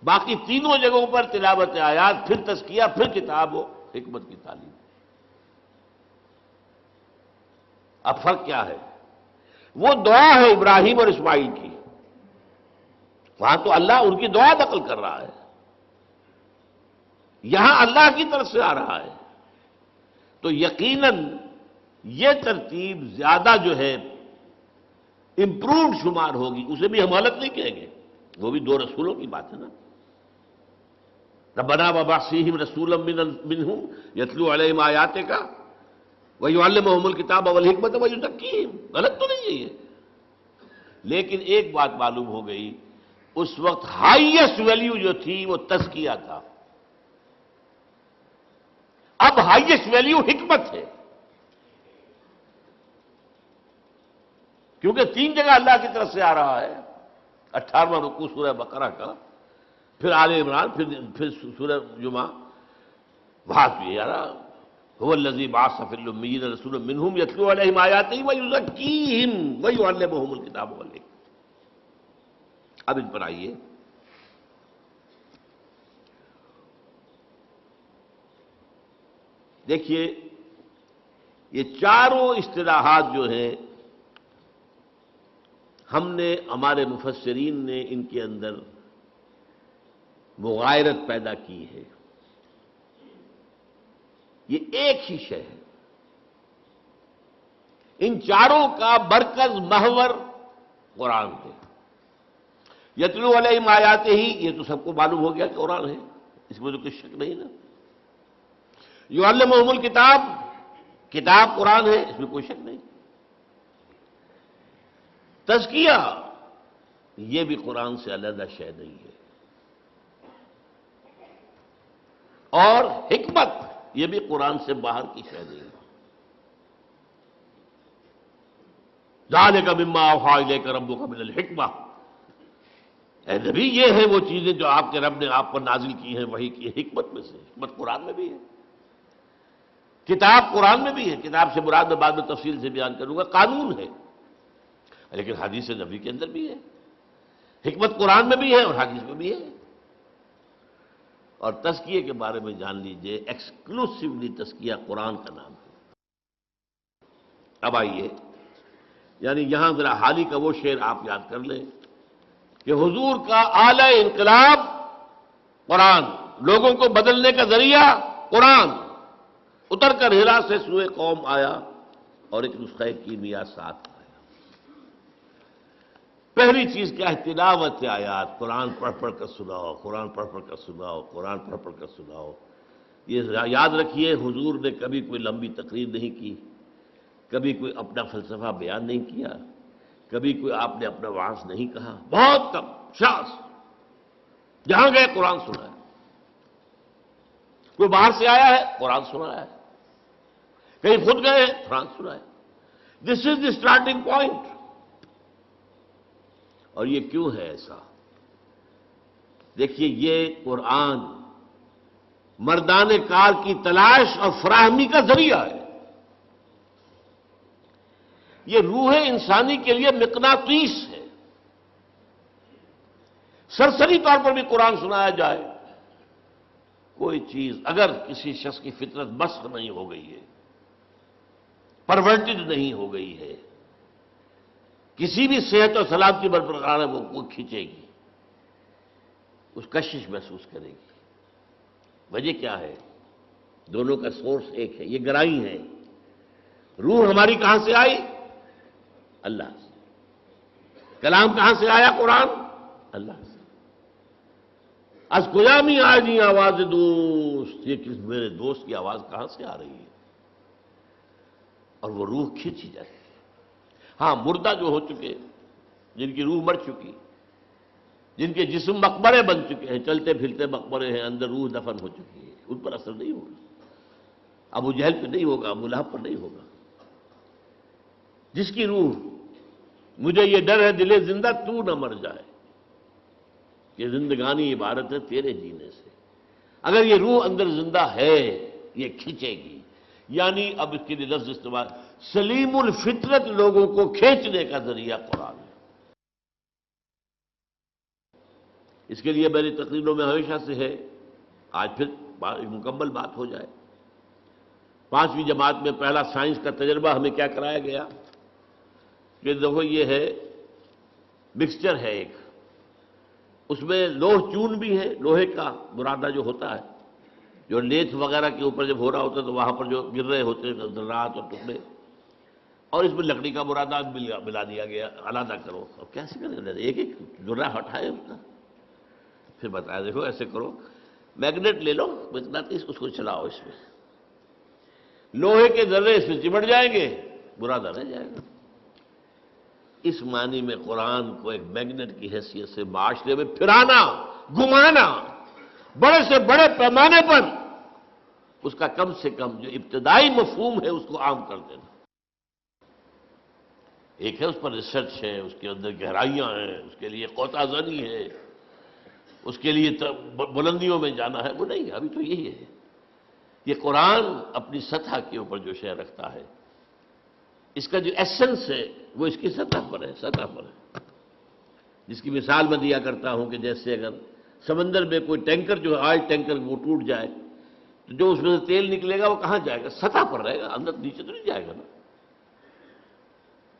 باقی تینوں جگہوں پر تلاوت آیات، پھر تزکیہ، پھر کتاب و حکمت کی تعلیم۔ اب فرق کیا ہے؟ وہ دعا ہے ابراہیم اور اسماعیل کی، وہاں تو اللہ ان کی دعا نقل کر رہا ہے، یہاں اللہ کی طرف سے آ رہا ہے، تو یقیناً یہ ترتیب زیادہ جو ہے امپرووڈ شمار ہوگی، اسے بھی ہم غلط نہیں کہیں گے، وہ بھی دو رسولوں کی بات ہے نا۔ ربنا وبعث فیہم رسولا منہم یتلو علیہم آیاتک ویعلمہم الکتاب والحکمۃ ویزکیہم، غلط تو نہیں ہے یہ۔ لیکن ایک بات معلوم ہو گئی، اس وقت ہائیسٹ ویلیو جو تھی وہ تزکیہ تھا، اب ہائیسٹ ویلیو حکمت ہے، کیونکہ تین جگہ اللہ کی طرف سے آ رہا ہے، 18واں رکوع سورہ بقرہ کا، پھر آل عمران، پھر سورہ جمعہ، وہاں تو یہ آ رہا هو الذی بعث فی الامیین رسولا منہم یتلو علیہم آیاتہ ویزکیہم ویعلمہم الکتاب والحکمہ۔ اب ان پر آئیے، دیکھیے یہ چاروں اصطلاحات جو ہیں ہم نے، ہمارے مفسرین نے ان کے اندر مغایرت پیدا کی ہے. یہ ایک ہی شے ہے. ان چاروں کا مرکز محور قرآن ہے. یتلو علیہم آیاتہ ہی، یہ تو سب کو معلوم ہو گیا کہ قرآن ہے، اس میں تو کچھ شک نہیں نا. یعلمہم الکتاب، کتاب قرآن ہے، اس میں کوئی شک نہیں. تزکیہ، یہ بھی قرآن سے علیحدہ شے نہیں ہے. اور حکمت، یہ بھی قرآن سے باہر کی شے نہیں ہے. ذالک مما اوحی الیک ربک من الحکمہ، اے نبی یہ ہے وہ چیزیں جو آپ کے رب نے آپ پر نازل کی ہیں وحی کی حکمت میں سے. حکمت قرآن میں بھی ہے، کتاب قرآن میں بھی ہے. کتاب سے مراد میں بعد میں تفصیل سے بیان کروں گا. قانون ہے، لیکن حدیث نبی کے اندر بھی ہے. حکمت قرآن میں بھی ہے اور حدیث میں بھی ہے. اور تزکیے کے بارے میں جان لیجئے، ایکسکلوسیولی تزکیہ قرآن کا نام ہے. اب آئیے، یعنی یہاں ذرا حالی کا وہ شعر آپ یاد کر لیں کہ حضور کا اعلی انقلاب قرآن، لوگوں کو بدلنے کا ذریعہ قرآن، اتر کر ہرا سے سوئے قوم آیا اور ایک نسخہ کیمیا ساتھ آیا. پہلی چیز کیا ہے؟ تلاوت آیات. قرآن پڑھ پڑھ کر سناؤ، قرآن پڑھ پڑھ کر سناؤ، قرآن پڑھ پڑھ کر سناؤ. یہ یاد رکھیے، حضور نے کبھی کوئی لمبی تقریر نہیں کی، کبھی کوئی اپنا فلسفہ بیان نہیں کیا، کبھی کوئی آپ نے اپنا وعظ نہیں کہا. بہت کم شاذ، جہاں گئے قرآن سنا ہے. کوئی باہر سے آیا ہے قرآن سنا ہے، کہیں خود گئے ہیں قرآن سنا ہے. دس از دی اسٹارٹنگ پوائنٹ. اور یہ کیوں ہے ایسا؟ دیکھیے، یہ قرآن مردان کار کی تلاش اور فراہمی کا ذریعہ ہے. یہ روح انسانی کے لیے مقناطیس ہے. سرسری طور پر بھی قرآن سنایا جائے، کوئی چیز اگر کسی شخص کی فطرت مسخ نہیں ہو گئی ہے، پرورٹڈ نہیں ہو گئی ہے، کسی بھی صحت اور سلامتی برقرار ہے، وہ کھینچے گی، اس کشش محسوس کرے گی. وجہ کیا ہے؟ دونوں کا سورس ایک ہے، یہ گرائی ہے. روح ہماری کہاں سے آئی؟ اللہ سے. کلام کہاں سے آیا؟ قرآن، اللہ سے. از قیامی آئی آواز دوست، یہ کس میرے دوست کی آواز کہاں سے آ رہی ہے؟ اور وہ روح کھینچی جاتی ہے. ہاں، مردہ جو ہو چکے، جن کی روح مر چکی، جن کے جسم مقبرے بن چکے ہیں، چلتے پھرتے مقبرے ہیں، اندر روح دفن ہو چکی ہے، ان پر اثر نہیں ہوگا. ابو جہل پہ نہیں ہوگا، ابو لہب پر نہیں ہوگا. جس کی روح، مجھے یہ ڈر ہے دل زندہ تو نہ مر جائے، کہ زندگانی عبارت ہے تیرے جینے سے. اگر یہ روح اندر زندہ ہے، یہ کھینچے گی. یعنی اب اس کے لیے لفظ استعمال، سلیم الفطرت لوگوں کو کھینچنے کا ذریعہ قرآن ہے. اس کے لیے میری تقریروں میں ہمیشہ سے ہے، آج پھر مکمل بات ہو جائے. 5ویں جماعت میں پہلا سائنس کا تجربہ ہمیں کیا کرایا گیا کہ دیکھو یہ ہے مکسچر ہے ایک، اس میں لوہ چون بھی ہے، لوہے کا برادہ جو ہوتا ہے، جو لیتھ وغیرہ کے اوپر جب ہو رہا ہوتا ہے تو وہاں پر جو گر رہے ہوتے ہیں ذرات اور ٹکڑے، اور اس میں لکڑی کا برادہ ملا دیا گیا. علیحدہ کرو. اب کیسے کریں؟ ایک ایک ذرہ ہٹائے اس کا، پھر بتایا دیکھو ایسے کرو، میگنیٹ لے لو، مقناطیس، اس کو چلاؤ، اس میں لوہے کے ذرے اس میں چمٹ جائیں گے، برادہ رہ جائے گا. اس معنی میں قرآن کو ایک میگنیٹ کی حیثیت سے معاشرے میں پھرانا، گھمانا، بڑے سے بڑے پیمانے پر اس کا کم سے کم جو ابتدائی مفہوم ہے اس کو عام کر دینا. ایک ہے اس پر ریسرچ ہے، اس کے اندر گہرائیاں ہیں، اس کے لیے قوطہ زنی ہے، اس کے لیے بلندیوں میں جانا ہے، وہ نہیں. ابھی تو یہی ہے. یہ قرآن اپنی سطح کے اوپر جو شے رکھتا ہے، اس کا جو ایسنس ہے وہ اس کی سطح پر ہے، سطح پر ہے. جس کی مثال میں دیا کرتا ہوں کہ جیسے اگر سمندر میں کوئی ٹینکر جو ہے، آئل ٹینکر، وہ ٹوٹ جائے تو جو اس میں سے تیل نکلے گا وہ کہاں جائے گا؟ سطح پر رہے گا، اندر نیچے تو نہیں جائے گا نا،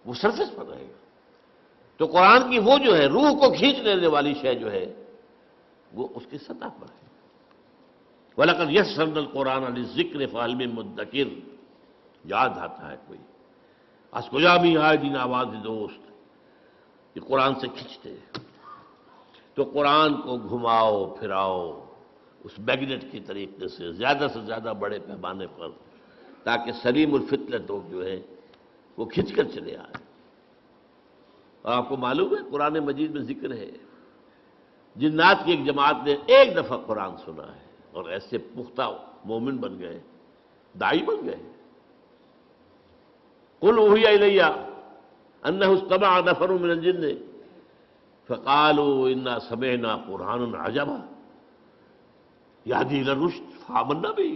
وہ سرفیس پر رہے گا. تو قرآن کی وہ جو ہے روح کو کھینچ لینے والی شے جو ہے وہ اس کی سطح پر ہے۔ وَلَقَدْ يَسَّرْنَا الْقُرْآنَ لِلذِّكْرِ فَهَلْ مِن مُدَّكِرٍ، یاد آتا ہے کوئی از کجا بھی آئے دین آواز دوست، یہ قرآن سے کھینچتے ہیں۔ تو قرآن کو گھماؤ پھراؤ اس میگنیٹ کی طریقے سے زیادہ بڑے پیمانے پر، تاکہ سلیم الفطرت لوگ جو ہے وہ کھنچ کر چلے آئے۔ اور آپ کو معلوم ہے قرآن مجید میں ذکر ہے جنات کی ایک جماعت نے ایک دفعہ قرآن سنا ہے اور ایسے پختہ مومن بن گئے، داعی بن گئے۔ قُلْ أُوحِيَ إِلَيَّ أَنَّهُ اسْتَمَعَ نَفَرٌ مِّنَ الْجِنِّ فَقَالُوا إِنَّا سَمِعْنَا قُرْآنًا عَجَبًا يَهْدِي إِلَى الرُّشْدِ فَآمَنَّا بِهِ۔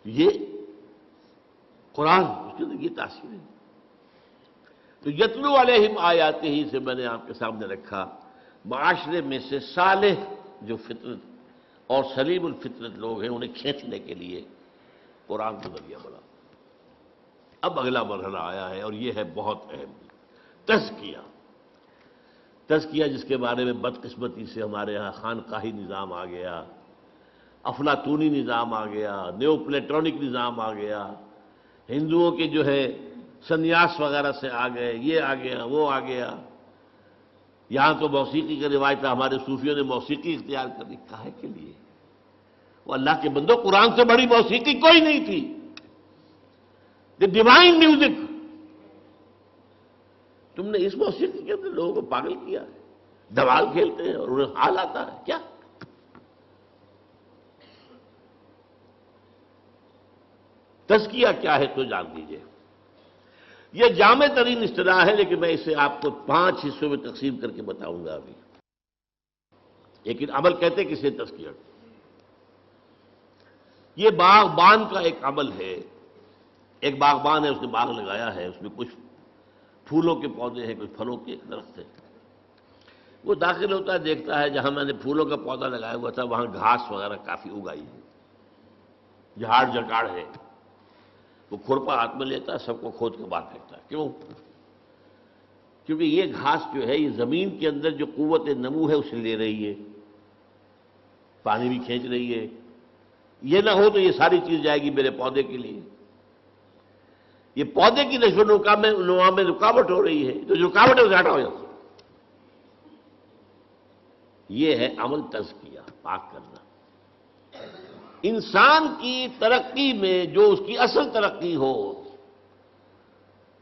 یہ قرآن اس کے اندر یہ تاثیر ہے۔ تو یتلو علیہم آیاتہ ہی سے میں نے آپ کے سامنے رکھا، معاشرے میں سے صالح جو فطرت اور سلیم الفطرت لوگ ہیں انہیں کھینچنے کے لیے قرآن کو ذریعہ بنا۔ اب اگلا مرحلہ آیا ہے اور یہ ہے بہت اہم، تزکیہ۔ تزکیہ جس کے بارے میں بدقسمتی سے ہمارے ہاں خانقاہی نظام آ گیا، افلاطونی نظام آ گیا، نیو پلیٹونک نظام آ گیا، ہندوؤں کے جو ہے سنیاس وغیرہ سے آ گئے، یہ آ گیا وہ آ گیا، یہاں تو موسیقی کا روایت ہے، ہمارے صوفیوں نے موسیقی اختیار کر لی، کاہے کے لیے؟ وہ اللہ کے بندو، قرآن سے بڑی موسیقی کوئی نہیں تھی، دی ڈیوائن میوزک۔ تم نے اس موسیقی کے اندر لوگوں کو پاگل کیا ہے، دھمال کھیلتے ہیں اور انہیں حال آتا ہے کیا؟ تزکیہ کیا ہے تو جان دیجئے۔ یہ جامع ترین اصطلاح ہے، لیکن میں اسے آپ کو 5 حصوں میں تقسیم کر کے بتاؤں گا ابھی۔ لیکن عمل کہتے کسے تزکیہ؟ یہ باغبان کا ایک عمل ہے۔ ایک باغبان ہے، اس نے باغ لگایا ہے، اس میں کچھ پھولوں کے پودے ہیں، کچھ پھلوں کے درخت ہیں۔ وہ داخل ہوتا ہے، دیکھتا ہے جہاں میں نے پھولوں کا پودا لگایا ہوا تھا وہاں گھاس وغیرہ کافی اگائی ہے، جھاڑ جکاڑ ہے۔ وہ کھرپا ہاتھ میں لیتا ہے، سب کو کھود کے باہر پھینکتا ہے۔ کیوں؟ کیونکہ یہ گھاس جو ہے یہ زمین کے اندر جو قوت نمو ہے اسے لے رہی ہے، پانی بھی کھینچ رہی ہے۔ یہ نہ ہو تو یہ ساری چیز جائے گی میرے پودے کے لیے، یہ پودے کی نشو و نما میں رکاوٹ ہو رہی ہے، تو جو رکاوٹ ہے اسے ہٹا ہو جاتا۔ یہ ہے عمل تزکیہ، پاک کرنا۔ انسان کی ترقی میں جو اس کی اصل ترقی ہو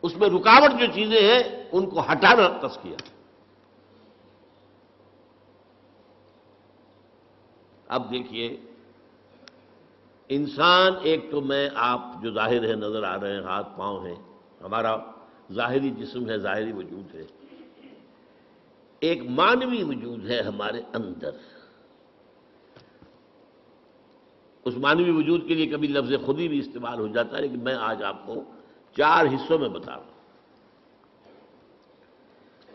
اس میں رکاوٹ جو چیزیں ہیں ان کو ہٹانا تزکیہ۔ اب دیکھیے انسان ایک تو میں آپ جو ظاہر ہے نظر آ رہے ہیں، ہاتھ پاؤں ہیں، ہمارا ظاہری جسم ہے، ظاہری وجود ہے، ایک معنوی وجود ہے ہمارے اندر۔ اس معنوی وجود کے لیے کبھی لفظ خودی بھی استعمال ہو جاتا ہے، لیکن میں آج آپ کو 4 حصوں میں بتا رہا ہوں۔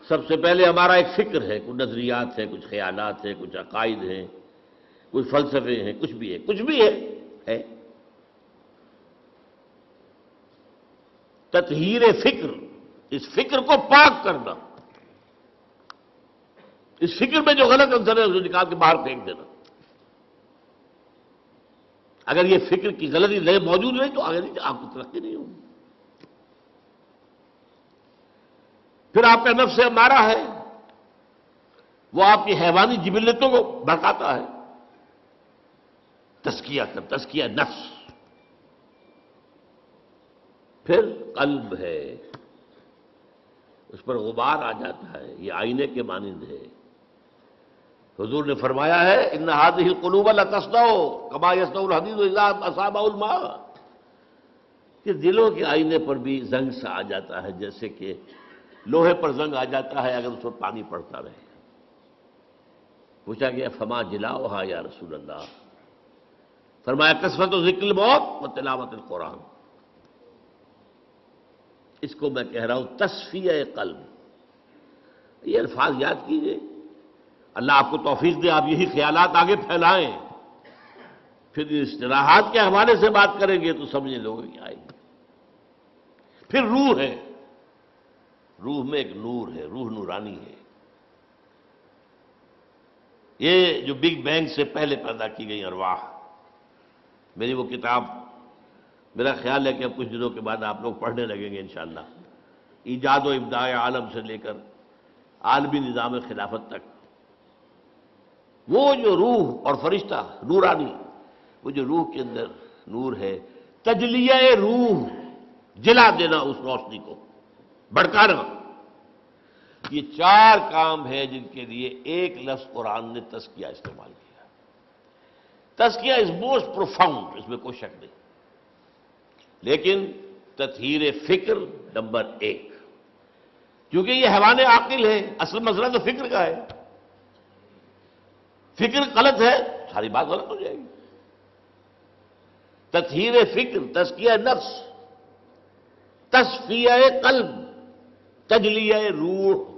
سب سے پہلے ہمارا ایک فکر ہے، کچھ نظریات ہیں، کچھ خیالات ہیں، کچھ عقائد ہیں، کچھ فلسفے ہیں، کچھ بھی ہے۔ تطہیر فکر، اس فکر کو پاک کرنا، اس فکر میں جو غلط عنصر ہے اسے نکال کے باہر پھینک دینا۔ اگر یہ فکر کی غلطی موجود رہی تو آگے نہیں، آپ کو ترقی نہیں ہوگی۔ پھر آپ کا نفس امارہ ہے، وہ آپ کی حیوانی جبلتوں کو بھڑکاتا ہے۔ تزکیہ نفس۔ پھر قلب ہے، اس پر غبار آ جاتا ہے، یہ آئینے کے مانند ہے۔ حضور نے فرمایا ہے ان هذه القلوب لتصدع كما يصدع الحديد اذا اصابه الماء، کہ دلوں کے آئینے پر بھی زنگ سا آ جاتا ہے، جیسے کہ لوہے پر زنگ آ جاتا ہے اگر اس پر پانی پڑتا رہے۔ پوچھا گیا فما جلاؤها یا رسول اللہ؟ فرمایا کثرت ذکر الموت و تلاوت القرآن۔ اس کو میں کہہ رہا ہوں تصفیہ قلب۔ یہ الفاظ یاد کیجئے، اللہ آپ کو توفیق دے، آپ یہی خیالات آگے پھیلائیں، پھر اصطلاحات کے حوالے سے بات کریں گے تو سمجھنے لوگوں کی آئے گی۔ پھر روح ہے، روح میں ایک نور ہے، روح نورانی ہے۔ یہ جو بگ بینگ سے پہلے پیدا کی گئی ارواح، میری وہ کتاب میرا خیال ہے کہ اب کچھ دنوں کے بعد آپ لوگ پڑھنے لگیں گے انشاءاللہ، ایجاد و ابداع عالم سے لے کر عالمی نظام خلافت تک، وہ جو روح اور فرشتہ نورانی، وہ جو روح کے اندر نور ہے، تجلیہ روح، جلا دینا اس روشنی کو، بھڑکانا، یہ چار کام ہے جن کے لیے ایک لفظ قرآن نے تزکیہ استعمال کیا۔ تزکیہ از موسٹ پروفاؤنڈ، اس میں کوئی شک نہیں، لیکن تطہیر فکر نمبر ایک، کیونکہ یہ حیوان عاقل ہے، اصل مسئلہ تو فکر کا ہے، فکر غلط ہے ساری بات غلط ہو جائے گی۔ تطہیر فکر، تزکیہ نفس، تصفیہ قلب، تجلیہ روح،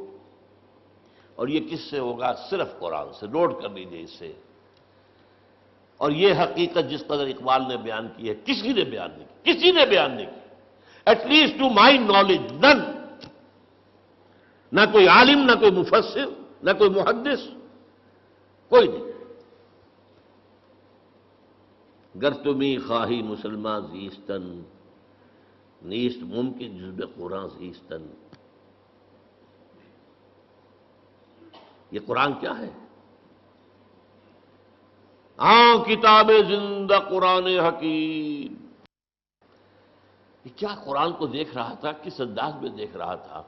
اور یہ کس سے ہوگا؟ صرف قرآن سے۔ نوٹ کر لیجیے اس سے۔ اور یہ حقیقت جس قدر اقبال نے بیان کی ہے، کسی نے بیان نہیں کی، کسی نے بیان نہیں کی، at least to my knowledge none, نہ کوئی عالم، نہ کوئی مفسر، نہ کوئی محدث، کوئی نہیں۔ گر تمی خواہی مسلمان زیستن، نیست ممکن جزب قرآن زیستن۔ یہ قرآن کیا ہے؟ کتاب زندہ قرآن حکیم۔ یہ کیا قرآن کو دیکھ رہا تھا، کس انداز میں دیکھ رہا تھا؟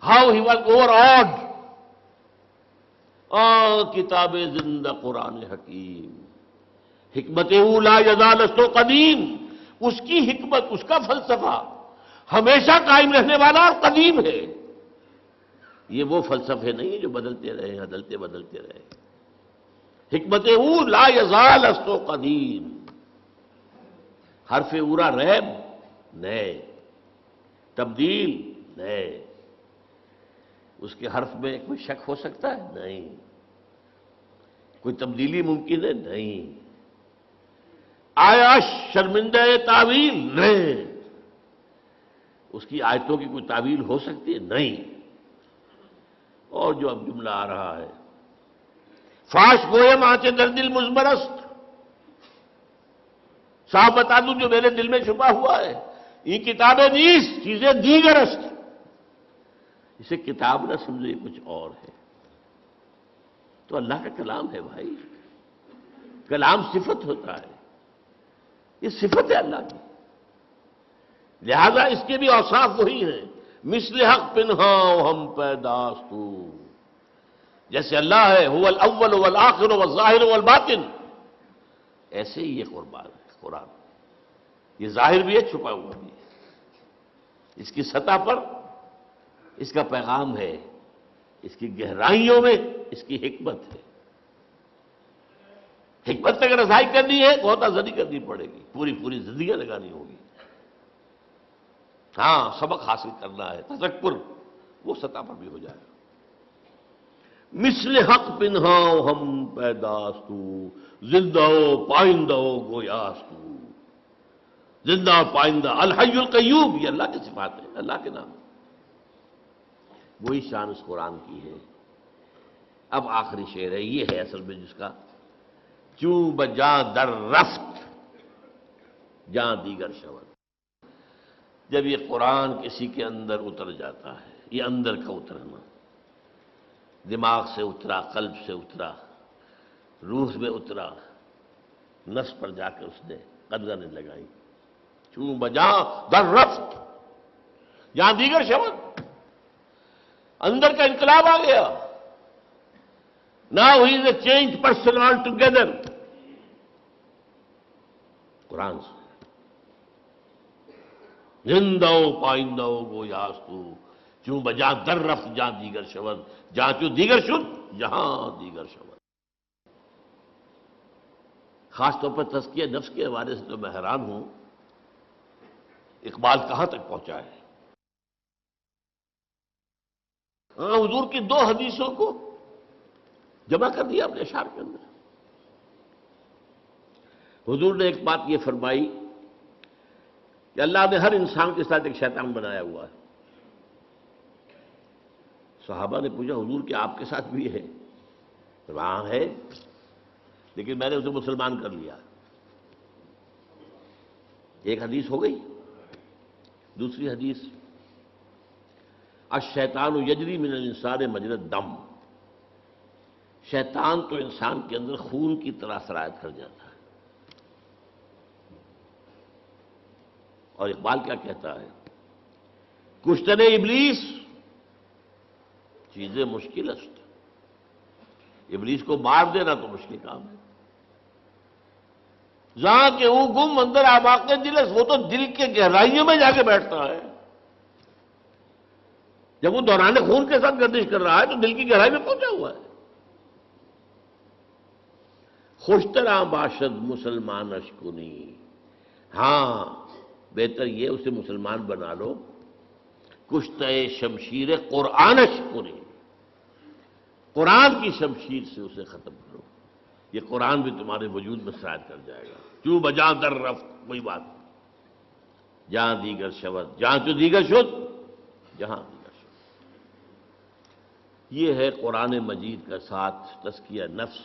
How he was over odd. کتاب زندہ قرآن حکیم، حکمت لا یزال استو قدیم، اس کی حکمت، اس کا فلسفہ ہمیشہ قائم رہنے والا اور قدیم ہے۔ یہ وہ فلسفے نہیں جو بدلتے رہے، بدلتے بدلتے رہے۔ حکمت لا یزال استو قدیم، حرف اورا ریب نئے، تبدیل نئے، اس کے حرف میں کوئی شک ہو سکتا ہے؟ نہیں۔ کوئی تبدیلی ممکن ہے؟ نہیں۔ آیا شرمندہ تعویل؟ نہیں۔ اس کی آیتوں کی کوئی تعویل ہو سکتی ہے؟ نہیں۔ اور جو اب جملہ آ رہا ہے، فاش گویم آنچے در دل مزمرست، صاحب بتا دوں جو میرے دل میں چھپا ہوا ہے، یہ کتابیں نیست چیزیں دیگرست۔ اسے کتاب نہ سمجھے، کچھ اور ہے۔ تو اللہ کا کلام ہے بھائی، کلام صفت ہوتا ہے، یہ صفت ہے اللہ کی، لہذا اس کے بھی اوصاف وہی ہیں۔ مثل حق پنہاں ہم پیداستو، جیسے اللہ ہے هو الاول والآخر والظاہر والباطن، ایسے ہی یہ قرآن، یہ ظاہر بھی ہے، چھپا ہوا بھی ہے۔ اس کی سطح پر اس کا پیغام ہے، اس کی گہرائیوں میں اس کی حکمت ہے۔ حکمت تک رسائی کرنی ہے، بہت آزادی کرنی پڑے گی، پوری زندگیاں لگانی ہوگی۔ ہاں، سبق حاصل کرنا ہے، تذکر وہ سطح پر بھی ہو جائے گا۔ مثل حق پنہاں ہم پیداستو، زندہ و پائندہ و گویاستو، زندہ و پائندہ، الحی القیوم، یہ اللہ کی صفات ہے، اللہ کے نام، وہی شان اس قرآن کی ہے۔ اب آخری شعر ہے، یہ ہے اصل میں جس کا چوں بجاں در رفت جاں دیگر شود۔ جب یہ قرآن کسی کے اندر اتر جاتا ہے، یہ اندر کا اترنا، دماغ سے اترا، قلب سے اترا، روح میں اترا، نفس پر جا کر اس نے قدغنیں لگائی، چوں بجاں در رفت جہاں دیگر شود، اندر کا انقلاب آ گیا۔ Now he is a changed person altogether۔ قرآن سے زندہ و پائندہ و گویاستو، چوں بجاں در رفت جہاں دیگر شود، جہاں چوں دیگر شد جہاں دیگر شود۔ خاص طور پر تزکیہ نفس کے حوالے سے تو میں حیران ہوں، اقبال کہاں تک پہنچا ہے۔ حضور کی دو حدیثوں کو جمع کر دیا اپنے اشعار کے اندر۔ حضور نے ایک بات یہ فرمائی کہ اللہ نے ہر انسان کے ساتھ ایک شیطان بنایا ہوا ہے، صحابہ نے پوچھا حضور کہ آپ کے ساتھ بھی ہے؟ وہاں ہے، لیکن میں نے اسے مسلمان کر لیا۔ ایک حدیث ہو گئی۔ دوسری حدیث، الشیطان یجری من الانسان مجری الدم، شیطان تو انسان کے اندر خون کی طرح سرایت کر جاتا ہے۔ اور اقبال کیا کہتا ہے؟ کشتن ابلیس چیزیں مشکل است، ابلیس کو مار دینا تو مشکل کام ہے۔ جہاں کہ وہ گم اندر آباق دلس، وہ تو دل کے گہرائیوں میں جا کے بیٹھتا ہے۔ جب وہ دوران خون کے ساتھ گردش کر رہا ہے تو دل کی گہرائی میں پہنچا ہوا ہے۔ خوشترا باشد مسلمان اشکنی، ہاں بہتر یہ اسے مسلمان بنا لو، کشتہ شمشیر قرآن اشکنی، قرآن کی شمشیر سے اسے ختم کرو، یہ قرآن بھی تمہارے وجود میں سرایت کر جائے گا۔ کیوں بجاں در رفت، وہی بات، جہاں دیگر شود، جہاں تو دیگر شد، جہاں دیگر شد۔ یہ ہے قرآن مجید کا ساتھ تزکیہ نفس،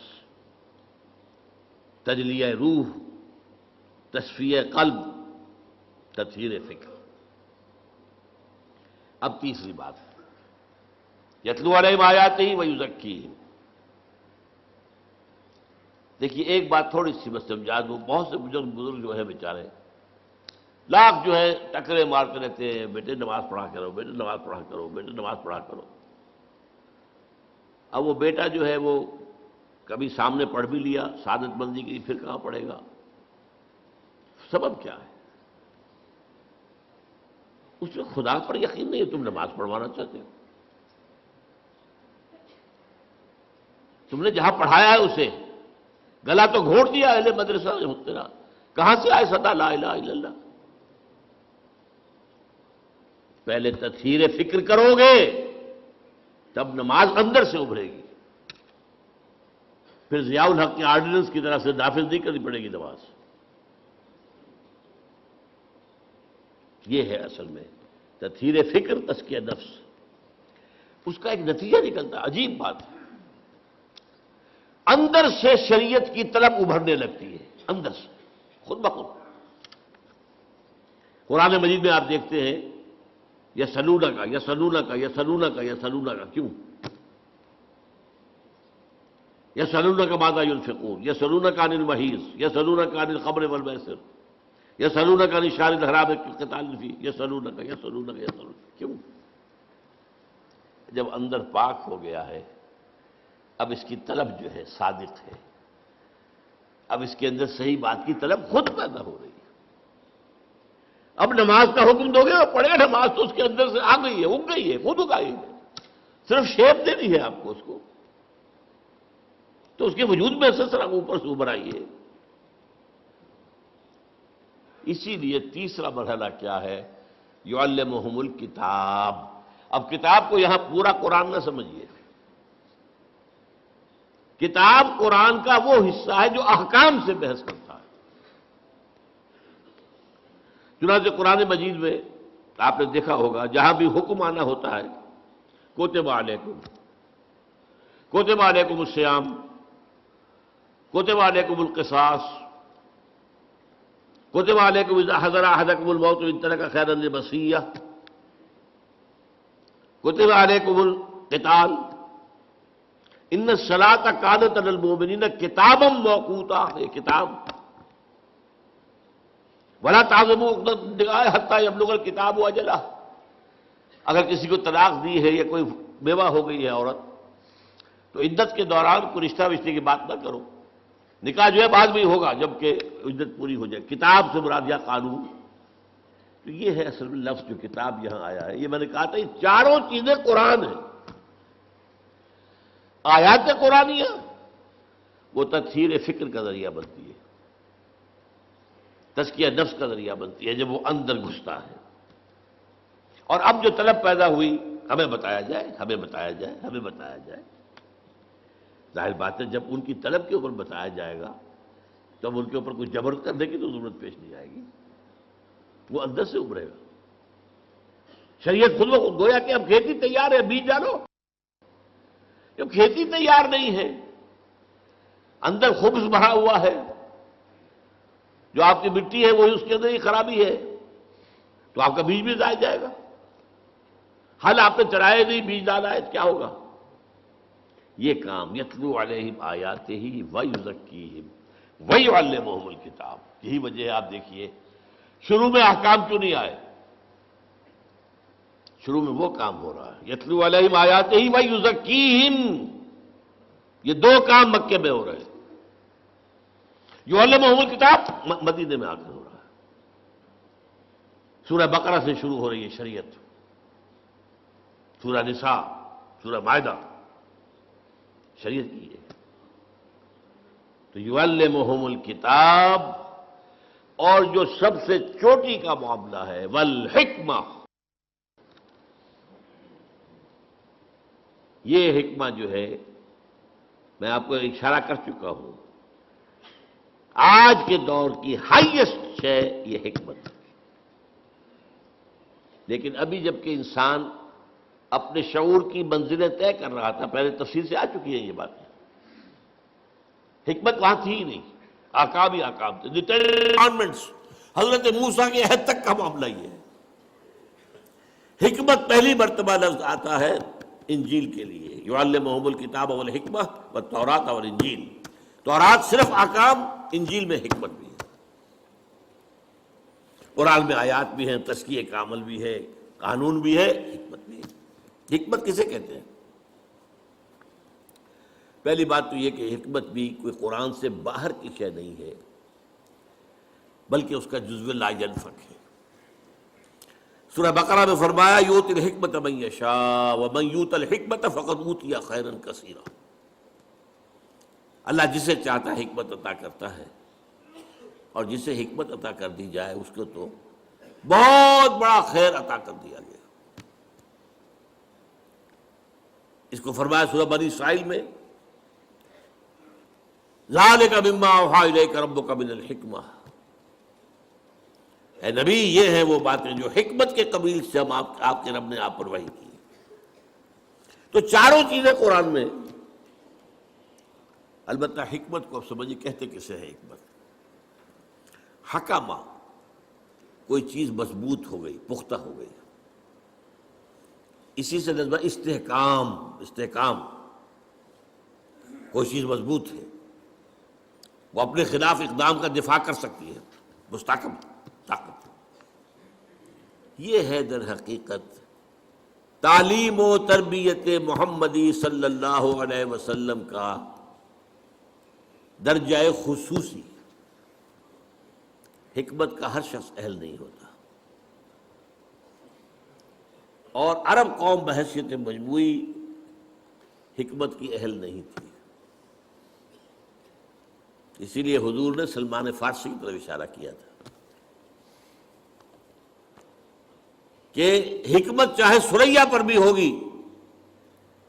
تجلیہ روح، تصفیہ قلب، تطہیر فکر۔ اب تیسری بات، یتلو علیہم آیاتہ ویزکیہم۔ دیکھیے ایک بات تھوڑی سی بس سمجھا دوں، بہت سے بزرگ جو ہے بیچارے لاکھ جو ہے ٹکرے مارتے رہتے ہیں، بیٹے نماز پڑھا کرو، بیٹے نماز پڑھا کرو، بیٹے نماز پڑھا کرو۔ اب وہ بیٹا جو ہے وہ کبھی سامنے پڑھ بھی لیا سعادت مندی کی، پھر کہاں پڑھے گا؟ سبب کیا ہے؟ اس میں خدا پر یقین نہیں ہے، تم نماز پڑھوانا چاہتے ہو۔ تم نے جہاں پڑھایا ہے اسے گلا تو گھونٹ دیا اہل مدرسہ تیرا، کہاں سے آئے صدا لا الہ الا اللہ؟ پہلے تطہیر فکر کرو گے تب نماز اندر سے ابھرے گی، پھر ضیاء الحق کے آرڈیننس کی طرح سے نافذ نہیں کرنی پڑے گی نماز۔ یہ ہے اصل میں تطہیر فکر، تزکیہ نفس۔ اس کا ایک نتیجہ نکلتا ہے، عجیب بات ہے، اندر سے شریعت کی طلب ابھرنے لگتی ہے، اندر سے خود بخود۔ قرآن مجید میں آپ دیکھتے ہیں یسألونک یسألونک یسألونک یسألونک، کیوں؟ یسألونک ماذا ينفقون، یسألونک عن المحیض، یسألونک عن الخمر والمیسر، یسألونک عن الشہر الحرام قتال فیہ، یسألونک یسألونک یسألونک، کیوں؟ جب اندر پاک ہو گیا ہے اب اس کی طلب جو ہے صادق ہے، اب اس کے اندر صحیح بات کی طلب خود پیدا ہو رہی ہے۔ اب نماز کا حکم دو گے اور پڑھے گا، نماز تو اس کے اندر سے آ گئی ہے، اگ گئی ہے، خود اگائی ہے، صرف شیپ دینی ہے آپ کو اس کو، تو اس کے وجود میں سے سر اوپر سے ابھر آئی ہے۔ اسی لیے تیسرا مرحلہ کیا ہے؟ یعلمہم الکتاب۔ اب کتاب کو یہاں پورا قرآن نہ سمجھیے، کتاب قرآن کا وہ حصہ ہے جو احکام سے بحث کرتا ہے۔ چنانچہ قرآن مجید میں آپ نے دیکھا ہوگا جہاں بھی حکم آنا ہوتا ہے، کتب علیکم، کتب علیکم الصیام، کتب علیکم القصاص، کتب علیکم اذا حضر احدکم الموت ان ترک خیرا الوصیہ، کتب علیکم القتال، ان الصلاۃ کانت علی المؤمنین کتابا موقوتا، یہ کتاب، ولا تعزموا عقدۃ النکاح حتی یبلغ الکتاب اجلہ۔ اگر کسی کو طلاق دی ہے یا کوئی بیوہ ہو گئی ہے عورت تو عدت کے دوران کوئی رشتہ وشتے کی بات نہ کرو، نکاح جو ہے بعد میں ہی ہوگا جبکہ عدت پوری ہو جائے۔ کتاب سے مراد یا قانون، تو یہ ہے اصل میں لفظ جو کتاب یہاں آیا ہے۔ یہ میں نے کہا تھا یہ چاروں چیزیں قرآن ہیں۔ آیات قرآنیہ وہ تطہیر فکر کا ذریعہ بنتی ہے، تزکیہ نفس کا ذریعہ بنتی ہے جب وہ اندر گھستا ہے۔ اور اب جو طلب پیدا ہوئی ہمیں بتایا جائے، ہمیں بتایا جائے، ہمیں بتایا جائے، ظاہر بات ہے جب ان کی طلب کے اوپر بتایا جائے گا تب ان کے اوپر کوئی جبر کرنے کی تو ضرورت پیش نہیں آئے گی، وہ اندر سے ابھرے گا۔ شریعت خود بخود، گویا کہ اب کھیتی تیار ہے، بیج ڈالو۔ جب کھیتی تیار نہیں ہے، اندر خبث بھرا ہوا ہے، جو آپ کی مٹی ہے وہی اس کے اندر ہی خرابی ہے، تو آپ کا بیج بھی ضائع جائے گا۔ حل آپ نے چڑھائے نہیں، بیج ڈالا ہے، کیا ہوگا؟ یہ کام یتلو علیہم آیاتہ ویزکیہم ویعلمہم الکتاب، یہی وجہ ہے آپ دیکھیے شروع میں احکام کیوں نہیں آئے؟ شروع میں وہ کام ہو رہا ہے، یتلو علیہم آیاتہ ویزکیہم، یہ دو کام مکے میں ہو رہے ہیں۔ یعلمہم الکتاب مدینے میں آ کر ہو رہا ہے۔ سورہ بقرہ سے شروع ہو رہی ہے شریعت، سورہ نساء، سورہ مائدہ، شریعت کی ہے۔ تو یعلمہم الکتاب، اور جو سب سے چوٹی کا معاملہ ہے والحکمہ، یہ حکمہ جو ہے میں آپ کو اشارہ کر چکا ہوں، آج کے دور کی ہائیسٹ ہے یہ حکمت۔ لیکن ابھی جبکہ انسان اپنے شعور کی منزلیں طے کر رہا تھا، پہلے تفصیل سے آ چکی ہیں یہ باتیں، حکمت وہاں تھی ہی نہیں، آکام ہی آکام تھے، ڈٹرمنٹس، حضرت موسیٰ کے عہد تک کا معاملہ یہ ہے۔ حکمت پہلی مرتبہ لفظ آتا ہے انجیل کے لیے، یعلمہم الکتاب والحکمہ والتوراۃ والانجیل، تورات صرف آکام، انجیل میں حکمت بھی ہے، قرآن میں آیات بھی ہیں، تزکیہ کامل بھی ہے، قانون بھی ہے، حکمت بھی ہے۔ حکمت کسے کہتے ہیں؟ پہلی بات تو یہ کہ حکمت بھی کوئی قرآن سے باہر کی شے نہیں ہے، بلکہ اس کا جزو لا ینفک ہے۔ سورہ بقرہ میں فرمایا یؤتی الحکمت من یشاء ومن یؤت الحکمت فقد اوتی خیرا کثیرا، اللہ جسے چاہتا ہے حکمت عطا کرتا ہے، اور جسے حکمت عطا کر دی جائے اس کو تو بہت بڑا خیر عطا کر دیا گیا۔ اس کو فرمایا سورہ بنی اسرائیل میں ذالک مما اوحی الیک ربک من الحکمہ، اے نبی یہ ہیں وہ باتیں جو حکمت کے قبیل سے ہم آپ کے رب نے آپ پر وحی کی۔ تو چاروں چیزیں قرآن میں، البتہ حکمت کو سمجھیے کہتے کسے ہے حکمت؟ حکمہ، کوئی چیز مضبوط ہو گئی، پختہ ہو گئی، اسی سے نسبت استحکام، کوئی چیز مضبوط ہے، وہ اپنے خلاف اقدام کا دفاع کر سکتی ہے، مستحکم طاقت۔ یہ ہے در حقیقت تعلیم و تربیت محمدی صلی اللہ علیہ وسلم کا درجہ خصوصی۔ حکمت کا ہر شخص اہل نہیں ہوتا، اور عرب قوم بحیثیت مجموعی حکمت کی اہل نہیں تھی، اسی لیے حضور نے سلمان فارسی کی طرف اشارہ کیا تھا کہ حکمت چاہے سریا پر بھی ہوگی،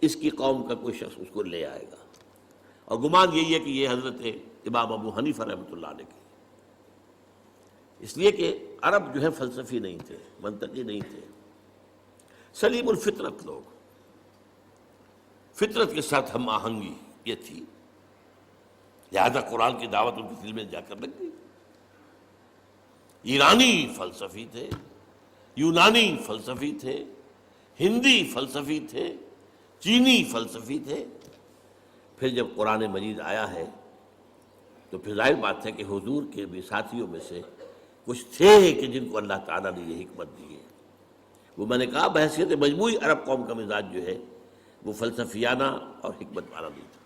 اس کی قوم کا کوئی شخص اس کو لے آئے گا۔ اور گمان یہی ہے کہ یہ حضرت امام ابو حنیفہ رحمۃ اللہ علیہ کی، اس لیے کہ عرب جو ہے فلسفی نہیں تھے، منطقی نہیں تھے، سلیم الفطرت لوگ، فطرت کے ساتھ ہم آہنگی یہ تھی، لہذا قرآن کی دعوت ان کے دل میں جا کر لگ گئی۔ ایرانی فلسفی تھے، یونانی فلسفی تھے، ہندی فلسفی تھے، چینی فلسفی تھے، پھر جب قرآن مجید آیا ہے تو پھر ظاہر بات ہے کہ حضور کے بھی ساتھیوں میں سے کچھ تھے کہ جن کو اللہ تعالیٰ نے یہ حکمت دی ہے۔ وہ میں نے کہا بحیثیت مجموعی عرب قوم کا مزاج جو ہے وہ فلسفیانہ اور حکمت والا نہیں تھا،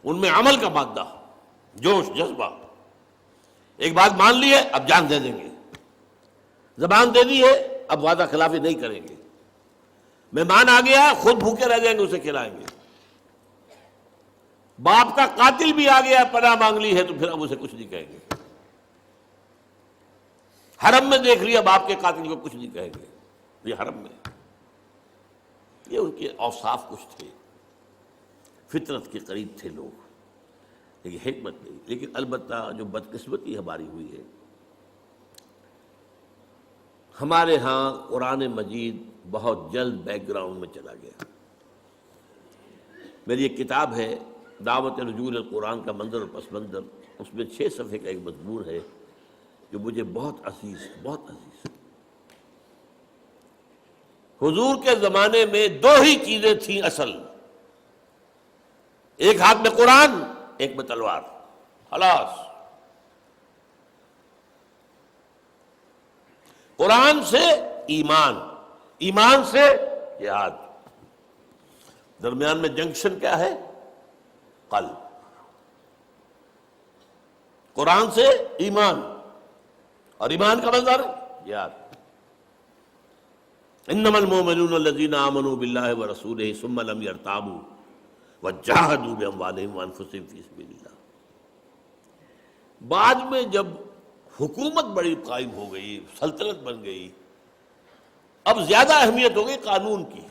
ان میں عمل کا مادہ، جوش، جذبہ، ایک بات مان لی ہے اب جان دے دیں گے، زبان دے دی ہے اب وعدہ خلافی نہیں کریں گے، مہمان آ گیا خود بھوکے رہ جائیں گے اسے کھلائیں گے، باپ کا قاتل بھی آ گیا پناہ مانگ لی ہے تو پھر اب اسے کچھ نہیں کہیں گے، حرم میں دیکھ لیا باپ کے قاتل کو کچھ نہیں کہیں گے، یہ حرم میں، یہ ان کے اوصاف کچھ تھے، فطرت کے قریب تھے لوگ، لیکن حکمت نہیں۔ لیکن البتہ جو بدقسمتی ہماری ہوئی ہے، ہمارے ہاں قرآن مجید بہت جلد بیک گراؤنڈ میں چلا گیا، میری ایک کتاب ہے دعوت رجوع القرآن کا منظر اور پس منظر، اس میں 6 صفحے کا ایک مضمون ہے جو مجھے بہت عزیز ہے، بہت عزیز ہے۔ حضور کے زمانے میں 2 ہی چیزیں تھیں اصل، ایک ہاتھ میں قرآن، ایک میں تلوار، خلاص۔ قرآن سے ایمان، ایمان سے جہاد، درمیان میں جنکشن کیا ہے؟ قلب۔ قرآن سے ایمان، اور ایمان کا منظر جہاد۔ انما المؤمنون الذين آمنوا بالله ورسوله ثم لم يرتابوا وجاهدوا باموالهم وانفسهم في سبيل الله۔ بعد میں جب حکومت بڑی قائم ہو گئی، سلطنت بن گئی، اب زیادہ اہمیت ہو گئی قانون کی۔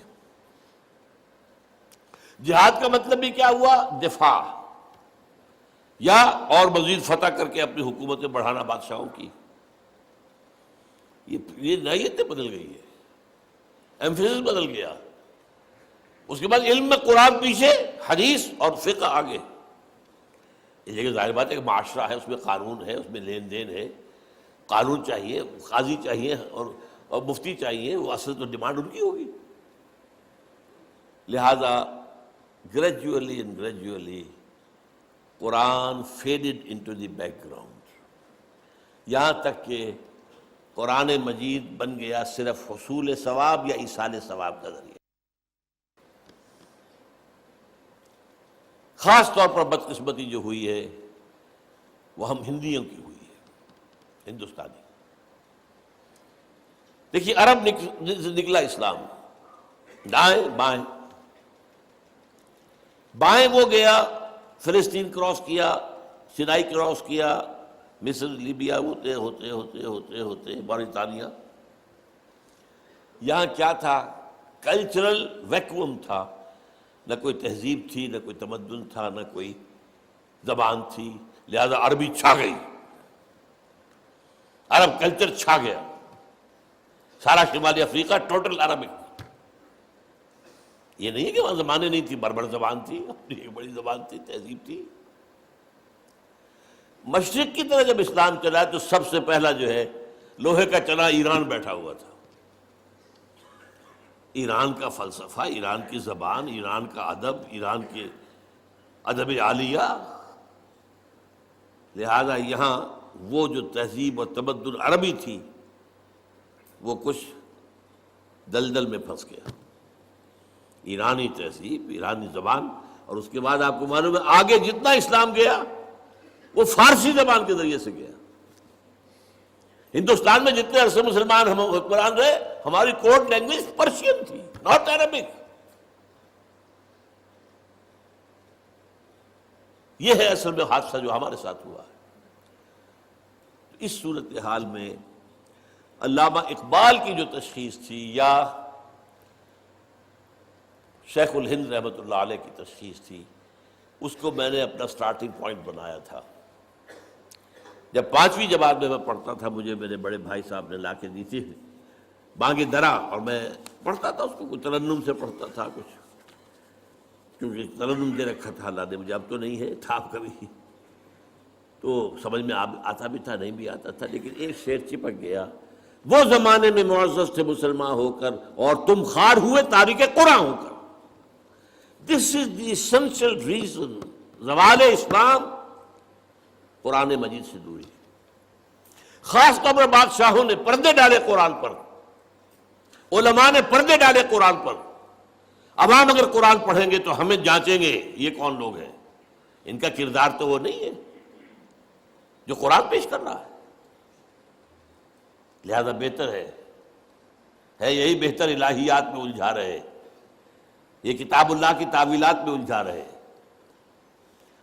جہاد کا مطلب بھی کیا ہوا؟ دفاع، یا اور مزید فتح کر کے اپنی حکومتیں بڑھانا بادشاہوں کی۔ یہ نوعیتیں بدل گئی ہے، ایمفیسس بدل گیا۔ اس کے بعد علم میں قرآن پیچھے، حدیث اور فقہ آگے۔ اس جگہ ظاہر بات ہے کہ معاشرہ ہے، اس میں قانون ہے، اس میں لین دین ہے، قانون چاہیے، قاضی چاہیے اور مفتی چاہیے، وہ اصل تو ڈیمانڈ ان کی ہوگی۔ لہذا gradually and gradually Quran faded into the back ground, یہاں تک کہ قرآن مجید بن گیا صرف حصول ثواب یا ایصال ثواب کا ذریعہ۔ خاص طور پر بدقسمتی جو ہوئی ہے وہ ہم ہندیوں کی ہوئی ہے، ہندوستانی۔ دیکھیے عرب سے نکلا اسلام، دائیں بائیں، بائیں وہ گیا فلسطین کراس کیا، سینائی کراس کیا، مصر لیبیا ہوتے ہوتے ہوتے ہوتے ہوتے موریطانیہ۔ یہاں کیا تھا؟ کلچرل ویکوم تھا، نہ کوئی تہذیب تھی، نہ کوئی تمدن تھا، نہ کوئی زبان تھی، لہذا عربی چھا گئی، عرب کلچر چھا گیا، سارا شمالی افریقہ ٹوٹل عربک۔ یہ نہیں ہے کہ وہاں زبانیں نہیں تھی، بربر زبان تھی، اپنی ایک بڑی زبان تھی، تہذیب تھی۔ مشرق کی طرح جب اسلام چلا تو سب سے پہلا جو ہے لوہے کا چنا ایران بیٹھا ہوا تھا۔ ایران کا فلسفہ، ایران کی زبان، ایران کا ادب، ایران کے ادب عالیہ، لہذا یہاں وہ جو تہذیب اور تمدن عربی تھی وہ کچھ دلدل میں پھنس گیا۔ ایرانی تہذیب، ایرانی زبان، اور اس کے بعد آپ کو معلوم ہے آگے جتنا اسلام گیا وہ فارسی زبان کے ذریعے سے گیا۔ ہندوستان میں جتنے عرصے مسلمان ہم حکمران رہے، ہماری کوڈ لینگویج پرشین تھی، ناٹ عربک۔ یہ ہے اصل میں حادثہ جو ہمارے ساتھ ہوا ہے۔ اس صورتحال میں علامہ اقبال کی جو تشخیص تھی یا شیخ الہند رحمۃ اللہ علیہ کی تشخیص تھی، اس کو میں نے اپنا سٹارٹنگ پوائنٹ بنایا تھا۔ جب 5ویں جماعت میں پڑھتا تھا، مجھے میرے بڑے بھائی صاحب نے لا کے دی تھی بانگ درا، اور میں پڑھتا تھا اس کو، کچھ ترنم سے پڑھتا تھا، کچھ کیونکہ ترنم دے رکھا تھا اللہ نے مجھے، اب تو نہیں ہے، تھا کبھی تو سمجھ میں آتا بھی تھا، نہیں بھی آتا تھا، لیکن ایک شعر چپک گیا، وہ زمانے میں معزز تھے مسلمان ہو کر اور تم خار ہوئے تاریک قرآن ہو کر۔ دس از دی essential ریزن، زوال اسلام قرآن مجید سے دوری۔ خاص طور پر بادشاہوں نے پردے ڈالے قرآن پر، علماء نے پردے ڈالے قرآن پر۔ اب ہم اگر قرآن پڑھیں گے تو ہمیں جانچیں گے یہ کون لوگ ہیں، ان کا کردار تو وہ نہیں ہے جو قرآن پیش کر رہا ہے۔ لہذا بہتر ہے یہی بہتر الہیات میں الجھا رہے، یہ کتاب اللہ کی تعویلات میں الجھا رہے۔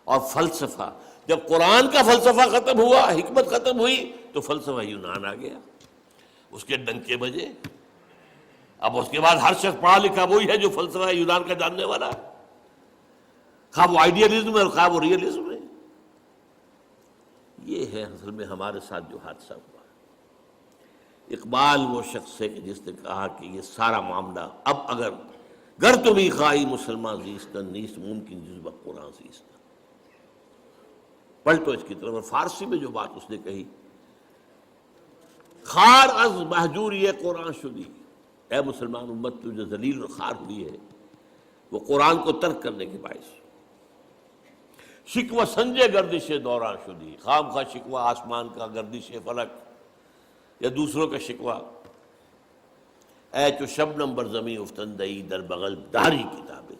اور فلسفہ، جب قرآن کا فلسفہ ختم ہوا، حکمت ختم ہوئی، تو فلسفہ یونان آ گیا، اس کے ڈنکے بجے۔ اب اس کے بعد ہر شخص پڑھا لکھا وہی ہے جو فلسفہ یونان کا جاننے والا ہے، خواہ وہ آئیڈیلزم ہے اور خواہ وہ ریئلزم ہے۔ یہ ہے اصل میں ہمارے ساتھ جو حادثہ ہوا۔ اقبال وہ شخص ہے کہ جس نے کہا کہ یہ سارا معاملہ اب اگر گر تمی خواہی مسلمان زیستن نیست ممکن جذبہ قرآن زیستن. پلٹو اس کی طرف. اور فارسی میں جو بات اس نے کہی، خار از محجوری قرآن شدی، اے مسلمان امت تو جو ذلیل اور خار ہوئی ہے وہ قرآن کو ترک کرنے کے باعث. شکوہ سنجے گردش دوران شدی، خام خواہ شکوہ آسمان کا، گردش فلک یا دوسروں کا شکوہ. اے چو شبنم بر زمین افتندئی در بغل داری کتابیں،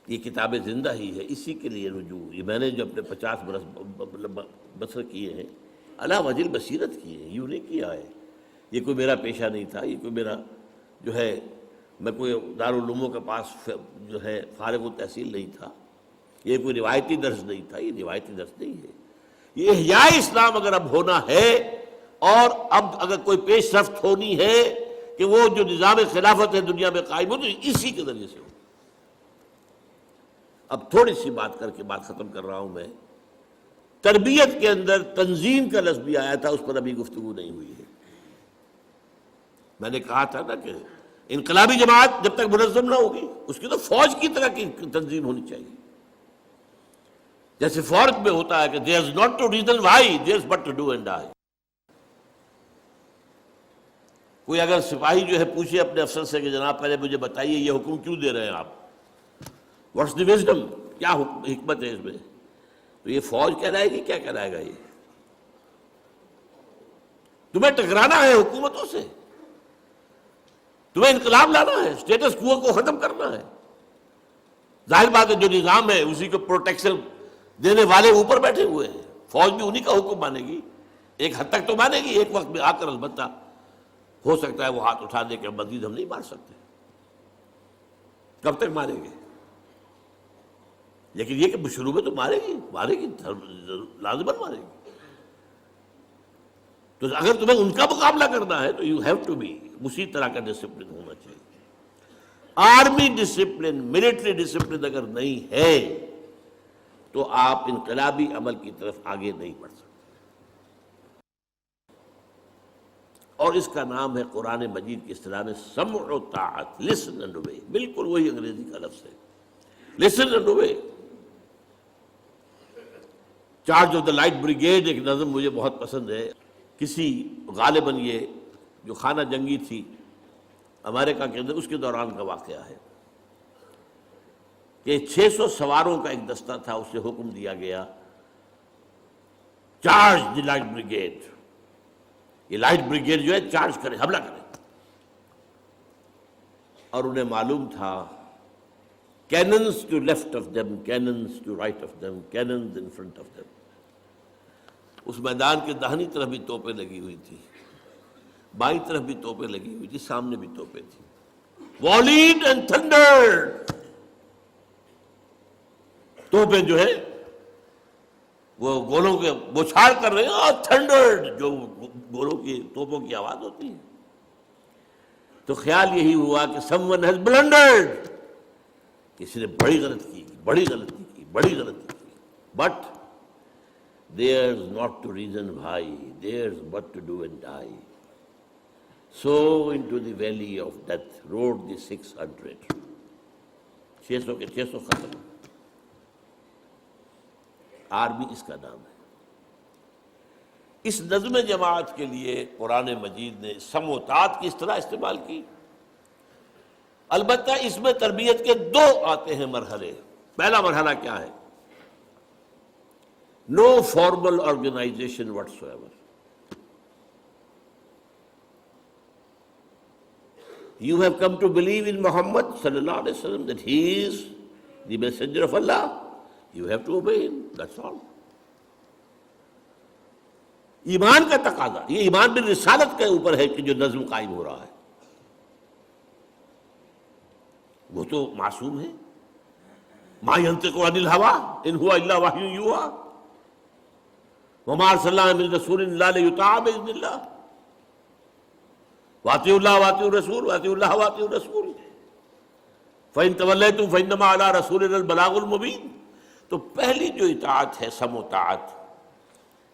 یہ کتاب زندہ ہی ہے، اسی کے لیے رجوع. یہ میں نے جو اپنے 50 برس بسر کیے ہیں علی وجہ البصیرت کیے ہیں، یوں نہیں کیا ہے. یہ کوئی میرا پیشہ نہیں تھا، یہ کوئی میرا جو ہے، میں کوئی دارالعلوموں کے پاس جو ہے فارغ التحصیل نہیں تھا، یہ کوئی روایتی درس نہیں تھا، یہ روایتی درس نہیں ہے. یہ احیاء اسلام اگر اب ہونا ہے اور اب اگر کوئی پیش رفت ہونی ہے کہ وہ جو نظام خلافت ہے دنیا میں قائم ہو تو اسی کے ذریعے سے ہو. اب تھوڑی سی بات کر کے بات ختم کر رہا ہوں. میں تربیت کے اندر تنظیم کا لفظ بھی آیا تھا، اس پر ابھی گفتگو نہیں ہوئی ہے. میں نے کہا تھا نا کہ انقلابی جماعت جب تک منظم نہ ہوگی اس کی تو فوج کی طرح کی تنظیم ہونی چاہیے. جیسے فوج میں ہوتا ہے کہ there is not to reason why, there is but to do and die. کوئی اگر سپاہی جو ہے پوچھے اپنے افسر سے کہ جناب پہلے مجھے بتائیے یہ حکم کیوں دے رہے ہیں آپ، واٹس دی وزڈم، کیا حکمت ہے اس میں، تو یہ فوج کہلائے گی، کیا کہلائے گا. یہ تمہیں ٹکرانا ہے حکومتوں سے، تمہیں انقلاب لانا ہے، اسٹیٹس کو ختم کرنا ہے. ظاہر بات ہے جو نظام ہے اسی کو پروٹیکشن دینے والے اوپر بیٹھے ہوئے ہیں. فوج بھی انہی کا حکم مانے گی، ایک حد تک تو مانے گی. ایک وقت میں آ کر البتہ ہو سکتا ہے وہ ہاتھ اٹھا دے کہ مزید ہم نہیں مار سکتے. کب تک ماریں گے؟ لیکن یہ کہ شروع میں تو مارے گی لازماً مارے گی. تو اگر تمہیں ان کا مقابلہ کرنا ہے تو یو ہیو ٹو بی، اسی طرح کا ڈسپلن ہونا چاہیے. آرمی ڈسپلن، ملٹری ڈسپلن اگر نہیں ہے تو آپ انقلابی عمل کی طرف آگے نہیں بڑھ سکتے. اور اس کا نام ہے قرآن مجید کی اصطلاح میں سمع و طاعت، لسن اینڈ اوبے. بالکل وہی انگریزی کا لفظ ہے، listen and obey. Charge of the light brigade ایک نظم مجھے بہت پسند ہے. کسی غالباً یہ جو خانہ جنگی تھی امریکہ کے اندر، اس کے دوران کا واقعہ ہے کہ 600 سواروں کا ایک دستہ تھا، اسے حکم دیا گیا چارج دی لائٹ بریگیڈ. یہ لائٹ بریگیڈ جو ہے چارج کرے، حملہ کرے. اور انہیں معلوم تھا cannons to left of them, cannons to right of them, cannons in front of them. اس میدان کے داہنی طرف بھی توپیں لگی ہوئی تھی، بائیں طرف بھی توپیں لگی ہوئی تھی، سامنے بھی توپیں تھی. Volleyed and thundered. توپیں جو ہے وہ گولوں کے بوچھار کر رہے ہیں، اور تھنڈرڈ جو گولوں کی توپوں کی آواز ہوتی ہے. تو خیال یہی ہوا کہ someone has blundered، کسی نے بڑی غلطی کی، بڑی غلطی کی، بڑی غلطی کی. But there's not to reason why, there's but to do and die. So into the valley of death rode the 600. 600 کے 600 ختم. آرمی اس کا نام ہے. اس نظم جماعت کے لیے قرآن مجید نے سمع و طاعت کی اس طرح استعمال کی. البتہ اس میں تربیت کے 2 آتے ہیں مرحلے. پہلا مرحلہ کیا ہے؟ No formal organization whatsoever. You have come to believe in Muhammad sallallahu alaihi wasallam that he is the messenger of Allah. You have to obey him. That's all. ایمان کا تقاضا، یہ ایمان بالرسالت کے اوپر ہے کہ جو نظم قائم ہو رہا ہے. وہ تو معصوم ہے. ما ينطق عن الهوى ان هو الا وحی یوحی وما ارسلنا من رسول الا لیطاع باذن اللہ واطیعوا اللہ واطیعوا الرسول واطیعوا اللہ واطیعوا الرسول فإن تولیتم فإنما علی رسولنا البلاغ المبین. تو پہلی جو اطاعت ہے سمع و طاعت،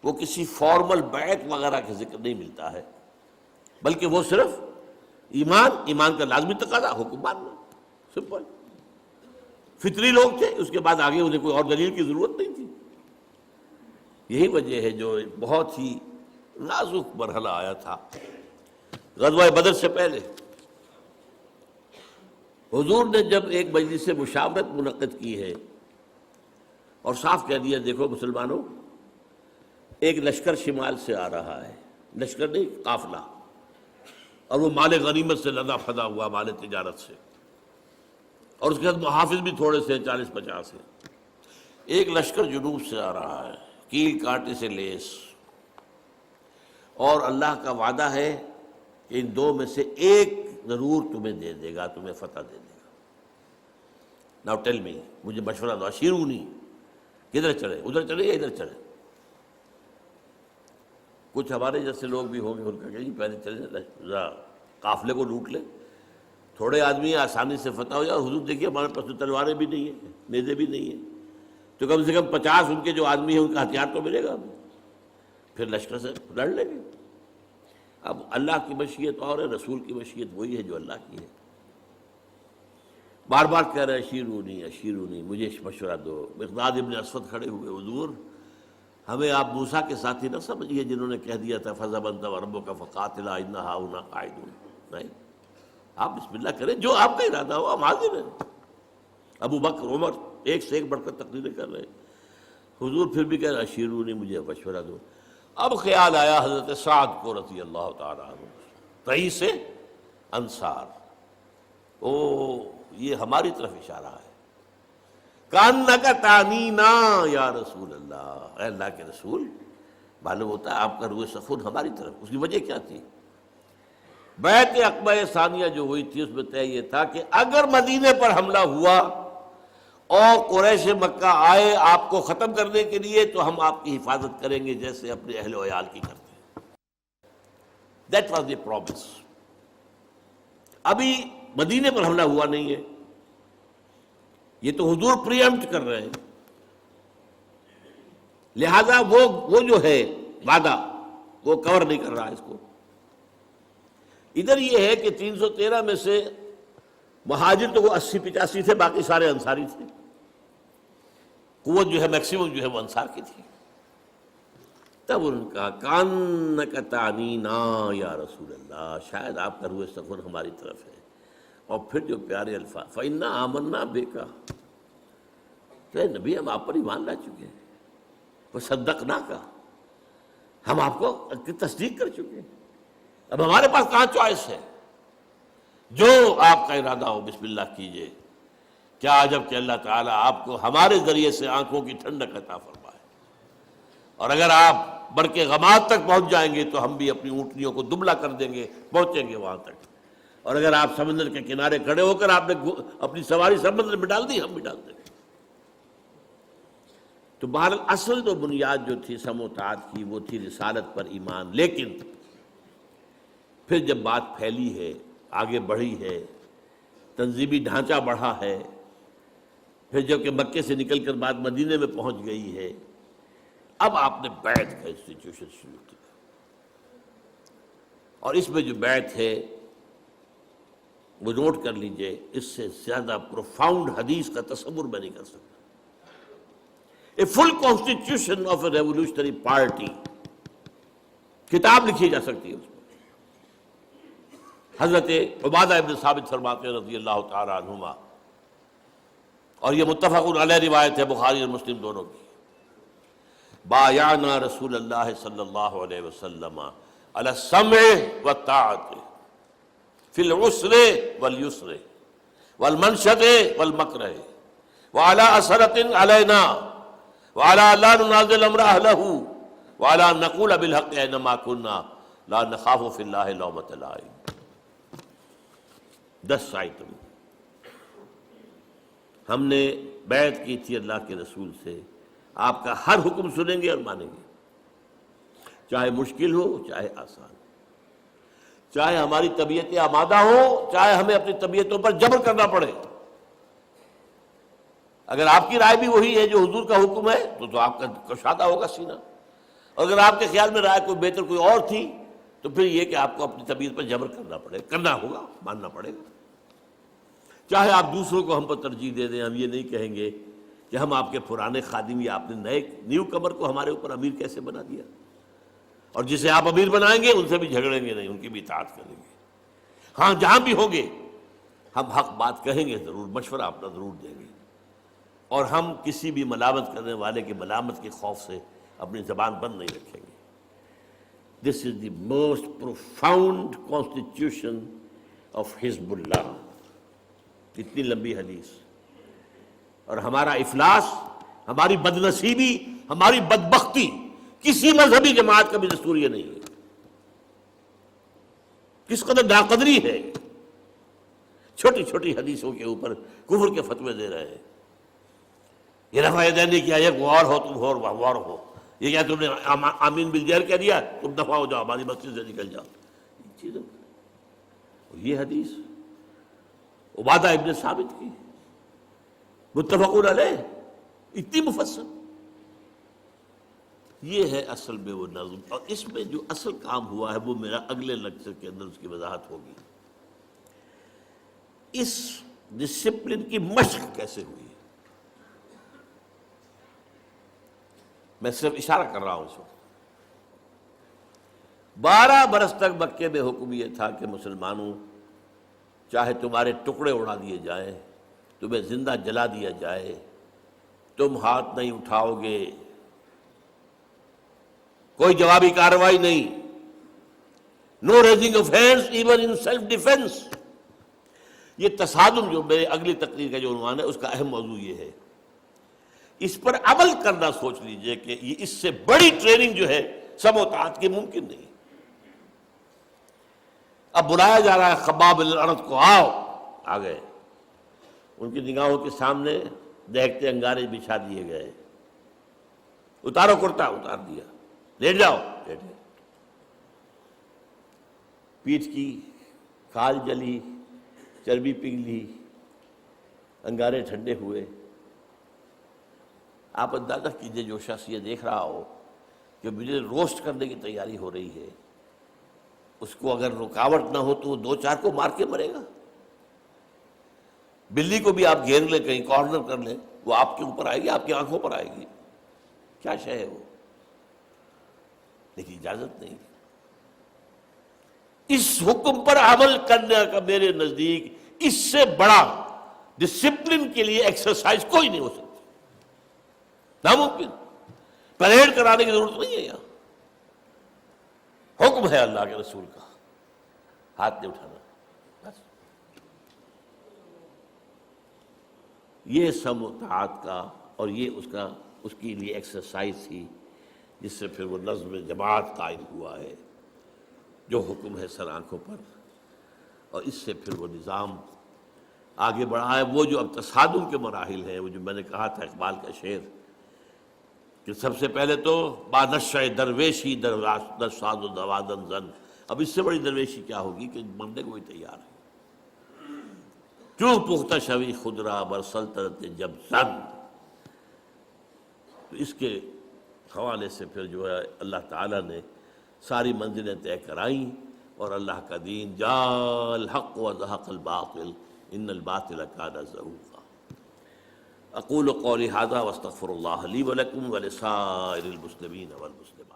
وہ کسی فارمل بیعت وغیرہ کا ذکر نہیں ملتا ہے، بلکہ وہ صرف ایمان کا لازمی تقاضا حکم ماننا، سمپل. فطری لوگ تھے، اس کے بعد آگے انہیں کوئی اور دلیل کی ضرورت نہیں تھی. یہی وجہ ہے جو بہت ہی نازک مرحلہ آیا تھا غزوہ بدر سے پہلے. حضور نے جب ایک مجلس مشاورت منعقد کی ہے اور صاف کہہ دیا دیکھو مسلمانوں، ایک لشکر شمال سے آ رہا ہے، لشکر نہیں قافلہ، اور وہ مال غنیمت سے لدا پھدا ہوا، مال تجارت سے، اور اس کے بعد محافظ بھی تھوڑے سے 40-50 ہیں. ایک لشکر جنوب سے آ رہا ہے، کیل کانٹے سے لیس، اور اللہ کا وعدہ ہے کہ ان دو میں سے ایک ضرور تمہیں دے دے گا، تمہیں فتح دے دے گا. ناؤ ٹیل می، مجھے مشورہ دو، اشیرونی، کدھر چلے؟ ادھر چلے یا ادھر چلے؟ کچھ ہمارے جیسے لوگ بھی ہوں گے، ان کا کہ جی پہلے چلے ذرا قافلے کو لوٹ لے، تھوڑے آدمی ہیں آسانی سے فتح ہو جائے. حضور دیکھیے ہمارے پاس تو تلواریں بھی نہیں ہیں، نیزے بھی نہیں ہیں، تو کم سے کم 50 ان کے جو آدمی ہیں ان کا ہتھیار تو ملے گا ہمیں، پھر لشکر سے لڑ لیں گے. اب اللہ کی مشیت اور ہے، رسول کی مشیت وہی ہے جو اللہ کی ہے. بار بار کہہ رہے اشیرونی اشیرونی، مجھے مشورہ دو. مقداد ابن اسود کھڑے ہوئے، حضور ہمیں آپ موسیٰ کے ساتھی نہ سمجھیے جنہوں نے کہہ دیا تھا فَذَهَبْ أَنْتَ وَرَبُّكَ فَقَاتِلَا إِنَّا هَاهُنَا قَاعِدُونَ. نہیں، آپ بسم اللہ کریں، جو آپ کا ارادہ ہو ہم حاضر ہیں. ابو بکر عمر ایک سے ایک بڑھ کر تقریریں کر رہے ہیں. حضور پھر بھی کہہ رہے اشیرونی، مجھے مشورہ دو. اب خیال آیا حضرت سعد کو رضی اللہ تعالیٰ عنہ، رئیس انصار. او یہ ہماری طرف اشارہ ہے. کانک تعنینا یا رسول اللہ، اے اللہ کے رسول، معلوم ہوتا ہے آپ کا روح سخن ہماری طرف. اس کی وجہ کیا تھی؟ بیعت عقبہ ثانیہ جو ہوئی تھی اس میں طے یہ تھا کہ اگر مدینے پر حملہ ہوا اور قریش مکہ آئے آپ کو ختم کرنے کے لیے تو ہم آپ کی حفاظت کریں گے جیسے اپنے اہل و عیال کی کرتے ہیں. That was the promise. ابھی مدینے پر حملہ ہوا نہیں ہے، یہ تو حضور پری ایمپٹ کر رہے ہیں، لہذا وہ جو ہے وعدہ وہ کور نہیں کر رہا اس کو. ادھر یہ ہے کہ 313 میں سے مہاجر تو وہ 80-85 تھے، باقی سارے انصاری تھے. قوت جو ہے میکسیمم جو ہے وہ انصار کی تھی. تب ان کا کانک تعنینا یا رسول اللہ، شاید آپ کا روح سخن ہماری طرف ہے. اور پھر جو پیارے الفاظ فَإِنَّا آمَنَّا بِكَ، کہ نبی ہم آپ پر ایمان لا چکے ہیں، وَصَدَّقْنَاكَ، ہم آپ کو تصدیق کر چکے ہیں. اب ہمارے پاس کہاں چوائس ہے؟ جو آپ کا ارادہ ہو بسم اللہ کیجئے. کیا عجب کہ اللہ تعالیٰ آپ کو ہمارے ذریعے سے آنکھوں کی ٹھنڈک عطا فرمائے. اور اگر آپ برق غماد تک پہنچ جائیں گے تو ہم بھی اپنی اونٹنیوں کو دبلا کر دیں گے، پہنچیں گے وہاں تک. اور اگر آپ سمندر کے کنارے کھڑے ہو کر آپ نے اپنی سواری سمندر میں ڈال دی، ہم بھی ڈال دیں گے. تو بہرحال اصل تو بنیاد جو تھی سم و طاعت کی وہ تھی رسالت پر ایمان. لیکن پھر جب بات پھیلی ہے، آگے بڑھی ہے، تنظیمی ڈھانچہ بڑھا ہے، پھر جب کہ مکے سے نکل کر بعد مدینے میں پہنچ گئی ہے، اب آپ نے بیعت کا انسٹیٹیوشن شروع کیا. اور اس میں جو بیعت ہے وہ نوٹ کر لیجئے، اس سے زیادہ پروفاؤنڈ حدیث کا تصور میں نہیں کر سکتا. A full constitution of a revolutionary party, کتاب لکھی جا سکتی ہے اس میں. حضرت عبادہ ابن ثابت فرماتے ہیں رضی اللہ تعالیٰ عنہما، اور یہ متفق علیہ روایت ہے بخاری اور مسلم دونوں کی، بایعنا رسول اللہ صلی اللہ علیہ وسلم علی السمع والطاعت فی العسر والیسر والمنشط والمکرہ وعلی اثرۃ علینا وعلی لا ننازل امر اہلہ وعلی ان نقول بالحق اینما کنا لا نخاف فی اللہ لومۃ لائم. 10 آئٹم ہم نے بیعت کی تھی اللہ کے رسول سے، آپ کا ہر حکم سنیں گے اور مانیں گے، چاہے مشکل ہو چاہے آسان، چاہے ہماری طبیعتیں آمادہ ہوں چاہے ہمیں اپنی طبیعتوں پر جبر کرنا پڑے. اگر آپ کی رائے بھی وہی ہے جو حضور کا حکم ہے تو آپ کا کشادہ ہوگا سینہ. اگر آپ کے خیال میں رائے کوئی بہتر کوئی اور تھی تو پھر یہ کہ آپ کو اپنی طبیعت پر جبر کرنا ہوگا، ماننا پڑے گا. چاہے آپ دوسروں کو ہم پر ترجیح دے دیں، ہم یہ نہیں کہیں گے کہ ہم آپ کے پرانے خادم یا آپ نے نیو کمر کو ہمارے اوپر امیر کیسے بنا دیا، اور جسے آپ امیر بنائیں گے ان سے بھی جھگڑیں گے نہیں، ان کی بھی اطاعت کریں گے. ہاں جہاں بھی ہوں گے ہم حق بات کہیں گے، ضرور مشورہ اپنا ضرور دیں گے، اور ہم کسی بھی ملامت کرنے والے کی ملامت کے خوف سے اپنی زبان بند نہیں رکھیں گے. This is the most profound constitution of Hizbullah. اتنی لمبی حدیث، اور ہمارا افلاس، ہماری بدنصیبی، ہماری بدبختی کسی مذہبی جماعت کا بھی دستور یہ نہیں ہے. کس قدر ناقدری ہے، چھوٹی چھوٹی حدیثوں کے اوپر کفر کے فتوے دے رہے ہیں. یہ رفع یدین نہیں کیا، یہ غور ہو تم غور ہو، یہ کیا تم نے آمین بالجہر کہہ دیا، تم دفع ہو جاؤ، ہماری مسجد سے نکل جاؤ. چیزوں یہ حدیث عبادہ ابن ثابت کی متفقون علیہ، اتنی مفصل. یہ ہے اصل میں وہ نظم، اور اس میں جو اصل کام ہوا ہے وہ میرا اگلے لیکچر کے اندر اس کی وضاحت ہوگی. اس ڈسپلن کی مشق کیسے ہوئی، میں صرف اشارہ کر رہا ہوں اس وقت. 12 برس تک مکے میں حکم یہ تھا کہ مسلمانوں، چاہے تمہارے ٹکڑے اڑا دیے جائیں، تمہیں زندہ جلا دیا جائے، تم ہاتھ نہیں اٹھاؤ گے، کوئی جوابی کارروائی نہیں، no raising of hands even in self defence. یہ تصادم جو میرے اگلی تقریر کا جو عنوان ہے اس کا اہم موضوع یہ ہے. اس پر عمل کرنا سوچ لیجئے کہ یہ اس سے بڑی ٹریننگ جو ہے سم و طاعت کی ممکن نہیں. اب بلایا جا رہا ہے خباب الارض کو، آؤ، آ گئے. ان کی نگاہوں کے سامنے دیکھتے انگارے بچھا دیے گئے. اتارو کرتا، اتار دیا. لیٹ جاؤ، لیٹ گئے. پیٹھ کی کھال جلی، چربی پگھلی، انگارے ٹھنڈے ہوئے. آپ اندازہ کیجئے جو شخص یہ دیکھ رہا ہو کہ مجھے روسٹ کرنے کی تیاری ہو رہی ہے، اس کو اگر رکاوٹ نہ ہو تو وہ 2-4 کو مار کے مرے گا. بلی کو بھی آپ گھیر لیں، کہیں کارنر کر لیں، وہ آپ کے اوپر آئے گی، آپ کی آنکھوں پر آئے گی. کیا شے ہے وہ، لیکن اجازت نہیں. اس حکم پر عمل کرنے کا میرے نزدیک اس سے بڑا ڈسپلن کے لیے ایکسرسائز کوئی نہیں ہو سکتی، ناممکن. پریڈ کرانے کی ضرورت نہیں ہے. یہاں حکم ہے اللہ کے رسول کا، ہاتھ نہیں اٹھانا، بس. یہ سم و طاعت کا، اور یہ اس کے لیے ایکسرسائز تھی جس سے پھر وہ نظم جماعت قائم ہوا ہے جو حکم ہے سر آنکھوں پر. اور اس سے پھر وہ نظام آگے بڑھا ہے. وہ جو اب تصادم کے مراحل ہیں، وہ جو میں نے کہا تھا اقبال کا شعر کہ سب سے پہلے تو بانشہ درویشی در ساز و دوادن زن. اب اس سے بڑی درویشی کیا ہوگی کہ مرنے کو بھی تیار ہے. کیوں پختہ شوی خود را بر سلطنت جب زن. تو اس کے حوالے سے پھر جو ہے اللہ تعالیٰ نے ساری منزلیں طے کرائیں، اور اللہ کا دین جاء الحق وزهق الباطل ان الباطل کان زہوقا. اقول قولی ھذا واستغفر اللہ لی ولکم ولسائر المسلمین والمسلمات.